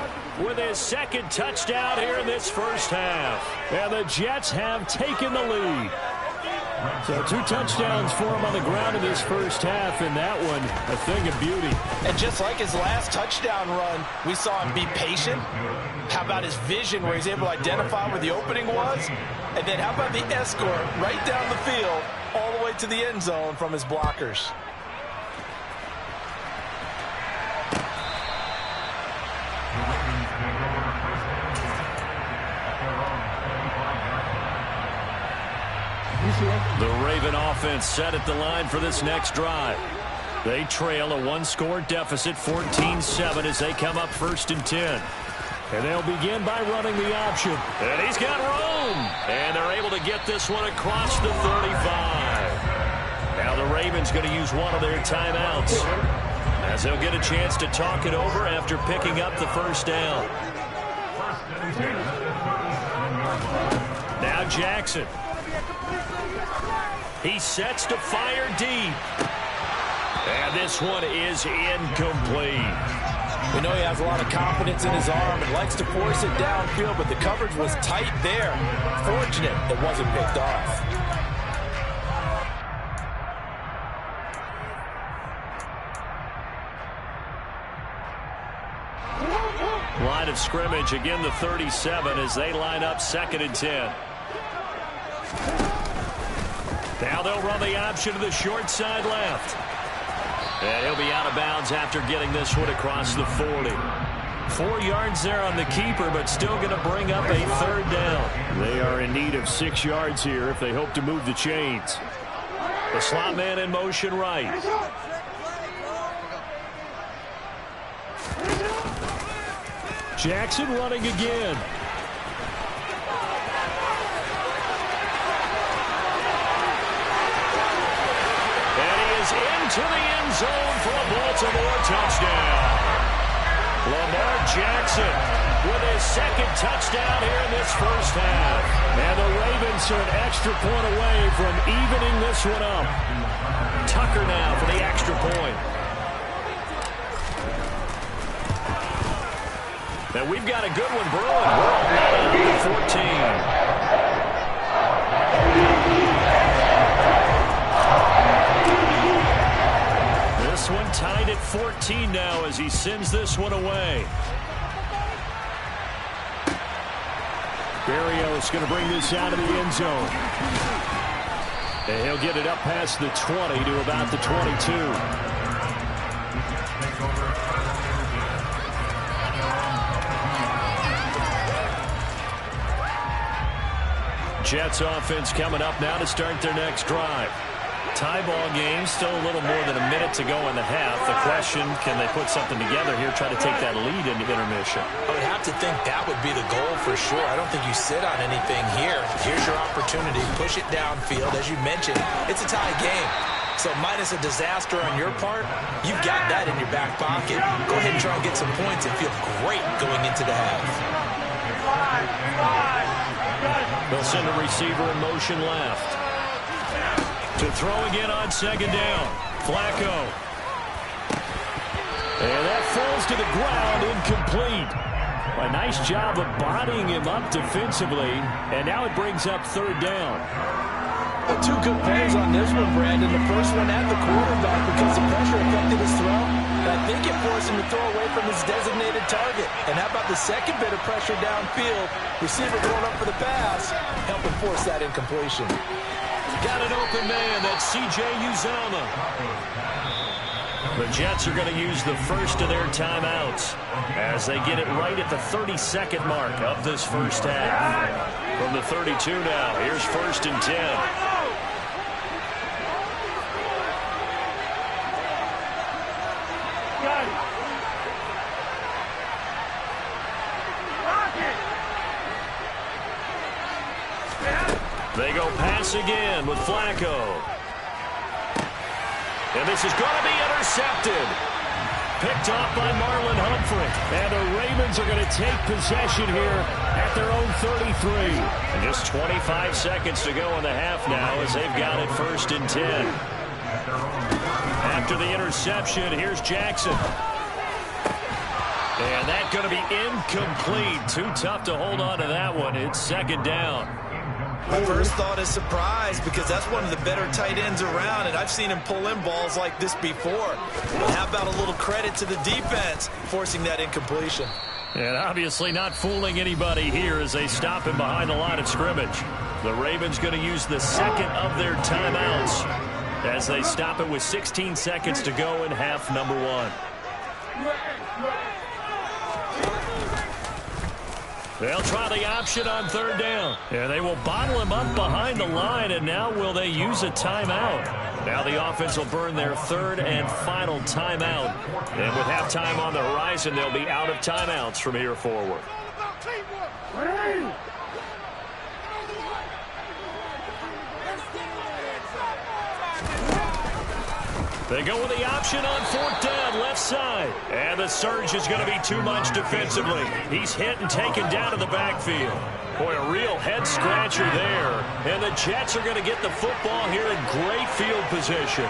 Speaker 8: with his second touchdown here in this first half. And the Jets have taken the lead. So 2 touchdowns for him on the ground in this first half, and that one a thing of beauty.
Speaker 11: And just like his last touchdown run, we saw him be patient. How about his vision where he's able to identify where the opening was? And then how about the escort right down the field all the way to the end zone from his blockers?
Speaker 8: The Raven offense set at the line for this next drive. They trail a 1-score deficit, 14-7, as they come up first and 10. And they'll begin by running the option. And he's got room. And they're able to get this one across the 35. Now the Ravens going to use one of their timeouts, as they'll get a chance to talk it over after picking up the first down. Now Jackson. He sets to fire deep. And this one is incomplete.
Speaker 11: We know he has a lot of confidence in his arm and likes to force it downfield, but the coverage was tight there. Fortunate it wasn't picked off.
Speaker 8: Line of scrimmage, again the 37 as they line up second and 10. Now they'll run the option to the short side left. And he'll be out of bounds after getting this one across the 40. 4 yards there on the keeper, but still going to bring up a third down. They are in need of 6 yards here if they hope to move the chains. The slot man in motion right. Jackson running again. Into the end zone for a Baltimore touchdown. Lamar Jackson with his second touchdown here in this first half. And the Ravens are an extra point away from evening this one up. Tucker now for the extra point. And we've got a good one brewing. We're all at 14. This one tied at 14 now as he sends this one away. Berrios going to bring this out of the end zone. And he'll get it up past the 20 to about the 22. Jets offense coming up now to start their next drive. Tie ball game, still a little more than a minute to go in the half. The question, can they put something together here, try to take that lead into intermission?
Speaker 14: I would have to think that would be the goal for sure. I don't think you sit on anything here. Here's your opportunity. Push it downfield. As you mentioned, it's a tie game. So minus a disaster on your part, you've got that in your back pocket. Go ahead and try and get some points and feel great going into the half.
Speaker 8: They'll send a receiver in motion left. To throw again on second down. Flacco. And that falls to the ground, incomplete. A nice job of bodying him up defensively. And now it brings up third down.
Speaker 11: Well, two good plays on this one, Brandon. The first one at the quarterback because the pressure affected his throw. I think it forced him to throw away from his designated target. And how about the second bit of pressure downfield? Receiver going up for the pass, helping force that incompletion.
Speaker 8: Got an open man. That's C.J. Uzomah. The Jets are going to use the first of their timeouts as they get it right at the 32nd mark of this first half. From the 32 now, here's 1st and 10. They go pass again with Flacco. And this is going to be intercepted. Picked off by Marlon Humphrey. And the Ravens are going to take possession here at their own 33. And just 25 seconds to go in the half now as they've got it 1st and 10. After the interception, here's Jackson. And that's going to be incomplete. Too tough to hold on to that one. It's second down.
Speaker 14: My first thought is surprise because that's one of the better tight ends around, and I've seen him pull in balls like this before. But how about a little credit to the defense forcing that incompletion?
Speaker 8: And obviously not fooling anybody here as they stop him behind the line of scrimmage. The Ravens going to use the second of their timeouts as they stop it with 16 seconds to go in half number one. They'll try the option on third down. And they will bottle him up behind the line, and now will they use a timeout? Now the offense will burn their third and final timeout. And with halftime on the horizon, they'll be out of timeouts from here forward. They go with the option on 4th down, left side. And the surge is going to be too much defensively. He's hit and taken down to the backfield. Boy, a real head-scratcher there. And the Jets are going to get the football here in great field position.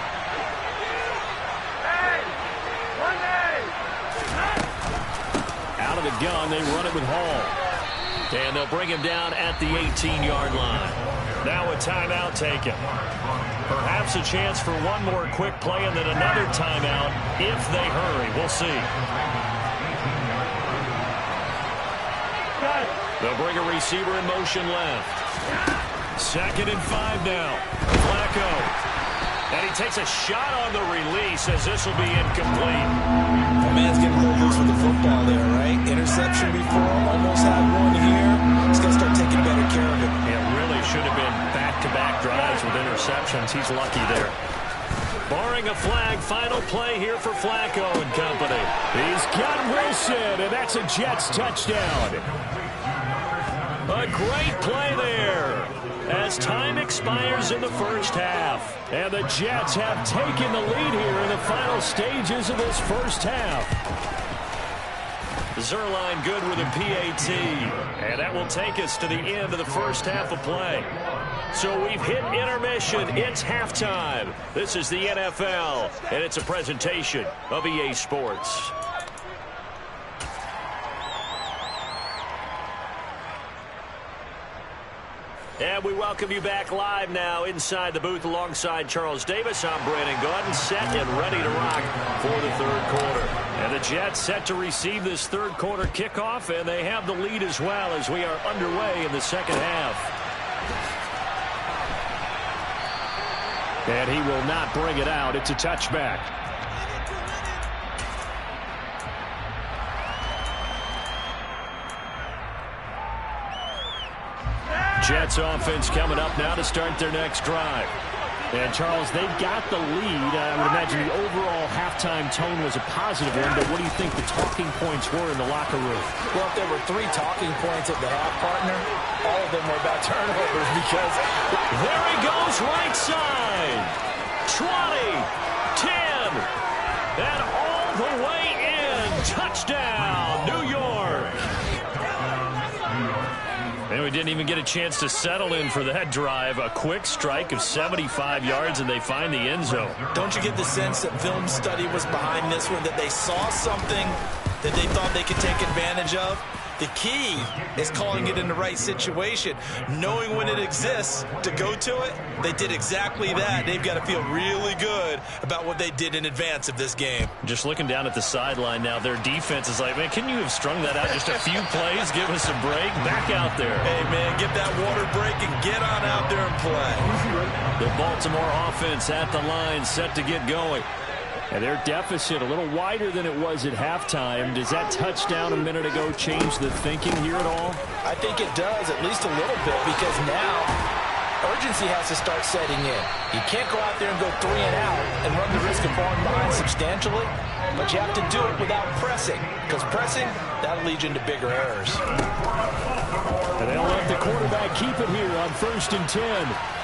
Speaker 8: Out of the gun, they run it with Hall. And they'll bring him down at the 18-yard line. Now a timeout taken. Perhaps a chance for one more quick play and then another timeout if they hurry. We'll see. They'll bring a receiver in motion left. 2nd and 5 now. Flacco. And he takes a shot on the release as this will be incomplete.
Speaker 14: The man's getting a little loose with the football there, right? Interception before, almost had one here. He's going to start taking better care of it.
Speaker 8: It really should have been back-to-back drives with interceptions. He's lucky there. Barring a flag, final play here for Flacco and company. He's got Wilson, and that's a Jets touchdown. A great play there as time expires in the first half. And the Jets have taken the lead here in the final stages of this first half. Zerline good with a PAT. And that will take us to the end of the first half of play. So we've hit intermission. It's halftime. This is the NFL, and it's a presentation of EA Sports. And we welcome you back live now inside the booth alongside Charles Davis. I'm Brandon Gaudin, set and ready to rock for the third quarter. And the Jets set to receive this third quarter kickoff, and they have the lead as well as we are underway in the second half. And he will not bring it out. It's a touchback. Jets offense coming up now to start their next drive. And, Charles, they've got the lead. I would imagine the overall halftime tone was a positive one, but what do you think the talking points were in the locker room?
Speaker 11: Well, if there were 3 talking points at the half, partner, all of them were about turnovers because...
Speaker 8: There he goes, right side. 20, 10, and all the way in. Touchdown, New York. And we didn't even get a chance to settle in for that drive. A quick strike of 75 yards, and they find the end zone.
Speaker 14: Don't you get the sense that film study was behind this one, that they saw something that they thought they could take advantage of? The key is calling it in the right situation, knowing when it exists to go to it. They did exactly that. They've got to feel really good about what they did in advance of this game.
Speaker 8: Just looking down at the sideline now, their defense is like, man, can you have strung that out just a few plays? Give us a break. Back out there.
Speaker 14: Hey, man, get that water break and get on out there and play.
Speaker 8: The Baltimore offense at the line, set to get going. And their deficit a little wider than it was at halftime. Does that touchdown a minute ago change the thinking here at all?
Speaker 11: I think it does, at least a little bit, because now urgency has to start setting in. You can't go out there and go 3 and out and run the risk of falling behind substantially, but you have to do it without pressing, because pressing, that'll lead you into bigger errors.
Speaker 8: And they'll let the quarterback keep it here on 1st and 10.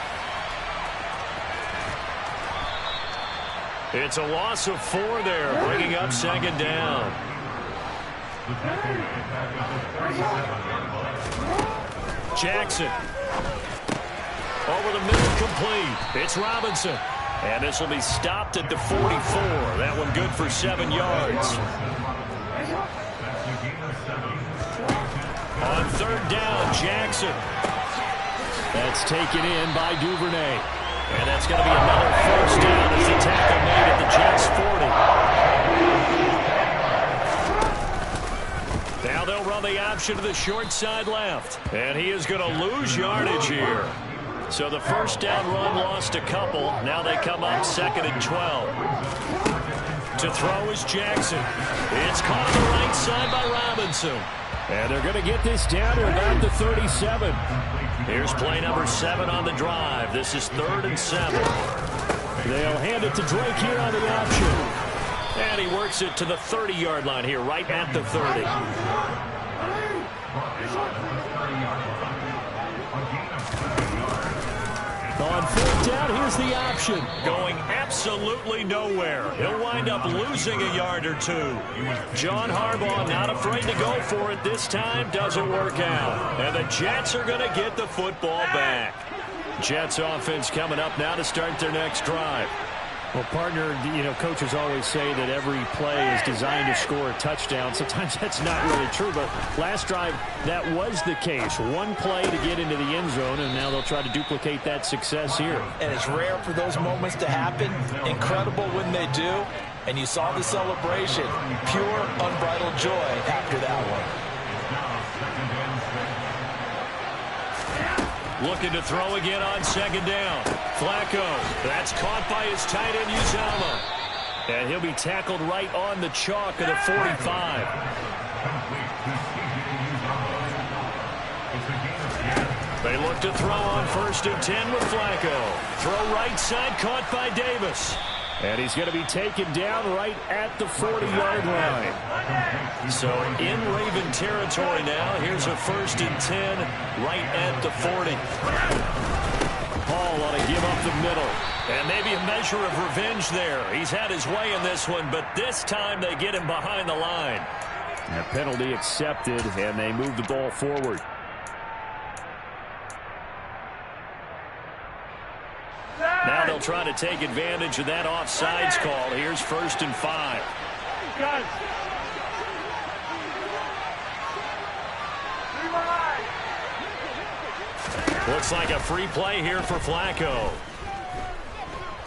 Speaker 8: It's a loss of 4 there, bringing up 2nd down. Jackson. Over the middle, complete. It's Robinson. And this will be stopped at the 44. That one good for 7 yards. On 3rd down, Jackson. That's taken in by Duvernay. And that's going to be another 1st down as the tackle made at the Jets' 40. Now they'll run the option to the short side left. And he is going to lose yardage here. So the 1st down run lost a couple. Now they come up 2nd and 12. To throw is Jackson. It's caught on the right side by Robinson. And they're going to get this down to about the 37. Here's play number 7 on the drive. This is 3rd and 7. They'll hand it to Drake here on the option. And he works it to the 30-yard line here, right at the 30. On 4th down, here's the option. Going absolutely nowhere. He'll wind up losing a yard or 2. John Harbaugh not afraid to go for it this time. Doesn't work out. And the Jets are going to get the football back. Jets offense coming up now to start their next drive. Well, partner, you know, coaches always say that every play is designed to score a touchdown. Sometimes that's not really true, but last drive, that was the case. One play to get into the end zone, and now they'll try to duplicate that success here.
Speaker 11: And it's rare for those moments to happen. Incredible when they do. And you saw the celebration. Pure, unbridled joy after that one.
Speaker 8: Looking to throw again on 2nd down. Flacco. That's caught by his tight end, Uzama. And he'll be tackled right on the chalk of the 45. They look to throw on 1st and 10 with Flacco. Throw right side, caught by Davis. And he's going to be taken down right at the 40-yard line. So in Raven territory now. Here's a 1st and 10 right at the 40. Paul ought to give up the middle. And maybe a measure of revenge there. He's had his way in this one, but this time they get him behind the line. And a penalty accepted, and they move the ball forward. Now they'll try to take advantage of that offsides call. Here's 1st and 5. Looks like a free play here for Flacco.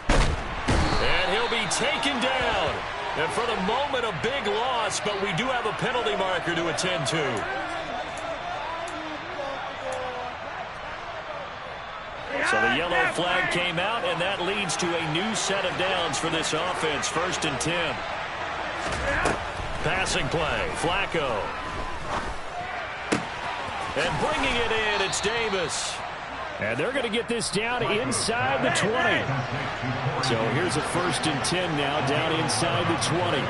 Speaker 8: And he'll be taken down. And for the moment, a big loss, but we do have a penalty marker to attend to. So the yellow flag came out, and that leads to a new set of downs for this offense. 1st and 10. Passing play, Flacco. And bringing it in, it's Davis. And they're going to get this down inside the 20. So here's a 1st and 10 now, down inside the 20.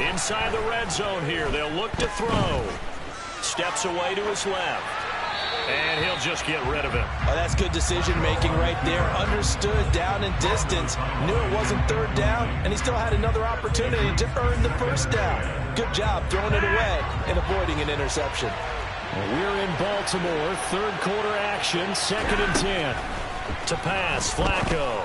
Speaker 8: Inside the red zone here. They'll look to throw. Steps away to his left. And he'll just get rid of it.
Speaker 14: Oh, that's good decision-making right there. Understood down and distance. Knew it wasn't 3rd down, and he still had another opportunity to earn the 1st down. Good job throwing it away and avoiding an interception.
Speaker 8: Well, we're in Baltimore. 3rd quarter action. 2nd and 10. To pass, Flacco.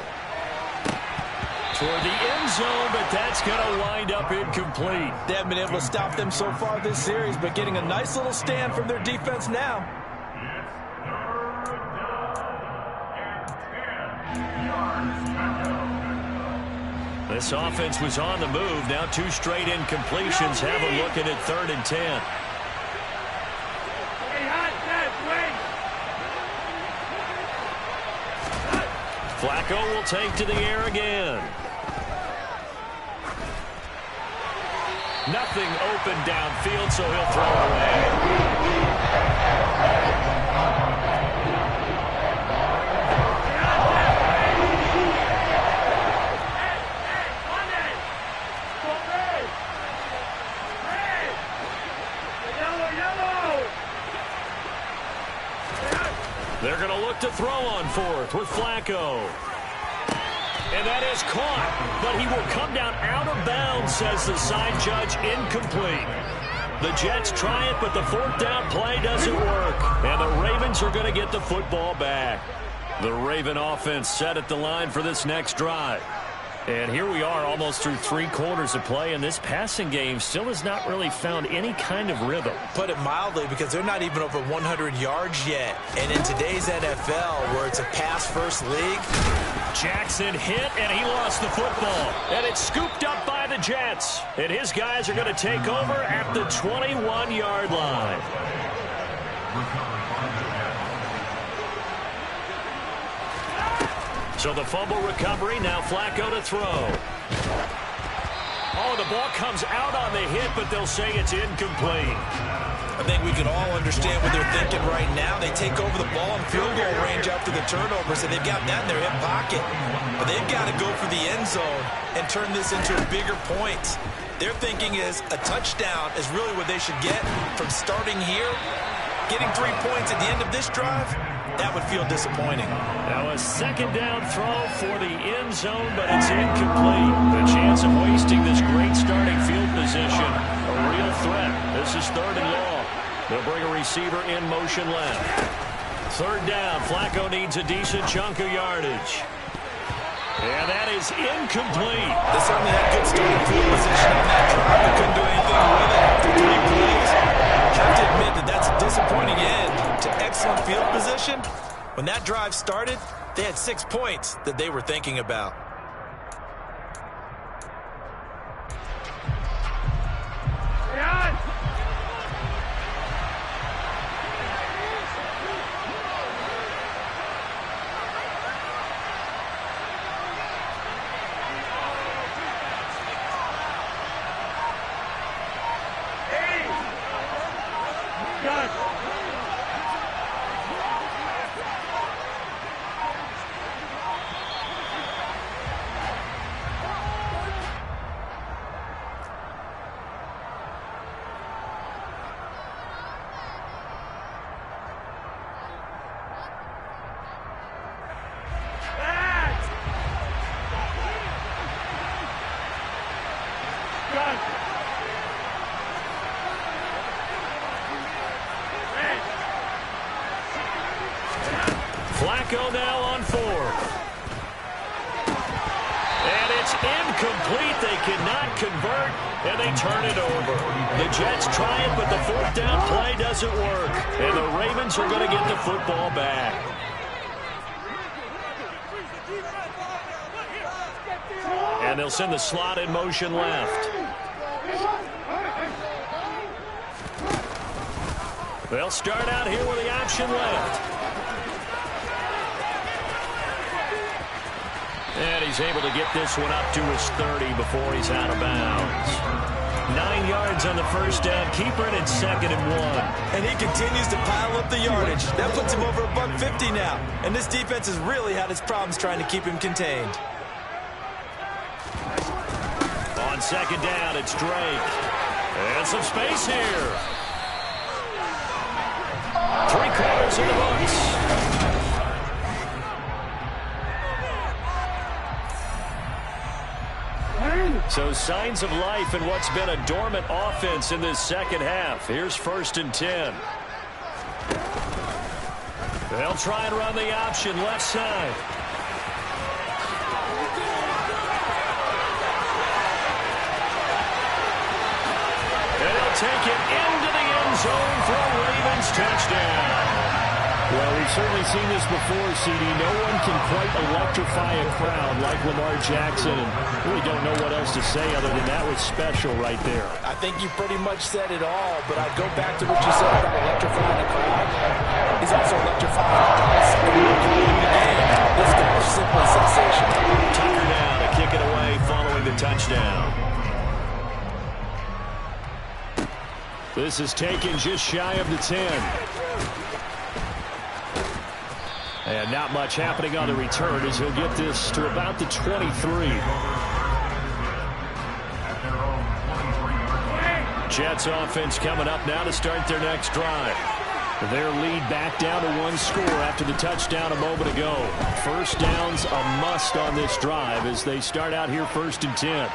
Speaker 8: Toward the end zone, but that's going to wind up incomplete.
Speaker 14: They haven't been able to stop them so far this series, but getting a nice little stand from their defense now.
Speaker 8: This offense was on the move. Now 2 straight incompletions. Have a look at it, 3rd and 10. Flacco will take to the air again. Nothing open downfield, so he'll throw it away. They're going to look to throw on 4th with Flacco. And that is caught, but he will come down out of bounds, says the side judge, incomplete. The Jets try it, but the 4th down play doesn't work. And the Ravens are going to get the football back. The Raven offense set at the line for this next drive. And here we are almost through 3 quarters of play, and this passing game still has not really found any kind of rhythm.
Speaker 14: Put it mildly, because they're not even over 100 yards yet. And in today's NFL, where it's a pass-first league,
Speaker 8: Jackson hit, and he lost the football. And it's scooped up by the Jets. And his guys are going to take over at the 21-yard line. So the fumble recovery, now Flacco to throw. Oh, the ball comes out on the hit, but they'll say it's incomplete.
Speaker 14: I think we can all understand what they're thinking right now. They take over the ball in field goal range after the turnover, so they've got that in their hip pocket. But they've got to go for the end zone and turn this into a bigger point. Their thinking is a touchdown is really what they should get from starting here. Getting 3 points at the end of this drive, that would feel disappointing.
Speaker 8: Now a 2nd down throw for the end zone, but it's incomplete. The chance of wasting this great starting field position, a real threat. This is 3rd and long. They'll bring a receiver in motion left. 3rd down, Flacco needs a decent chunk of yardage. And that is incomplete.
Speaker 14: They certainly had good starting field position on that drive. They couldn't do anything with it after 3 plays. I have to admit that that's a disappointing end to excellent field position. When that drive started, they had 6 points that they were thinking about.
Speaker 8: Flacco now on 4th. And it's incomplete. They cannot convert, and they turn it over. The Jets try it, but the 4th down play doesn't work. And the Ravens are going to get the football back. And they'll send the slot in motion left. They'll start out here with the option left. And he's able to get this one up to his 30 before he's out of bounds. 9 yards on the first down. Keeper it at 2nd and 1.
Speaker 14: And he continues to pile up the yardage. That puts him over $150 now. And this defense has really had its problems trying to keep him contained.
Speaker 8: On 2nd down, it's Drake. And some space here. 3 quarters in the books. So signs of life in what's been a dormant offense in this second half. Here's 1st and 10. They'll try and run the option left side. And he'll take it into the end zone for a Ravens touchdown.
Speaker 11: Well, we've certainly seen this before, CD. No one can quite electrify a crowd like Lamar Jackson. And really don't know what else to say other than that was special right there.
Speaker 14: I think you pretty much said it all, but I'd go back to what you said about electrifying a crowd. He's also electrifying us. This guy is simply sensational.
Speaker 8: Tucker down to kick it away following the touchdown.
Speaker 11: This is taken just shy of the 10. And not much happening on the return as he'll get this to about the 23.
Speaker 8: Jets offense coming up now to start their next drive.
Speaker 11: Their lead back down to 1 score after the touchdown a moment ago. First down's a must on this drive as they start out here 1st and 10.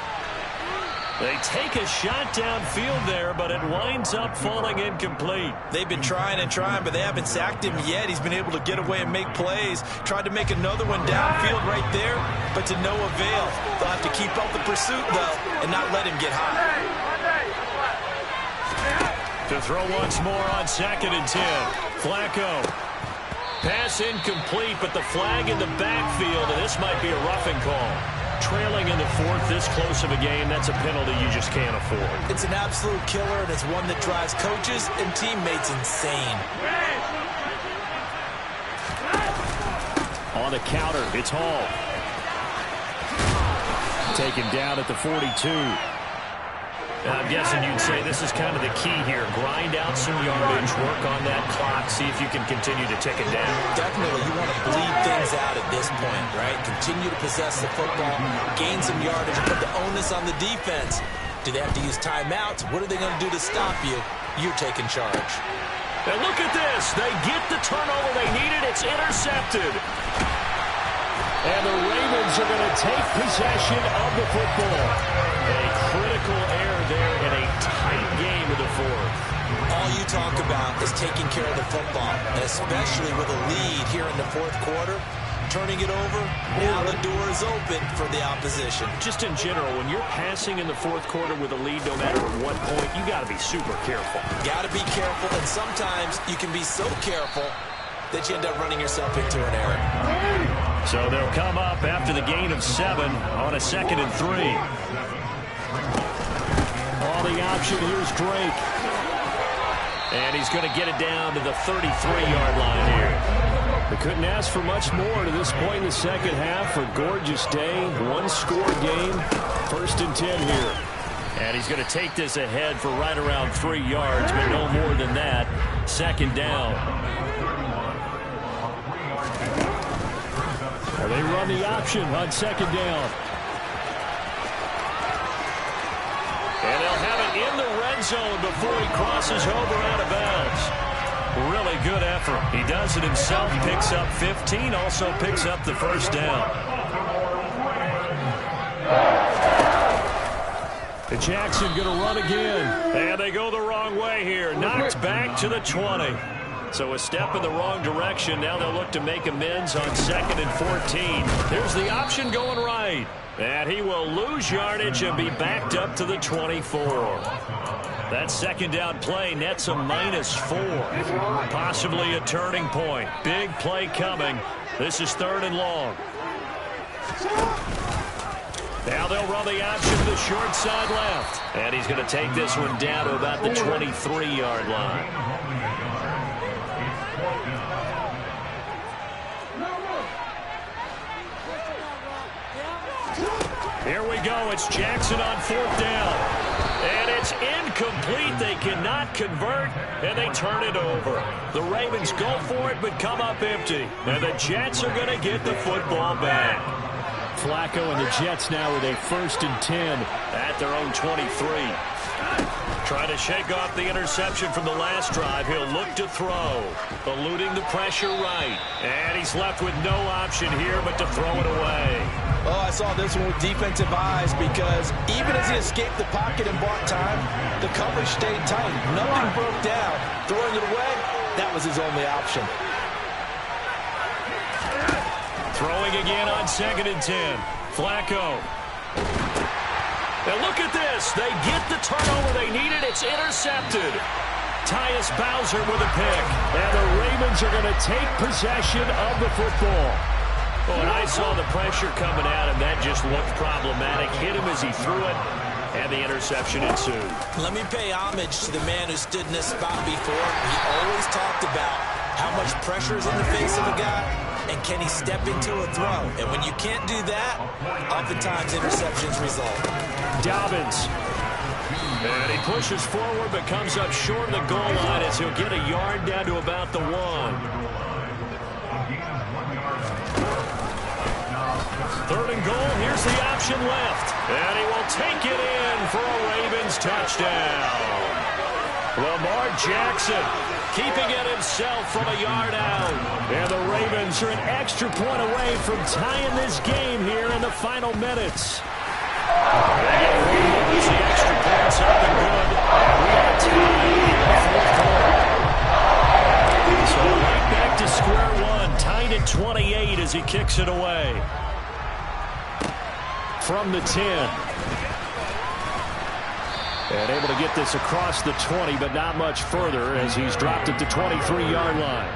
Speaker 8: They take a shot downfield there, but it winds up falling incomplete.
Speaker 14: They've been trying and trying, but they haven't sacked him yet. He's been able to get away and make plays. Tried to make another one downfield right there, but to no avail. They'll have to keep up the pursuit, though, and not let him get high.
Speaker 8: To throw once more on 2nd and 10. Flacco. Pass incomplete, but the flag in the backfield, and this might be a roughing call. Trailing in the 4th, this close of a game, that's a penalty you just can't afford.
Speaker 14: It's an absolute killer, and it's one that drives coaches and teammates insane.
Speaker 11: On the counter, it's Hall. Taken down at the 42.
Speaker 8: I'm guessing you'd say this is kind of the key here. Grind out some yardage, work on that clock, see if you can continue to tick it down.
Speaker 14: Definitely, you want to bleed things out at this point, right? Continue to possess the football, gain some yardage, put the onus on the defense. Do they have to use timeouts? What are they going to do to stop you? You're taking charge.
Speaker 8: And look at this. They get the turnover they needed. It's intercepted.
Speaker 11: And the Ravens are going to take possession of the football.
Speaker 8: A critical error there in a tight game of the 4th.
Speaker 14: All you talk about is taking care of the football, and especially with a lead here in the 4th quarter. Turning it over, now the door is open for the opposition.
Speaker 8: Just in general, when you're passing in the 4th quarter with a lead, no matter at what point, you got to be super careful.
Speaker 14: Got to be careful, and sometimes you can be so careful that you end up running yourself into an error.
Speaker 8: So they'll come up after the gain of 7 on a 2nd and 3.
Speaker 11: On the option, here's Drake.
Speaker 8: And he's going to get it down to the 33-yard line here.
Speaker 11: They couldn't ask for much more to this point in the second half. A gorgeous day, 1-score game, 1st and 10 here.
Speaker 8: And he's going to take this ahead for right around 3 yards, but no more than that. 2nd down.
Speaker 11: Well, they run the option on 2nd down.
Speaker 8: And they'll have it in the red zone before he crosses over out of bounds. Really good effort. He does it himself, picks up 15, also picks up the 1st down.
Speaker 11: And Jackson going to run again.
Speaker 8: And they go the wrong way here. Knocked back to the 20. So a step in the wrong direction. Now they'll look to make amends on 2nd and 14. Here's the option going right. And he will lose yardage and be backed up to the 24. That 2nd down play nets a -4. Possibly a turning point. Big play coming. This is 3rd and long. Now they'll run the option to the short side left. And he's going to take this one down to about the 23-yard line. Here we go. It's Jackson on 4th down. And it's incomplete. They cannot convert, and they turn it over. The Ravens go for it, but come up empty. And the Jets are going to get the football back.
Speaker 11: Flacco and the Jets now with a 1st and 10
Speaker 8: at their own 23. Trying to shake off the interception from the last drive. He'll look to throw. Eluding the pressure right. And he's left with no option here but to throw it away.
Speaker 14: Oh, I saw this one with defensive eyes because even as he escaped the pocket and bought time, the coverage stayed tight. Nothing broke down. Throwing it away, that was his only option.
Speaker 8: Throwing again on 2nd and 10. Flacco. And look at this. They get the turnover they needed. It's intercepted. Tyus Bowser with a pick.
Speaker 11: And the Ravens are going to take possession of the football.
Speaker 8: Oh, and I saw the pressure coming at him. That just looked problematic. Hit him as he threw it, and the interception ensued.
Speaker 14: Let me pay homage to the man who stood in this spot before. He always talked about how much pressure is in the face of a guy, and can he step into a throw? And when you can't do that, oftentimes interceptions result.
Speaker 8: Dobbins. And he pushes forward, but comes up short of the goal line as he'll get a yard down to about the 1. 3rd and goal. Here's the option left. And he will take it in for a Ravens touchdown. Lamar Jackson keeping it himself from a yard out.
Speaker 11: And the Ravens are an extra point away from tying this game here in the final minutes.
Speaker 8: The extra points up and good. We are tied in the 4th quarter. So right back to square one. Tied at 28 as he kicks it away.
Speaker 11: From the 10. And able to get this across the 20, but not much further as he's dropped at the 23-yard line.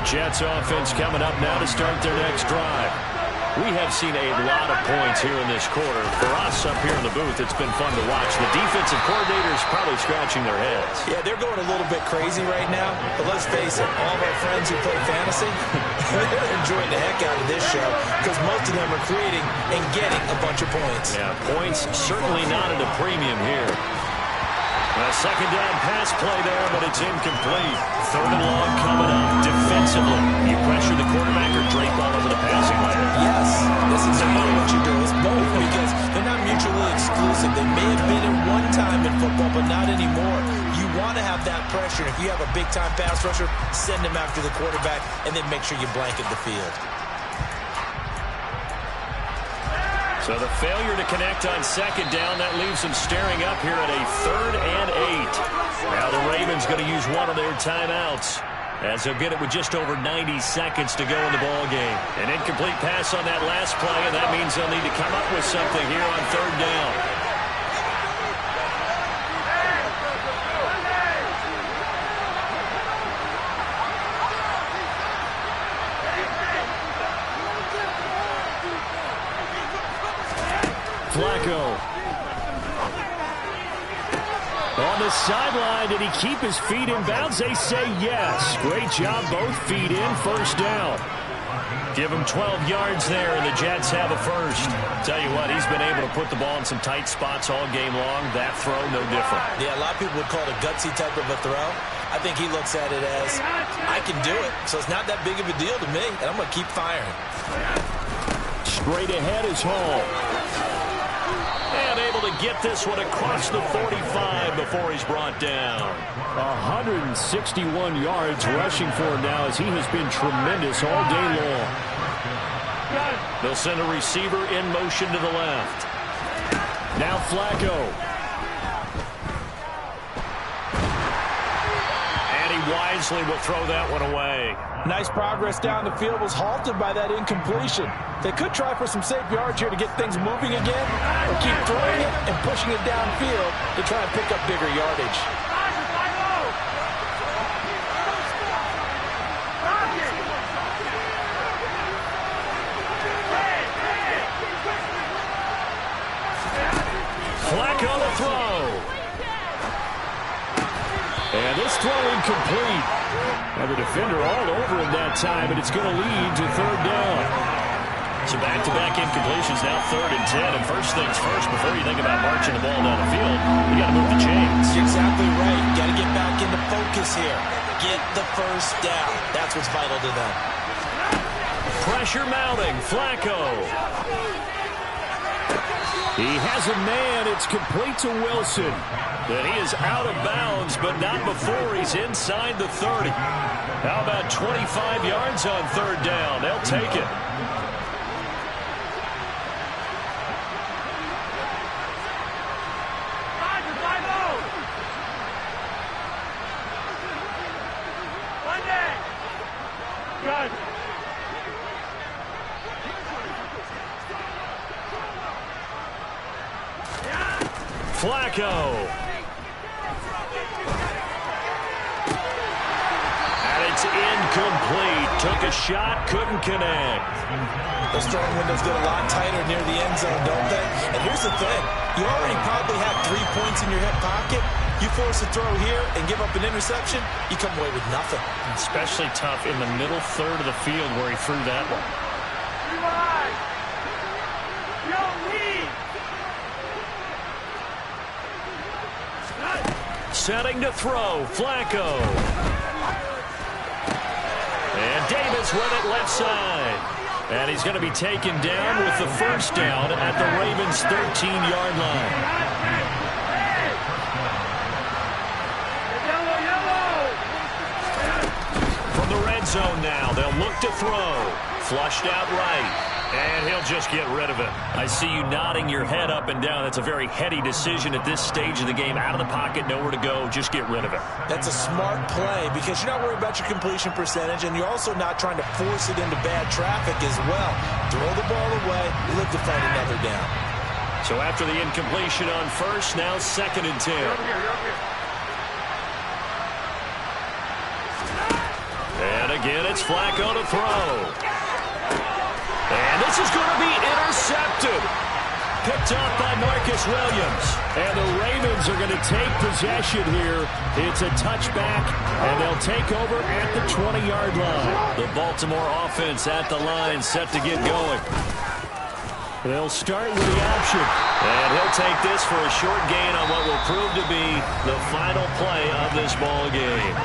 Speaker 8: Jets offense coming up now to start their next drive. We have seen a lot of points here in this quarter. For us up here in the booth, it's been fun to watch. The defensive coordinators probably scratching their heads.
Speaker 14: Yeah, they're going a little bit crazy right now. But let's face it, all of our friends who play fantasy, they're enjoying the heck out of this show because most of them are creating and getting a bunch of points.
Speaker 8: Yeah, points certainly not at a premium here. A 2nd down pass play there, but it's incomplete. 3rd and long coming up defensively. You pressure the quarterback or drape all over the passing lane?
Speaker 14: Yes, this is what you do. It's both because they're not mutually exclusive. They may have been at one time in football, but not anymore. You want to have that pressure. If you have a big-time pass rusher, send him after the quarterback, and then make sure you blanket the field.
Speaker 8: So the failure to connect on 2nd down, that leaves them staring up here at a 3rd and 8. Now the Ravens going to use one of their timeouts as they'll get it with just over 90 seconds to go in the ball game. An incomplete pass on that last play, and that means they'll need to come up with something here on 3rd down.
Speaker 11: Flacco. On the sideline, did he keep his feet in bounds? They say yes. Great job, both feet in, 1st down.
Speaker 8: Give him 12 yards there, and the Jets have a 1st. Tell you what, he's been able to put the ball in some tight spots all game long. That throw, no different.
Speaker 14: Yeah, a lot of people would call it a gutsy type of a throw. I think he looks at it as, I can do it, so it's not that big of a deal to me, and I'm going to keep firing.
Speaker 11: Straight ahead is Hall.
Speaker 8: And able to get this one across the 45 before he's brought down.
Speaker 11: 161 yards rushing for him now as he has been tremendous all day long.
Speaker 8: They'll send a receiver in motion to the left.
Speaker 11: Now Flacco.
Speaker 8: And he wisely will throw that one away.
Speaker 11: Nice progress down the field was halted by that incompletion. They could try for some safe yards here to get things moving again, or keep throwing it and pushing it downfield to try and pick up bigger yardage.
Speaker 8: Flacco to throw.
Speaker 11: And this throw incomplete. And the defender all over him that time, and it's going to lead to 3rd down.
Speaker 8: So back-to-back incompletions, now 3rd and 10. And first things first, before you think about marching the ball down the field, you got to move the chains.
Speaker 14: You're exactly right. You got to get back into focus here. Get the first down. That's what's vital to them.
Speaker 8: Pressure mounting. Flacco. He has a man. It's complete to Wilson. And he is out of bounds, but not before he's inside the 30. How about 25 yards on 3rd down? They'll take it. Flacco. And it's incomplete. Took a shot, couldn't connect.
Speaker 14: Those throwing windows get a lot tighter near the end zone, don't they? And here's the thing. You already probably have 3 points in your hip pocket. You force a throw here and give up an interception, you come away with nothing.
Speaker 8: Especially tough in the middle third of the field where he threw that one. Setting to throw, Flacco. And Davis with it left side. And he's going to be taken down with the first down at the Ravens' 13-yard line. From the red zone now, they'll look to throw. Flushed out right. And he'll just get rid of it. I see you nodding your head up and down. That's a very heady decision at this stage of the game. Out of the pocket, nowhere to go. Just get rid of it.
Speaker 14: That's a smart play because you're not worried about your completion percentage, and you're also not trying to force it into bad traffic as well. Throw the ball away, look to find another down.
Speaker 8: So after the incompletion on first, now 2nd and 10. And again, it's Flacco to throw. And this is going to be intercepted. Picked off by Marcus Williams. And the Ravens are going to take possession here. It's a touchback, and they'll take over at the 20-yard line. The Baltimore offense at the line, set to get going. They'll start with the option. And he'll take this for a short gain on what will prove to be the final play of this ball game.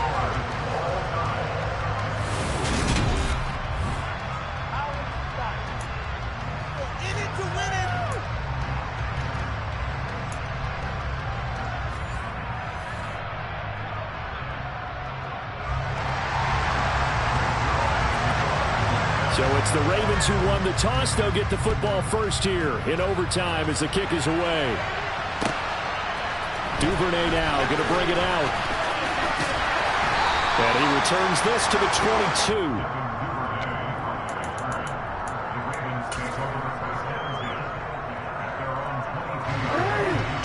Speaker 8: So it's the Ravens who won the toss. They'll get the football first here in overtime as the kick is away. Duvernay now going to bring it out. And he returns this to the 22.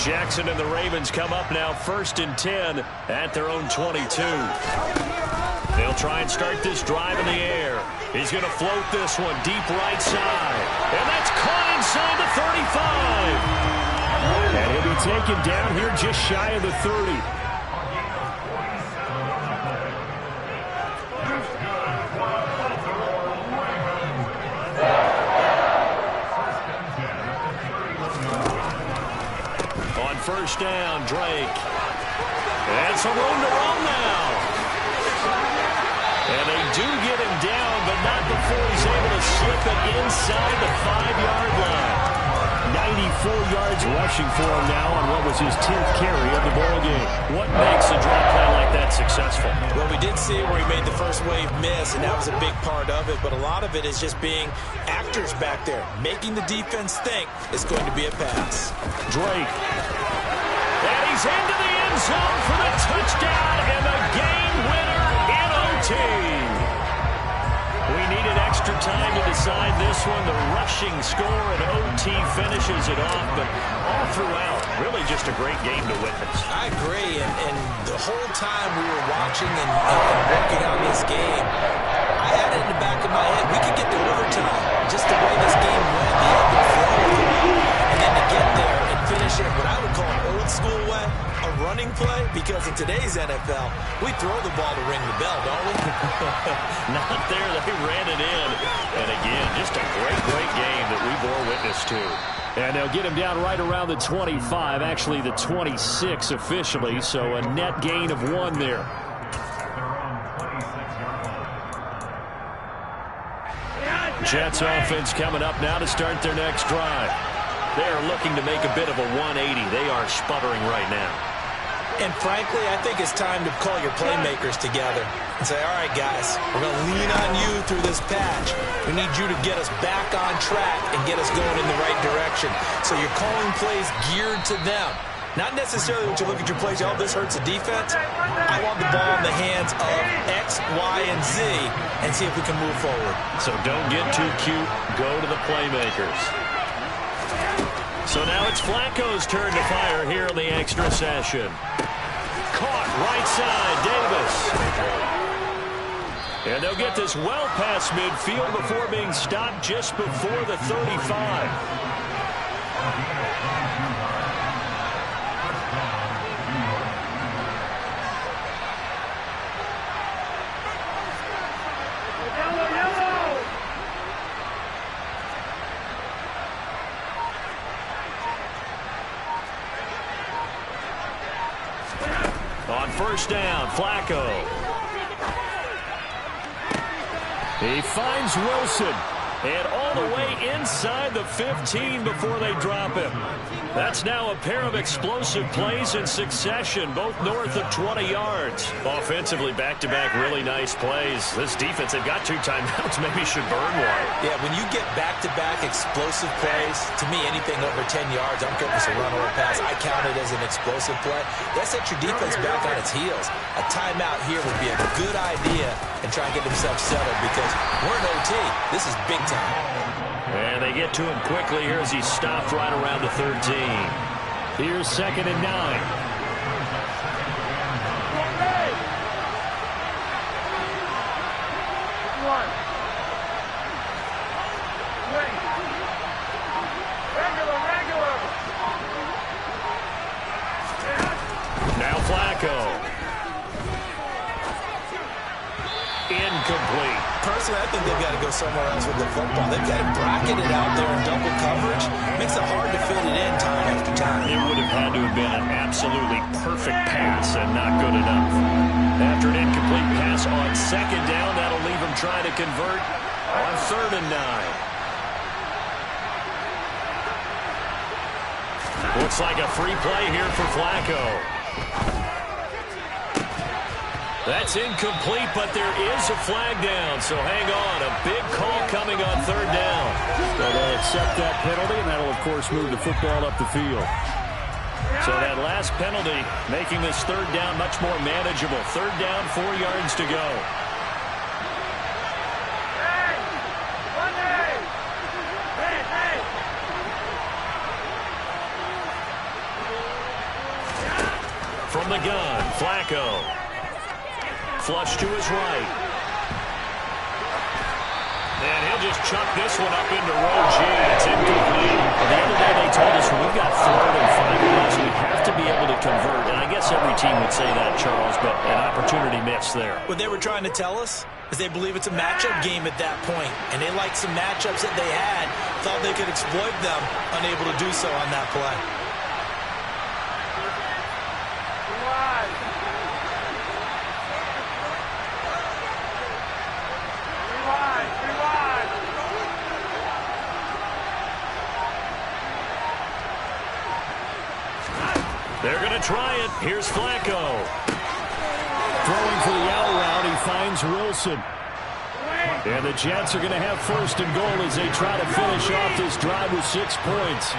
Speaker 8: Jackson and the Ravens come up now 1st and 10 at their own 22. They'll try and start this drive in the air. He's going to float this one deep right side. And that's caught inside the 35. And he'll be taken down here just shy of the 30. On first down, Drake. And some room to run now. And they do get him down, but not before he's able to slip it inside the 5-yard line. 94 yards rushing for him now on what was his 10th carry of the ball game. What makes a draw play like that successful?
Speaker 14: Well, we did see where he made the first wave miss, and that was a big part of it. But a lot of it is just being actors back there, making the defense think it's going to be a pass.
Speaker 8: Drake. And he's into the end zone for the touchdown and the game winner in OT. We needed extra time to decide this one. The rushing score and OT finishes it off, but all throughout, really just a great game to witness.
Speaker 14: I agree, and the whole time we were watching and working on this game, I had it in the back of my head. We could get to overtime, just the way this game went, the ebb and flow of the game, and then to get there and finish it what I would call an old school way, a running play, because in today's NFL, we throw the ball to ring the bell, don't we?
Speaker 8: Not there. They ran it in. And again, just a great, great game those two. And they'll get him down right around the 25, actually the 26 officially, so a net gain of 1 there. Jets offense coming up now to start their next drive. They are looking to make a bit of a 180. They are sputtering right now.
Speaker 14: And frankly, I think it's time to call your playmakers together and say, all right, guys, we're going to lean on you through this patch. We need you to get us back on track and get us going in the right direction. So you're calling plays geared to them. Not necessarily when you look at your plays, oh, this hurts the defense. I want the ball in the hands of X, Y, and Z and see if we can move forward.
Speaker 8: So don't get too cute. Go to the playmakers. So now it's Flacco's turn to fire here in the extra session. Caught right side, Davis. And they'll get this well past midfield before being stopped just before the 35. On first down, Flacco. He finds Wilson. And all the way inside the 15 before they drop him. That's now a pair of explosive plays in succession, both north of 20 yards. Offensively, back-to-back really nice plays. This defense, they've got 2 timeouts, maybe should burn one.
Speaker 14: Yeah, when you get back-to-back explosive plays, to me, anything over 10 yards, I don't care if it's a run or a pass, I count it as an explosive play. That sets your defense back on its heels. A timeout here would be a good idea and try and get themselves settled because we're in OT. This is big time.
Speaker 8: And they get to him quickly here as he's stopped right around the 13. Here's 2nd and 9. Now Flacco. Incomplete.
Speaker 14: Personally, I think they've got to go somewhere else with the football. They've got to bracket it out there in double coverage. Makes it hard to fit it in time after time.
Speaker 8: It would have had to have been an absolutely perfect pass and not good enough. After an incomplete pass on 2nd down, that'll leave them trying to convert on 3rd and 9. Looks like a free play here for Flacco. That's incomplete, but there is a flag down, so hang on. A big call coming on 3rd down. So they'll accept that penalty, and that'll, of course, move the football up the field. So that last penalty making this 3rd down much more manageable. 3rd down, 4 yards to go. From the gun, Flacco. Flush to his right. And he'll just chuck this one up into row G. It's incomplete. The other day they told us when we've got 3rd and 5 yards, we have to be able to convert. And I guess every team would say that, Charles, but an opportunity missed there.
Speaker 14: What they were trying to tell us is they believe it's a matchup game at that point. And they liked some matchups that they had, thought they could exploit them, unable to do so on that play.
Speaker 8: They're going to try it. Here's Flacco. Throwing for the out route, he finds Wilson. And the Jets are going to have 1st and goal as they try to finish off this drive with 6 points.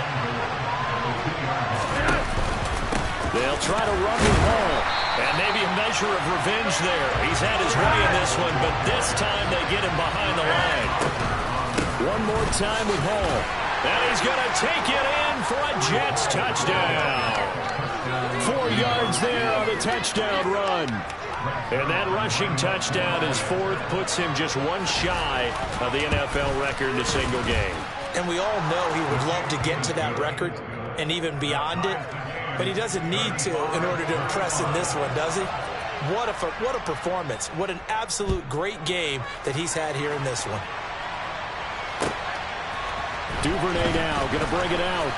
Speaker 8: They'll try to run with Hall. And maybe a measure of revenge there. He's had his way in this one, but this time they get him behind the line. One more time with Hall. And he's going to take it in for a Jets touchdown. 4 yards there on the touchdown run. And that rushing touchdown is 4th, puts him just 1 shy of the NFL record in a single game.
Speaker 14: And we all know he would love to get to that record and even beyond it, but he doesn't need to in order to impress in this one, does he? What a performance. What an absolute great game that he's had here in this one.
Speaker 8: Duvernay now going to bring it out.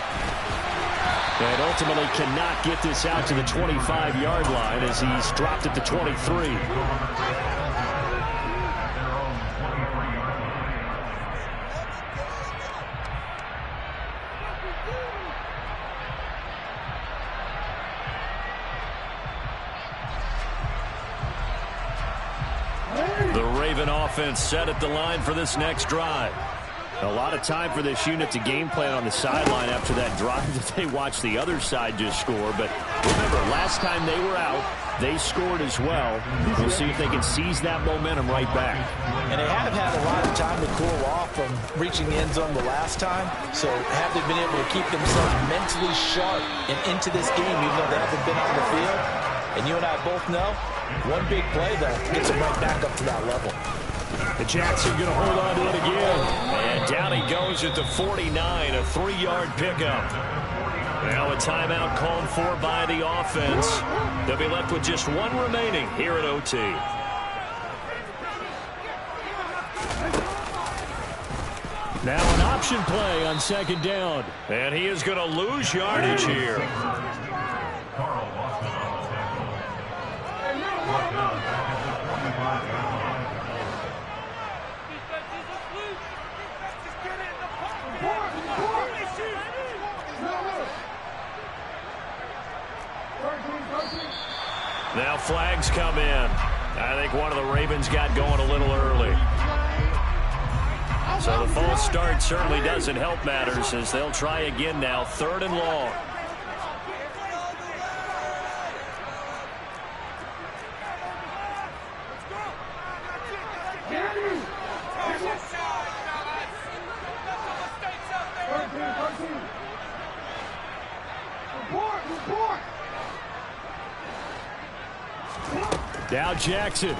Speaker 8: And ultimately cannot get this out to the 25-yard line as he's dropped at the 23. The Raven offense set at the line for this next drive. A lot of time for this unit to game plan on the sideline after that drive that they watched the other side just score. But remember, last time they were out, they scored as well. We'll see if they can seize that momentum right back.
Speaker 11: And they have had a lot of time to cool off from reaching the end zone the last time. So have they been able to keep themselves mentally sharp and into this game, even though they haven't been on the field? And you and I both know, one big play, though, gets them right back up to that level.
Speaker 8: The Jackson going to hold on to it again. And down he goes at the 49, a 3-yard pickup. Now a timeout called for by the offense. They'll be left with just one remaining here at OT. Now an option play on second down. And he is going to lose yardage here. Now flags come in. I think one of the Ravens got going a little early. So the false start certainly doesn't help matters as they'll try again now, 3rd and long. Now Jackson.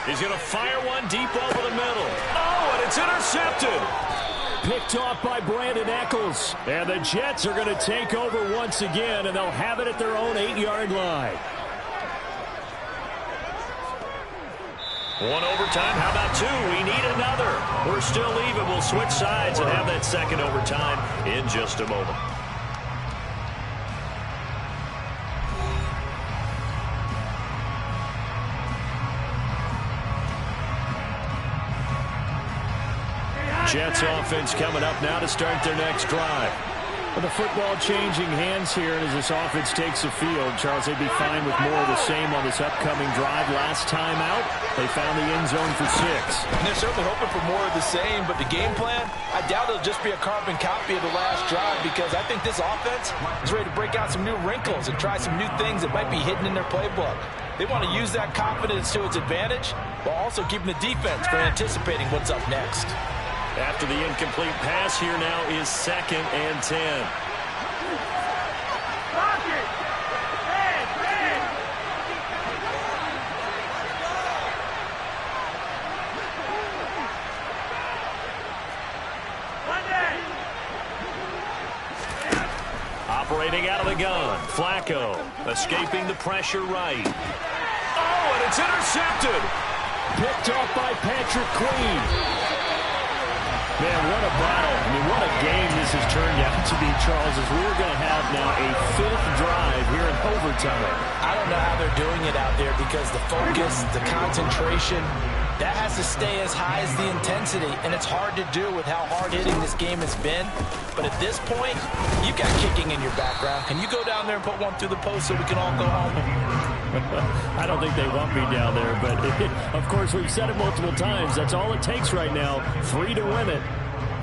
Speaker 8: He's going to fire one deep over the middle. Oh, and it's intercepted. Picked off by Brandon Eccles. And the Jets are going to take over once again, and they'll have it at their own 8-yard line. One overtime. How about two? We need another. We're still even. We'll switch sides and have that second overtime in just a moment. Jets offense coming up now to start their next drive. With the football changing hands here, and as this offense takes the field, Charles, they'd be fine with more of the same on this upcoming drive. Last time out, they found the end zone for 6.
Speaker 11: And they're certainly hoping for more of the same, but the game plan, I doubt it'll just be a carbon copy of the last drive, because I think this offense is ready to break out some new wrinkles and try some new things that might be hidden in their playbook. They want to use that confidence to its advantage, while also keeping the defense from anticipating what's up next.
Speaker 8: After the incomplete pass, here now is 2nd and 10. Operating out of the gun, Flacco escaping the pressure right. Oh, and it's intercepted. Picked off by Patrick Queen. Man, what a battle. I mean, what a game this has turned out to be, Charles, as we're going to have now a 5th drive here in overtime.
Speaker 11: I don't know how they're doing it out there, because the focus, the concentration, that has to stay as high as the intensity, and it's hard to do with how hard-hitting this game has been. But at this point, you've got kicking in your background. Can you go down there and put one through the post so we can all go home?
Speaker 8: I don't think they want me down there, but of course we've said it multiple times. That's all it takes right now, 3 to win it.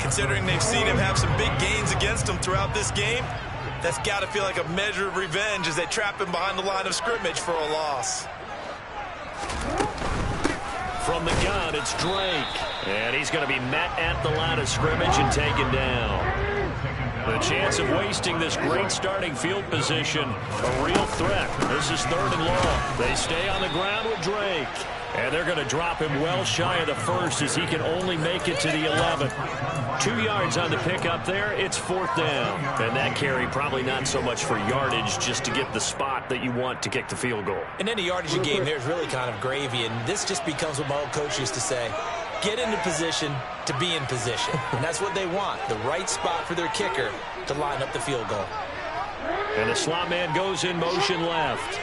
Speaker 14: Considering they've seen him have some big gains against them throughout this game, that's got to feel like a measure of revenge as they trap him behind the line of scrimmage for a loss.
Speaker 8: From the gun, it's Drake. And he's going to be met at the line of scrimmage and taken down. The chance of wasting this great starting field position, a real threat. This is 3rd and long. They stay on the ground with Drake. And they're going to drop him well shy of the 1st as he can only make it to the 11th. 2 yards on the pickup there. It's 4th down. And that carry probably not so much for yardage, just to get the spot that you want to kick the field goal.
Speaker 11: In any yardage game, there's really kind of gravy. And this just becomes what my old coach used to say.
Speaker 14: get into position to be in position. And that's what they want, the right spot for their kicker to line up the field goal.
Speaker 8: And the slot man goes in motion left.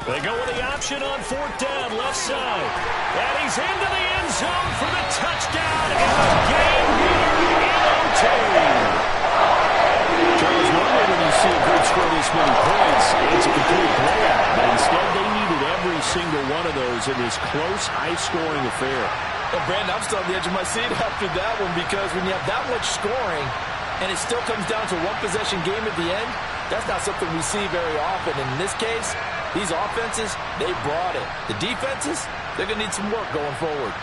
Speaker 8: They go with the option on 4th down, left side. And he's into the end zone for the touchdown and the game winner in OT.
Speaker 16: Charles, normally when you see a group score this many points, it's a complete blowout. But instead, they needed every single one of those in this close, high-scoring affair.
Speaker 11: Well, Brandon, I'm still on the edge of my seat after that one because when you have that much scoring and it still comes down to a one-possession game at the end, that's not something we see very often. And in this case, these offenses, they brought it. The defenses, they're going to need some work going forward.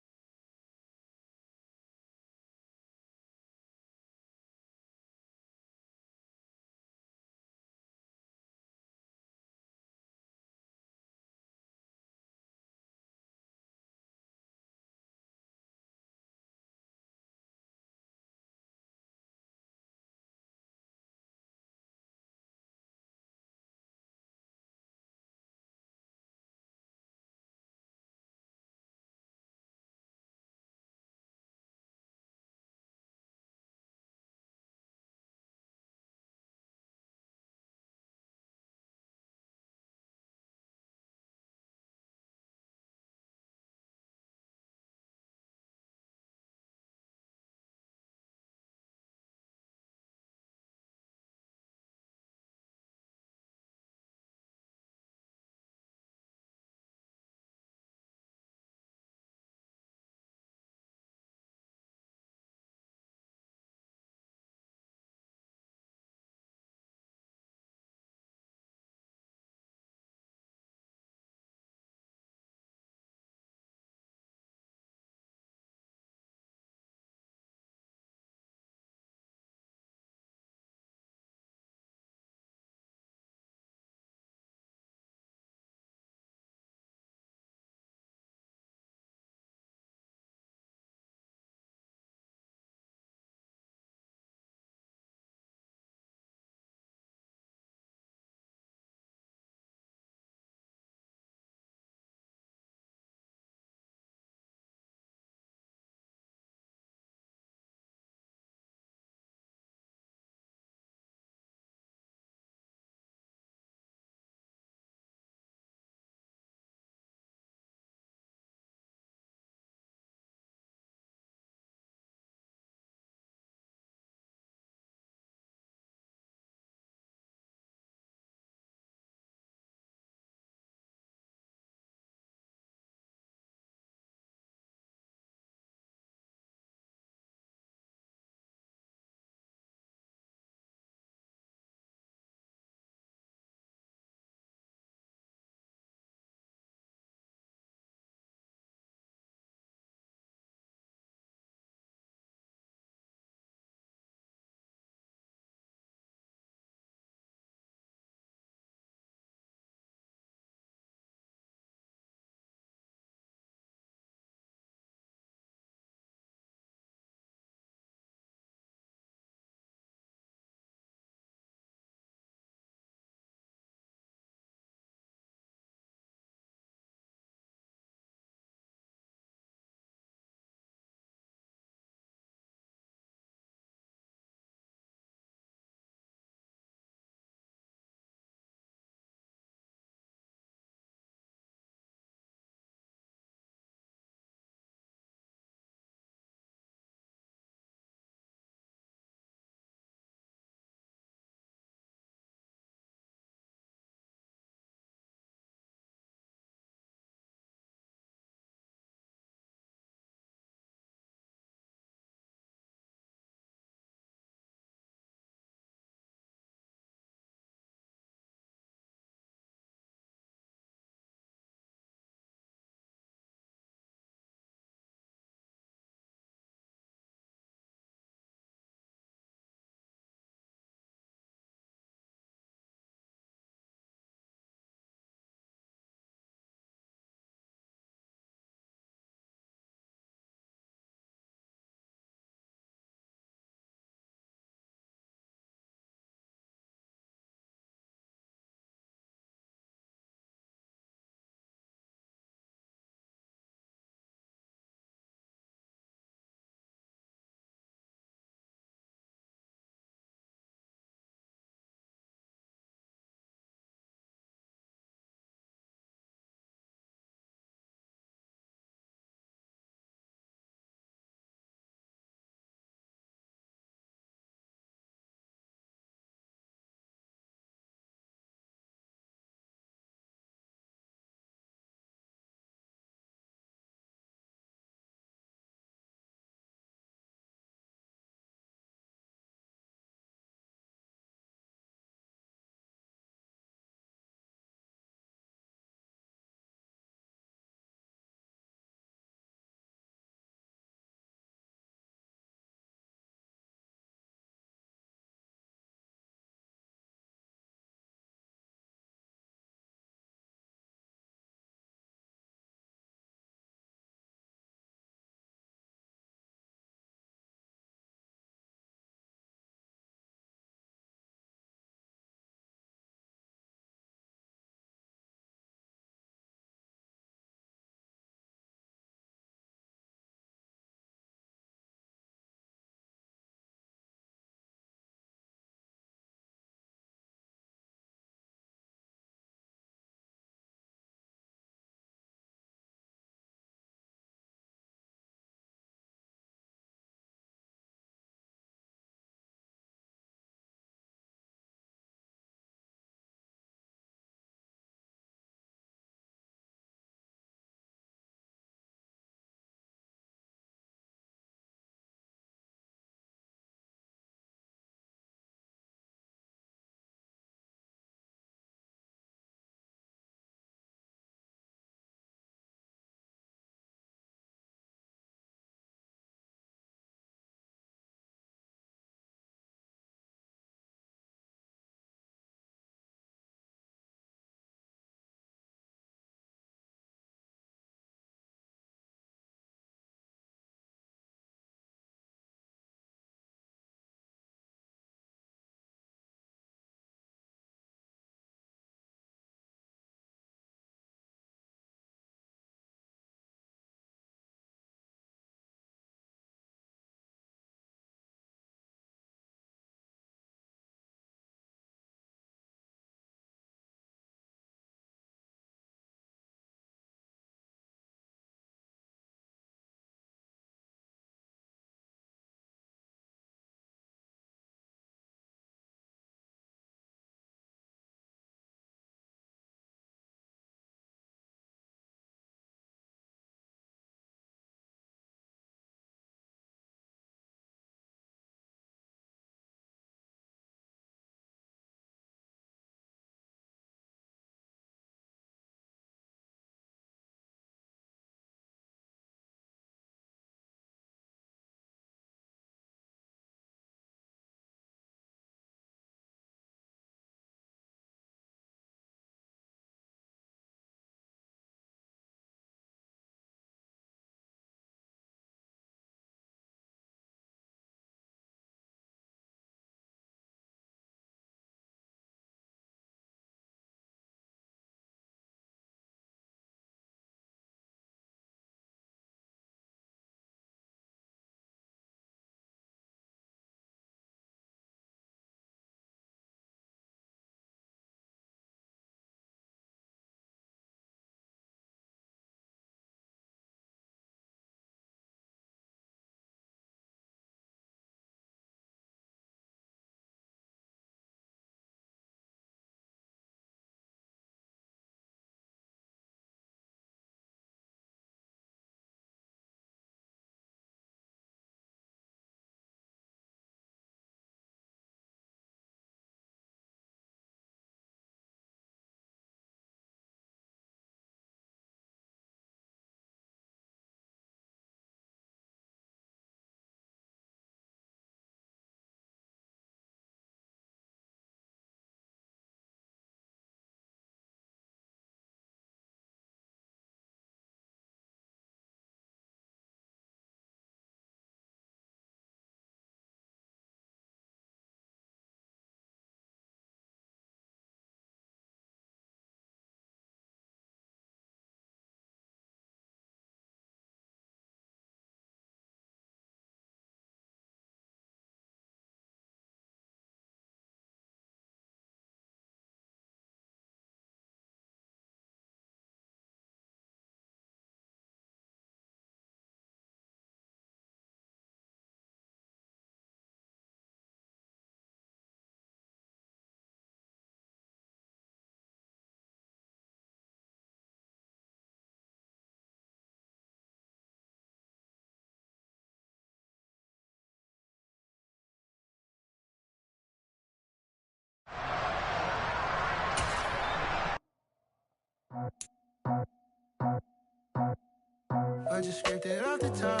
Speaker 17: I just scraped it off the top,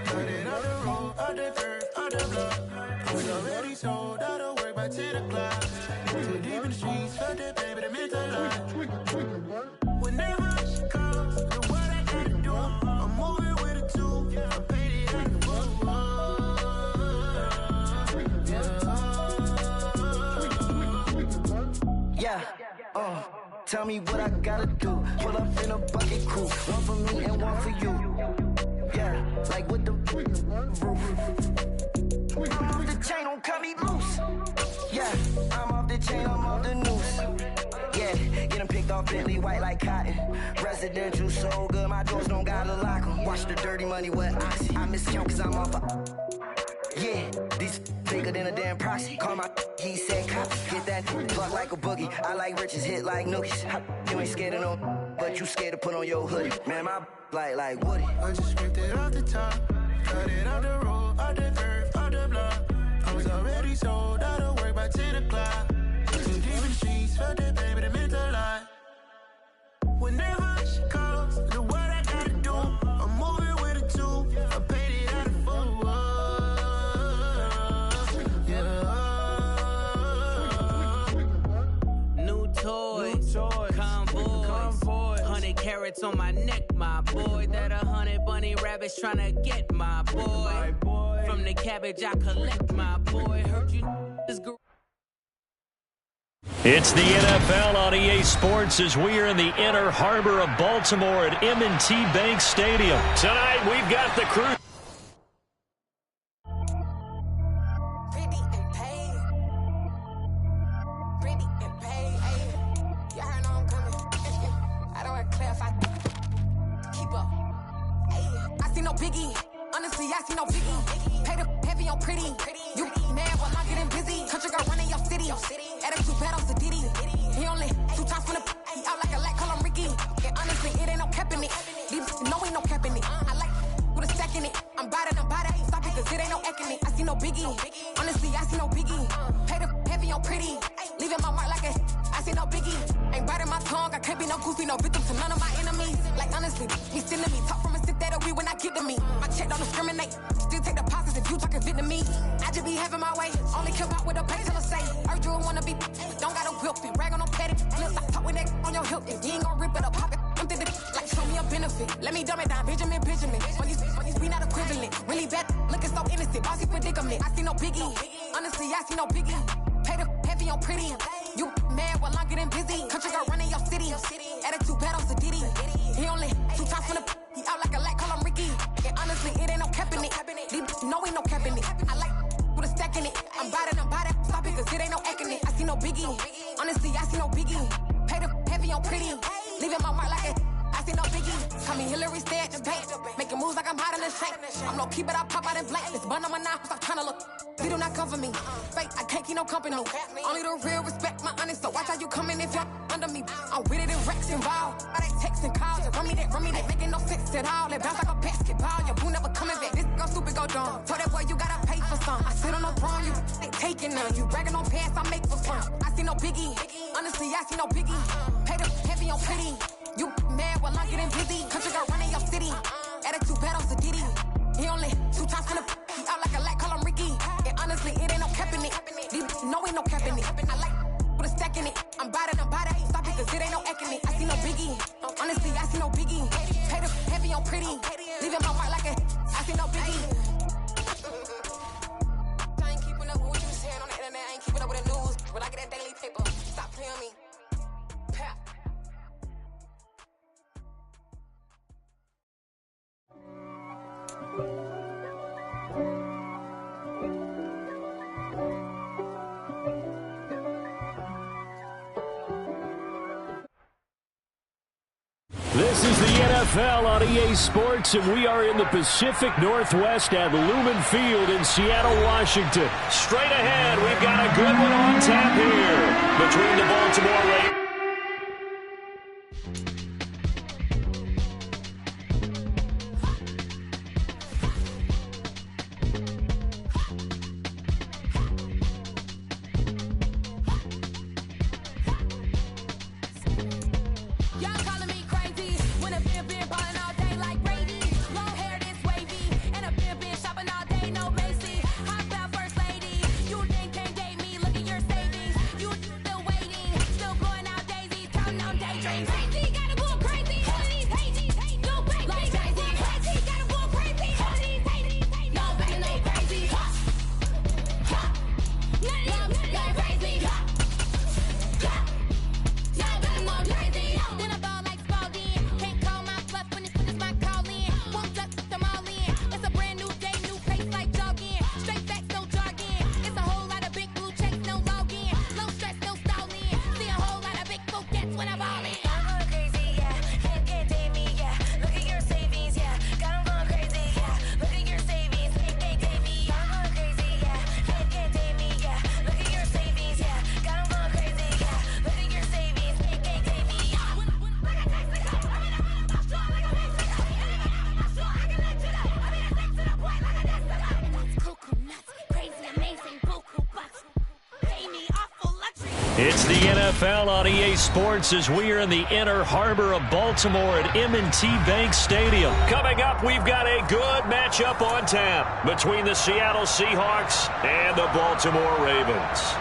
Speaker 17: got it off the road, off the dirt, off the block. I was already sold out of work by 10 o'clock. Too deep in the streets, felt that pain, but it meant a lot. Whenever she calls, the what I gotta do, I'm moving with a two. I paid it out the yeah. Tell me what I gotta do. Pull up in a bucket crew, one for me and one for you. Yeah, like with the roof. I'm off the chain, don't cut me loose. Yeah, I'm off the chain, I'm off the noose. Yeah, get them picked off Bentley, white like cotton. Residential so good, my doors don't gotta lock them. Watch the dirty money with oxy. I miscount cause I'm off a yeah, these bigger than a damn proxy. Call my he said copy. Get that fuck like a boogie. I like riches, hit like nookies. You ain't scared of no, but you scared to put on your hoodie. Man, my like Woody. I just scraped it off the top, cut it off the road, off the curve, off the block. I was already sold out of work by 10 o'clock. Too deep in the streets, felt that pain, but it meant a lot. Whenever she calls, the what I gotta do, I'm moving with a two. I paid it out of full.
Speaker 12: Convoy, 100 carats on my neck, my boy. That 100 bunny rabbits tryna get my boy. From the cabbage I collect, my boy. Heard you this.
Speaker 8: It's the NFL on EA Sports as we are in the inner harbor of Baltimore at M&T Bank Stadium. Tonight we've got the crew.
Speaker 18: Biggie, honestly, I see no biggie. Pay the heavy on pretty. You mad while I'm getting busy. Country girl running your city. Attitude battles to Diddy. He only 2 times from the he out like a lack, call him Ricky. And honestly, it ain't no cap in it. These no ain't no cap in it. I like with a stack in it. I'm about it. Stop it, cause it ain't no acting it. I see no biggie. Honestly, I see no biggie. Pay the heavy on pretty. Leaving my mark like a I see no biggie. Ain't biting my tongue. I can't be no goofy, no victim to none of my enemies. Like honestly, he sending me talk from a stick that we when I get to me. My check don't discriminate. Still take deposits if you talking Vietnamese. I just be having my way. Only kill out with a pay till I say. Urge you wanna be. Don't got a whip and rag on no petty. Flip like talk with that on your hip. If you ain't gon' rip it up, pop it. Empty the like show me a benefit. Let me dumb it down, Benjamin. We not equivalent. Really bad, looking so innocent. Bossy predicament. I see no biggie. Honestly, I see no biggie. Pay the heavy on pretty. You mad while I'm getting busy. Country girl running your city. Attitude battles to Diddy. He only 2 times from the he out like a lack, call him Ricky. And honestly, it ain't no cap in it. These no ain't no cap in it. I like with a stack in it. I'm about it. Stop it, cause it ain't no acting it. I see no biggie. Honestly, I see no biggie. Pay the heavy on pretty. Leaving my mark like a I see no biggie. Call me Hillary, stay at the bank. Making moves like I'm hot in the shank. I'm low key, but I pop out in blank. This bun on my knife, stop trying to look. They do not come for me. Fake, I can't keep no company. Only the real respect my honest. So watch how you coming if y'all under me. I'm with it in Rex involved. I they texting calls. Run me that. Making no sense at all. It bounce like a basketball. Your boo never coming back. This go stupid, go dumb. Told that boy you gotta pay for some. I sit on no throne, you they taking none. You bragging on pants, I make for fun. I see no biggie. Honestly, I see no biggie. Pay the heavy on pretty. You mad while I'm getting busy. Country girl running your city. Attitude battles to Diddy. He only 2 times from the he out like a lack, call him Ricky. And honestly, it ain't no cap in it. These no ain't no cap in it. I like with a stack in it. I'm about it. Stop it, cause it ain't no acting it. I see no biggie. Honestly, I see no biggie. Pay the heavy on pretty. Leaving my mark like a I see no biggie. I ain't keeping up with what you saying on the internet. I ain't keeping up with the news. When I get that daily paper, stop playing me. Pap.
Speaker 16: This is the NFL on EA Sports, and we are in the Pacific Northwest at Lumen Field in Seattle, Washington.
Speaker 8: Straight ahead, we've got a good one on tap here between the Baltimore Ravens.
Speaker 18: Y'all calling
Speaker 8: It's the NFL on EA Sports as we are in the inner harbor of Baltimore at M&T Bank Stadium. Coming up, we've got a good matchup on tap between the Seattle Seahawks and the Baltimore Ravens.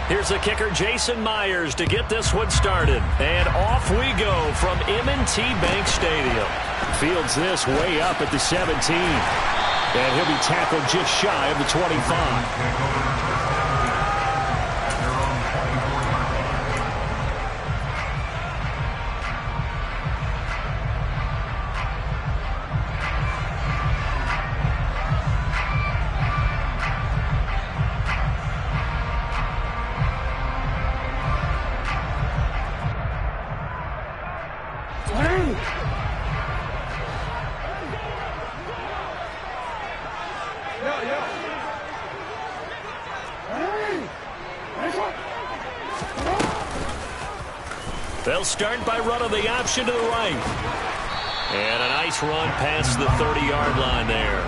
Speaker 8: Here's the kicker, Jason Myers, to get this one started. And off we go from M&T Bank Stadium. Fields this way up at the 17. And he'll be tackled just shy of the 25. They'll start by running the option to the right. And a nice run past the 30-yard line there.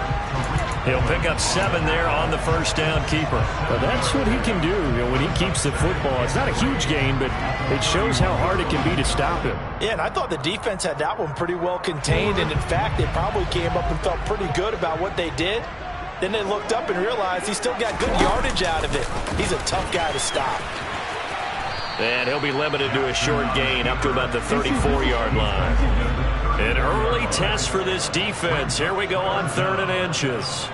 Speaker 8: He'll pick up 7 there on the first down keeper.
Speaker 16: Well, that's what he can do, when he keeps the football. It's not a huge gain, but it shows how hard it can be to stop him.
Speaker 11: Yeah, and I thought the defense had that one pretty well contained, and in fact, they probably came up and felt pretty good about what they did. Then they looked up and realized he still got good yardage out of it. He's a tough guy to stop.
Speaker 8: And he'll be limited to a short gain up to about the 34-yard line. An early test for this defense. Here we go on 3rd and inches.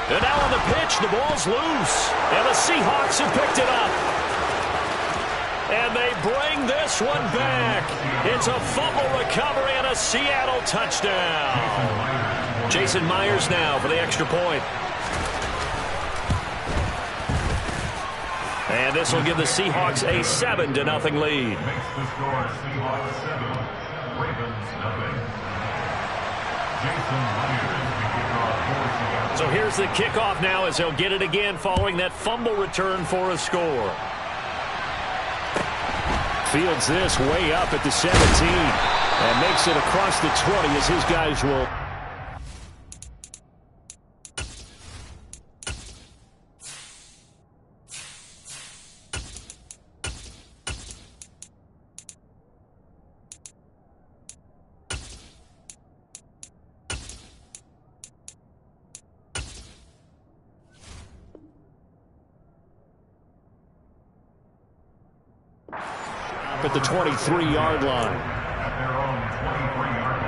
Speaker 8: And now on the pitch, the ball's loose. And the Seahawks have picked it up. And they bring this one back. It's a fumble recovery and a Seattle touchdown. Jason Myers now for the extra point. And this will give the Seahawks a 7-0 lead.
Speaker 13: Makes the score Seahawks 7, Ravens 0. Jason Myers to kick off for Seattle.
Speaker 8: So here's the kickoff now as they'll get it again following that fumble return for a score.
Speaker 16: Fields this way up at the 17 and makes it across the 20 as his guys will. At the 23-yard line.
Speaker 13: At their own 23-yard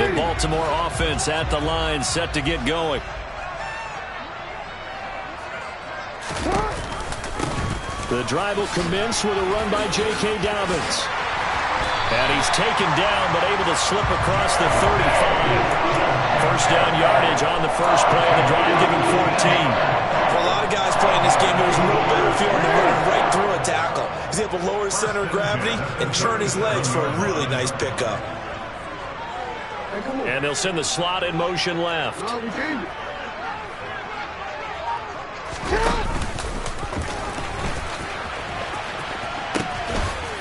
Speaker 13: line.
Speaker 8: The Baltimore offense at the line, set to get going. The drive will commence with a run by J.K. Dobbins. And he's taken down, but able to slip across the 35. First down yardage on the first play of the drive, giving 14.
Speaker 14: For a lot of guys playing this game, there's no better feeling than running right through a tackle. He's able to lower his center of gravity and turn his legs for a really nice pickup.
Speaker 8: And they'll send the slot in motion left.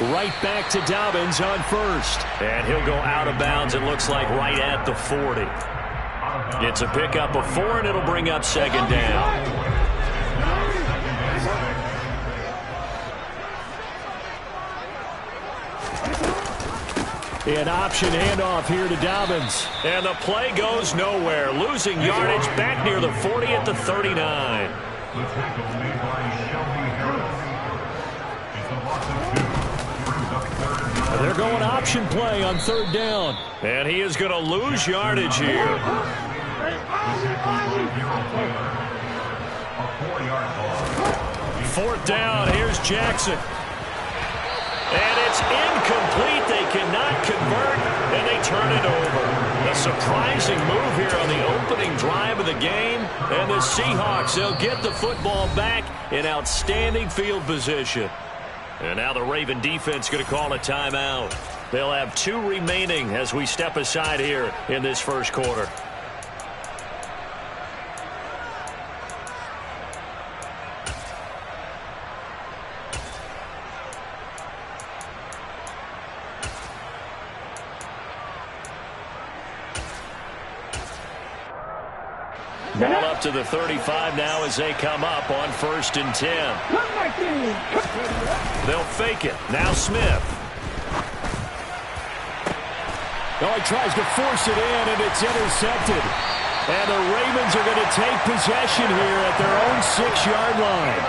Speaker 8: Right back to Dobbins on first. And he'll go out of bounds, it looks like, right at the 40. It's a pickup of 4, and it'll bring up 2nd down. An option handoff here to Dobbins. And the play goes nowhere. Losing yardage back near the 40 at the 39.
Speaker 13: The tackle made by Shelby Harris. It's a loss of 2. Brings up 3rd down.
Speaker 8: They're going option play on 3rd down. And he is going to lose yardage here.
Speaker 13: The tackle by Hero Taylor. A 4-yard ball.
Speaker 8: 4th down, here's Jackson. And it's incomplete. They cannot convert, and they turn it over. A surprising move here on the opening drive of the game. And the Seahawks, they'll get the football back in outstanding field position. And now the Raven defense going to call a timeout. They'll have 2 remaining as we step aside here in this first quarter. Ball up to the 35 now as they come up on 1st and 10. They'll fake it. Now Smith.
Speaker 16: Oh, he tries to force it in, and it's intercepted. And the Ravens are going to take possession here at their own 6-yard line.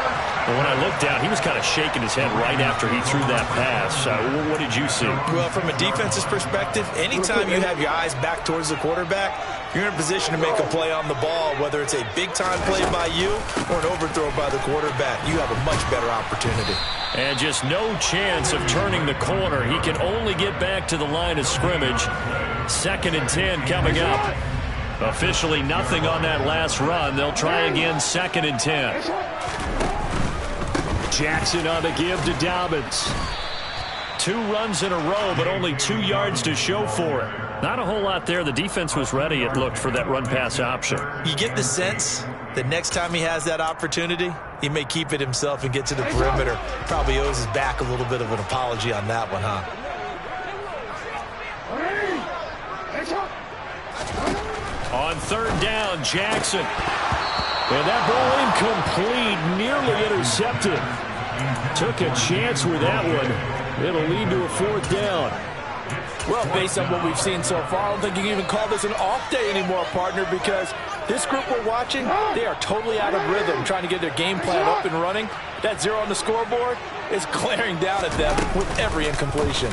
Speaker 8: Well, when I looked down, he was kind of shaking his head right after he threw that pass. What did you see?
Speaker 14: Well, from a defense's perspective, anytime you have your eyes back towards the quarterback, you're in a position to make a play on the ball, whether it's a big-time play by you or an overthrow by the quarterback. You have a much better opportunity.
Speaker 8: And just no chance of turning the corner. He can only get back to the line of scrimmage. 2nd and 10 coming up. Officially nothing on that last run. They'll try again 2nd and 10.
Speaker 16: Jackson on the give to Dobbins.
Speaker 8: 2 runs in a row, but only 2 yards to show for it. Not a whole lot there. The defense was ready, it looked, for that run-pass option.
Speaker 14: You get the sense that next time he has that opportunity, he may keep it himself and get to the perimeter. Probably owes his back a little bit of an apology on that one, huh?
Speaker 8: On 3rd down, Jackson. And that ball incomplete, nearly intercepted. Took a chance with that one. It'll lead to a 4th down.
Speaker 11: Well, based on what we've seen so far, I don't think you can even call this an off day anymore, partner, because this group we're watching, they are totally out of rhythm, trying to get their game plan up and running. That 0 on the scoreboard is glaring down at them with every incompletion.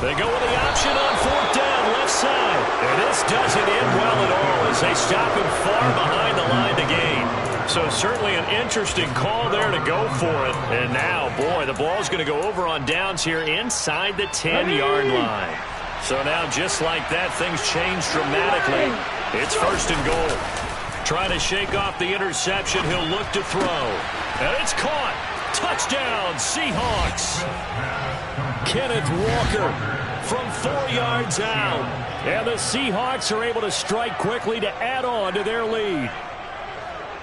Speaker 8: They go with the option on 4th down, left side. And this doesn't end well at all as they stop him far behind the line to gain. So certainly an interesting call there to go for it. And now, boy, the ball's going to go over on downs here inside the 10-yard line. So now, just like that, things change dramatically. It's 1st and goal. Trying to shake off the interception. He'll look to throw. And it's caught. Touchdown, Seahawks. Kenneth Walker from 4 yards out. And the Seahawks are able to strike quickly to add on to their lead.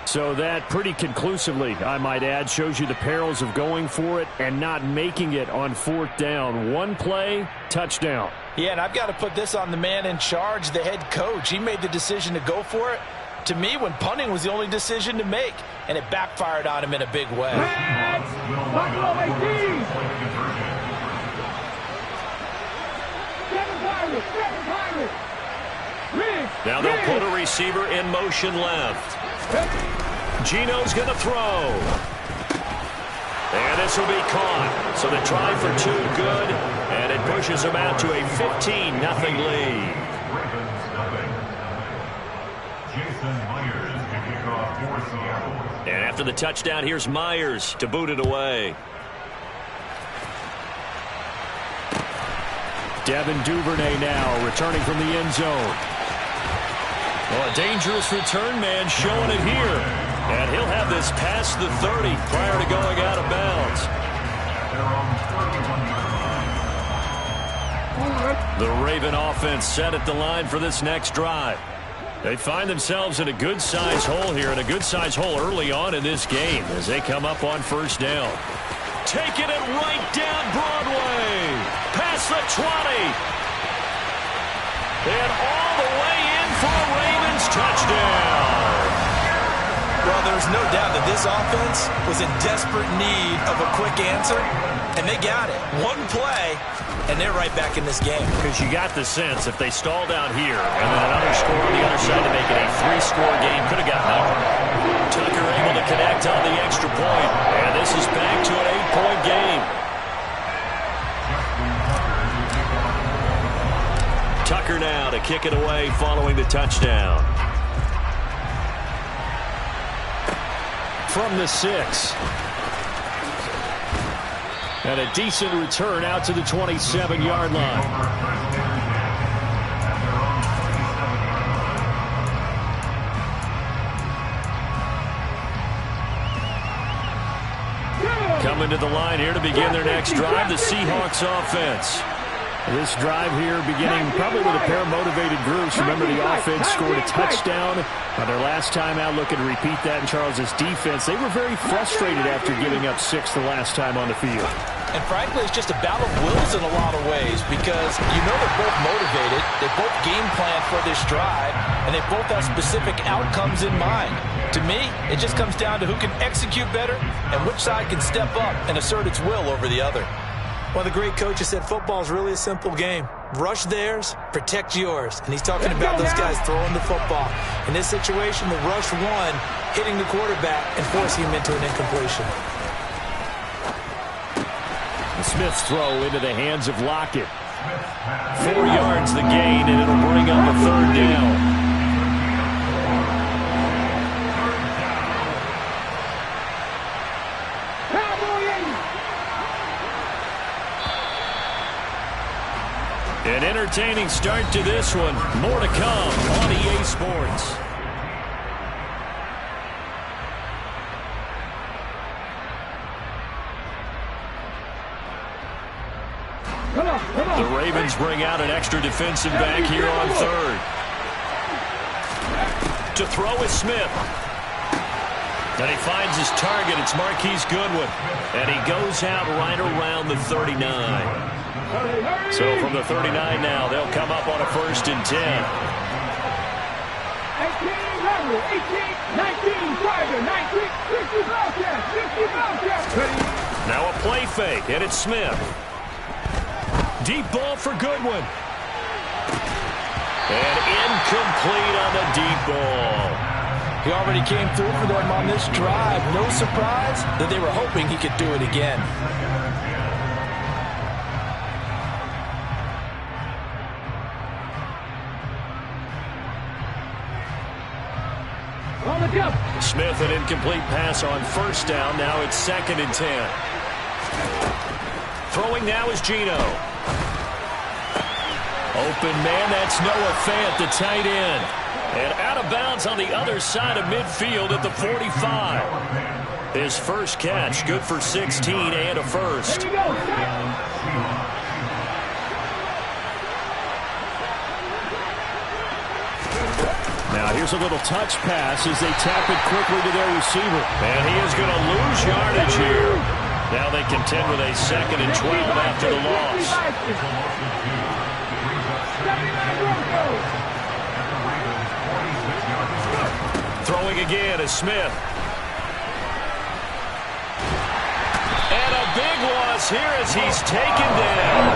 Speaker 8: So that pretty conclusively, I might add, shows you the perils of going for it and not making it on 4th down. 1 play, touchdown.
Speaker 11: Yeah, and I've got to put this on the man in charge, the head coach. He made the decision to go for it. To me, when punting was the only decision to make, and it backfired on him in a big way.
Speaker 8: Now they'll put a receiver in motion left. Gino's going to throw. And this will be caught. So they try for 2, good. And it pushes them out to a 15-0 lead. And after the touchdown, here's Myers to boot it away.
Speaker 16: Devin Duvernay now returning from the end zone.
Speaker 8: Well, a dangerous return man showing it here. And he'll have this past the 30 prior to going out of bounds. The Raven offense set at the line for this next drive. They find themselves in a good-sized hole here, and a good-sized hole early on in this game as they come up on 1st down. Taking it right down Broadway. Past the 20. And all the way in for a Ravens touchdown.
Speaker 14: Well, there's no doubt that this offense was in desperate need of a quick answer, and they got it. 1 play, and they're right back in this game.
Speaker 8: Because you got the sense if they stalled out here and then another score on the other side to make it a 3-score game, could have gotten out. Tucker able to connect on the extra point, and this is back to an 8-point game. Tucker now to kick it away following the touchdown.
Speaker 16: From the 6. And a decent return out to the 27-yard line.
Speaker 8: coming to the line here to begin their next drive, the Seahawks offense.
Speaker 16: This drive here beginning probably with a pair of motivated groups. Remember, the offense scored a touchdown on their last time out. Looking to repeat that in Charles' defense. They were very frustrated after giving up 6 the last time on the field.
Speaker 11: And frankly, it's just a battle of wills in a lot of ways because you know they're both motivated. They both game plan for this drive, and they both have specific outcomes in mind. To me, it just comes down to who can execute better and which side can step up and assert its will over the other.
Speaker 14: One of the great coaches said football is really a simple game. Rush theirs, protect yours. And he's talking about those guys throwing the football. In this situation, the rush one, hitting the quarterback and forcing him into an incompletion.
Speaker 16: Smith's throw into the hands of Lockett. 4 yards the gain, and it'll bring up a 3rd down. An entertaining start to this one. More to come on EA Sports. The Ravens bring out an extra defensive back here on 3rd. To throw is Smith. And he finds his target. It's Marquise Goodwin. And he goes out right around the 39. So from the 39 now, they'll come up on a 1st and 10.
Speaker 4: 18, 19, 19,
Speaker 16: now a play fake, and it's Smith. Deep ball for Goodwin. And incomplete on the deep ball.
Speaker 11: He already came through for them on this drive. No surprise that they were hoping he could do it again.
Speaker 16: Smith, an incomplete pass on 1st down. Now it's 2nd and 10. Throwing now is Geno. Open man, that's Noah Fant, the tight end. And out of bounds on the other side of midfield at the 45. His first catch, good for 16 and a 1st. Now here's a little touch pass as they tap it quickly to their receiver. And he is going to lose yardage here. Now they contend with a 2nd and 12 after the loss. Throwing again is Smith. And a big loss here as he's taken down.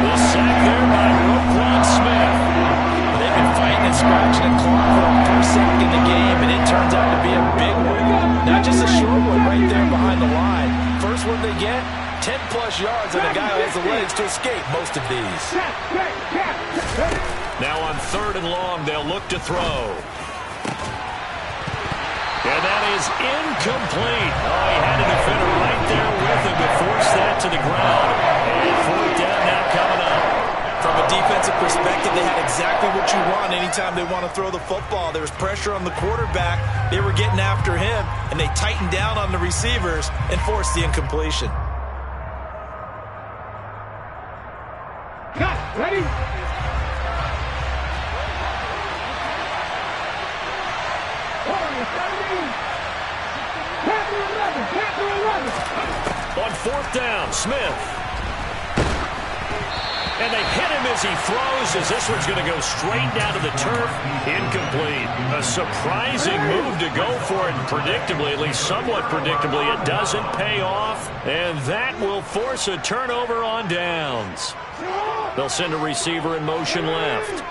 Speaker 16: The sack there by Roquan Smith.
Speaker 11: They've been fighting and scratching and clawing for a first sack in the game, and it turns out to be a big one. Not just a short one right there behind the line. First one they get, 10-plus yards, and the guy who has the legs to escape most of these.
Speaker 16: Now on 3rd and long, they'll look to throw. And that is incomplete. Oh, he had a defender right there with him to force that to the ground. And 4th down now coming up.
Speaker 14: From a defensive perspective, they had exactly what you want anytime they want to throw the football. There was pressure on the quarterback. They were getting after him, and they tightened down on the receivers and forced the incompletion.
Speaker 4: Cut, ready?
Speaker 16: On 4th down, Smith. And they hit him as he throws, as this one's going to go straight down to the turf. Incomplete. A surprising move to go for it. Predictably, at least somewhat predictably, it doesn't pay off. And that will force a turnover on downs. They'll send a receiver in motion left.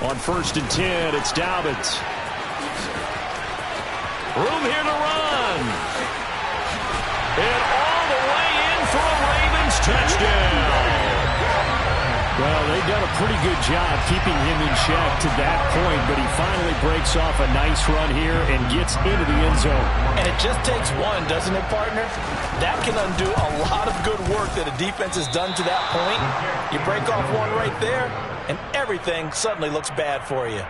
Speaker 16: On 1st and 10, it's Dobbins. Room here to run. And all the way in for a Ravens touchdown. Well, they've done a pretty good job keeping him in check to that point, but he finally breaks off a nice run here and gets into the end zone.
Speaker 11: And it just takes one, doesn't it, partner? That can undo a lot of good work that a defense has done to that point. You break off one right there, and everything suddenly looks bad for you.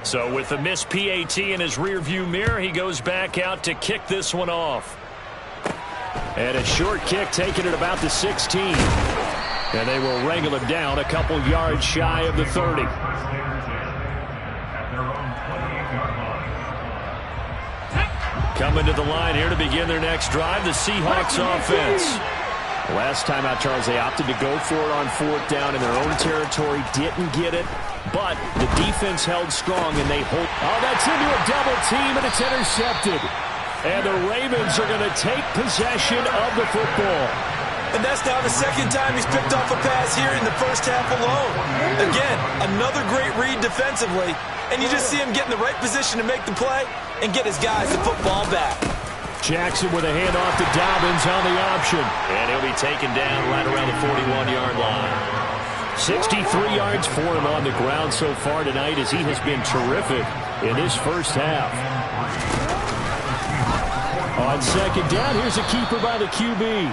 Speaker 16: So with the missed PAT in his rearview mirror, he goes back out to kick this one off. And a short kick taken at about the 16. And they will wrangle him down a couple yards shy of the 30. Coming to the line here to begin their next drive, the Seahawks offense. Last time out, Charles, they opted to go for it on fourth down in their own territory. Didn't get it, but the defense held strong, and they hold. Oh, that's into a double team, and it's intercepted. And the Ravens are going to take possession of the football.
Speaker 14: And that's now the second time he's picked off a pass here in the first half alone. Again, another great read defensively, and you just see him get in the right position to make the play and get his guys the football back.
Speaker 16: Jackson with a handoff to Dobbins on the option. And he'll be taken down right around the 41-yard line. 63 yards for him on the ground so far tonight as he has been terrific in this first half. On second down, here's a keeper by the QB.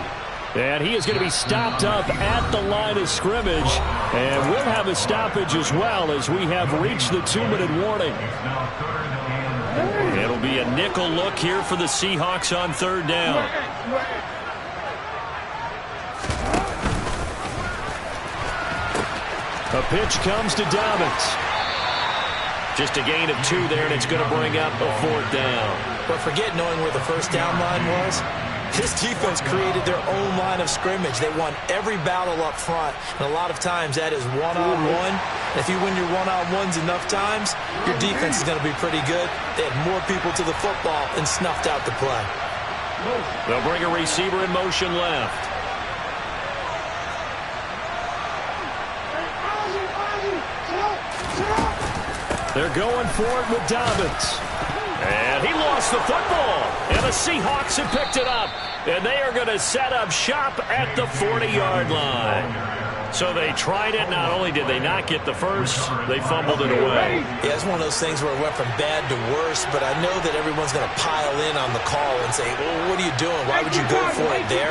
Speaker 16: And he is going to be stopped up at the line of scrimmage. And we'll have a stoppage as well as we have reached the 2-minute warning. It'll be a nickel look here for the Seahawks on third down. A pitch comes to Dobbins. Just a gain of 2 there, and it's going to bring up a fourth down.
Speaker 14: But forget knowing where the first down line was. This defense created their own line of scrimmage. They won every battle up front, and a lot of times that is one-on-one. If you win your one-on-ones enough times, your defense is going to be pretty good. They had more people to the football and snuffed out the play.
Speaker 16: They'll bring a receiver in motion left. They're going for it with Dobbins. And he lost the football. And the Seahawks have picked it up. And they are going to set up shop at the 40-yard line. So they tried it. Not only did they not get the first, they fumbled it away.
Speaker 14: Yeah, it's one of those things where it went from bad to worse. But I know that everyone's going to pile in on the call and say, well, what are you doing? Why would you go for it there?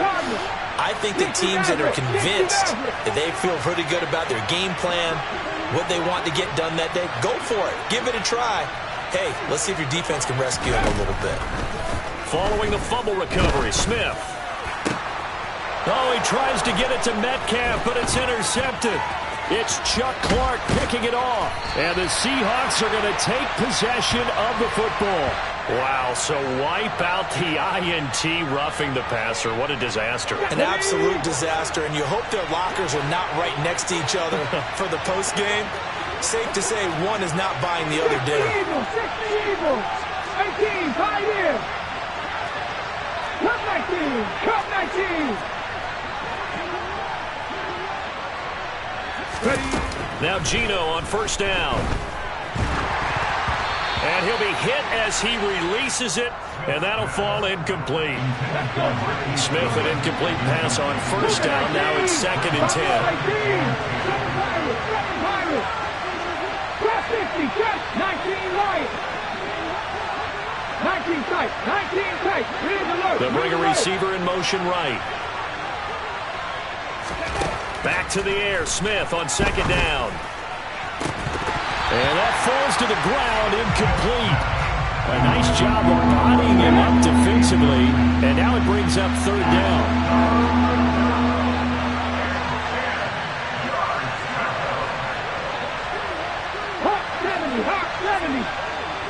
Speaker 14: I think the teams that are convinced that they feel pretty good about their game plan, what they want to get done that day, go for it. Give it a try. Hey, let's see if your defense can rescue him a little bit.
Speaker 16: Following the fumble recovery, Smith. Oh, he tries to get it to Metcalf, but it's intercepted. It's Chuck Clark picking it off. And the Seahawks are going to take possession of the football. Wow, so wipe out the INT roughing the passer. What a disaster.
Speaker 14: An absolute disaster, and you hope their lockers are not right next to each other for the postgame. Safe to say one is not buying the other dinner.
Speaker 15: 60 Eagles, 18, tied in. Cup 19, Cup 19.
Speaker 16: Ready. Now Gino on first down. And he'll be hit as he releases it, and that'll fall incomplete. Smith, an incomplete pass on first down. Now it's 2nd and 10.
Speaker 15: 50, just 19 right. 19 tight, 19 tight.
Speaker 16: They'll bring a receiver in motion right. Back to the air, Smith on 2nd down. And that falls to the ground, incomplete. A nice job of bodying him up defensively, and now it brings up 3rd down.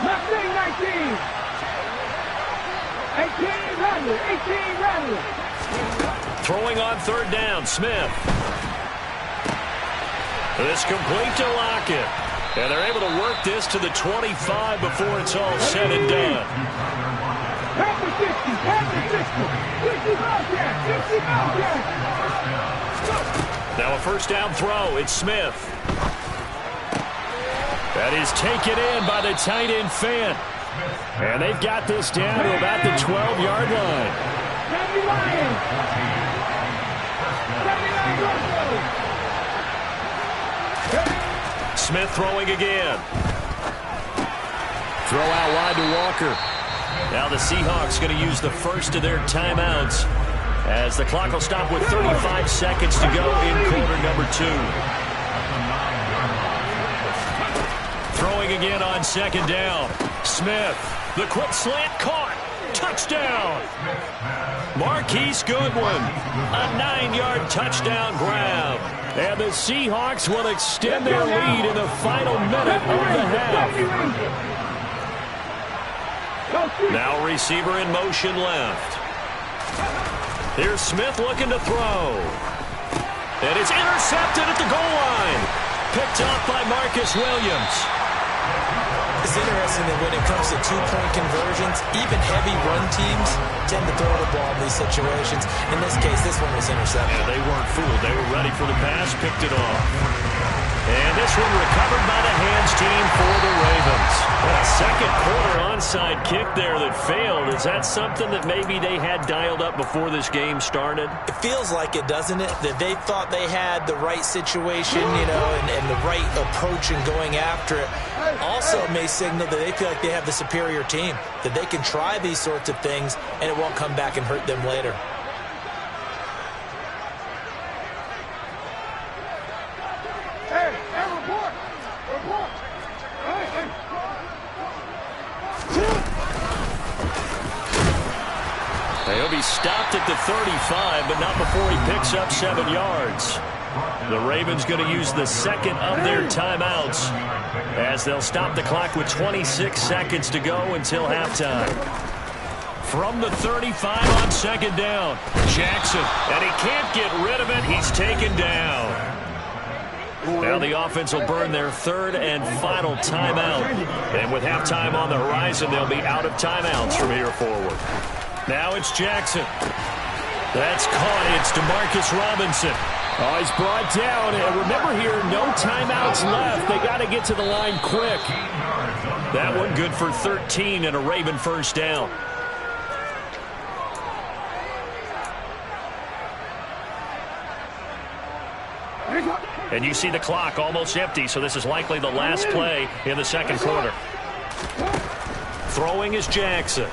Speaker 15: Mustang 19. 18 Rattler. 18 Rattler.
Speaker 16: Throwing on 3rd down, Smith. This complete to Lockett. And they're able to work this to the 25 before it's all said and done.
Speaker 15: Half the 60. Half the 60. 60 Bobcat. 60 Bobcat.
Speaker 16: Now a first down throw. It's Smith. That is taken in by the tight end Fant. And they've got this down to about the 12-yard line. Smith throwing again. Throw out wide to Walker. Now the Seahawks going to use the first of their timeouts as the clock will stop with 35 seconds to go in quarter number 2. throwing again on second down. Smith, the quick slant caught. Touchdown. Marquise Goodwin, a 9-yard touchdown grab. And the Seahawks will extend their lead in the final minute of the half. Now receiver in motion left. Here's Smith looking to throw. And it's intercepted at the goal line. Picked off by Marcus Williams.
Speaker 14: It's interesting that when it comes to two-point conversions, even heavy run teams tend to throw the ball in these situations. In this case, this one was intercepted.
Speaker 16: Yeah, they weren't fooled. They were ready for the pass, picked it off. And this one recovered by the hands team for the Ravens. A second quarter onside kick there that failed. Is that something that maybe they had dialed up before this game started?
Speaker 14: It feels like it, doesn't it? That they thought they had the right situation, you know, and the right approach in going after it. Also may signal that they feel like they have the superior team, that they can try these sorts of things and it won't come back and hurt them later.
Speaker 16: He'll be stopped at the 35, but not before he picks up 7 yards. The Ravens going to use the second of their timeouts as they'll stop the clock with 26 seconds to go until halftime. From the 35 on second down, Jackson, and he can't get rid of it. He's taken down. Now the offense will burn their third and final timeout. And with halftime on the horizon, they'll be out of timeouts from here forward. Now it's Jackson. That's caught. It's DeMarcus Robinson. Oh, he's brought down. And remember here, no timeouts left. They got to get to the line quick. That one good for 13 and a Raven first down. And you see the clock almost empty, so this is likely the last play in the second quarter. Throwing is Jackson.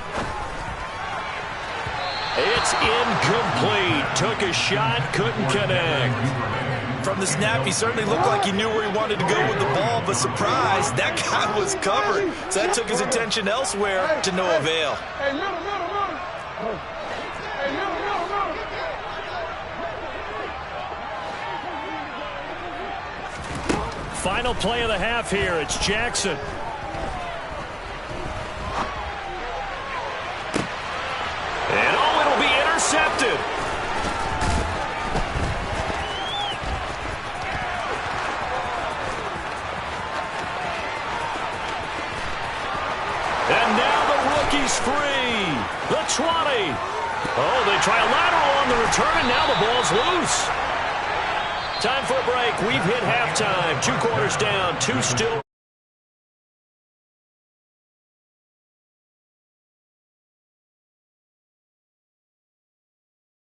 Speaker 16: It's incomplete. Took a shot, couldn't connect.
Speaker 14: From the snap, he certainly looked like he knew where he wanted to go with the ball, but surprise, that guy was covered. So that took his attention elsewhere to no avail.
Speaker 16: Final play of the half here. It's Jackson. And oh, it'll be intercepted. And now the rookie's free. The 20. Oh, they try a lateral on the return, and now the ball's loose. Time for a break. We've hit halftime. 2 quarters down, 2 still.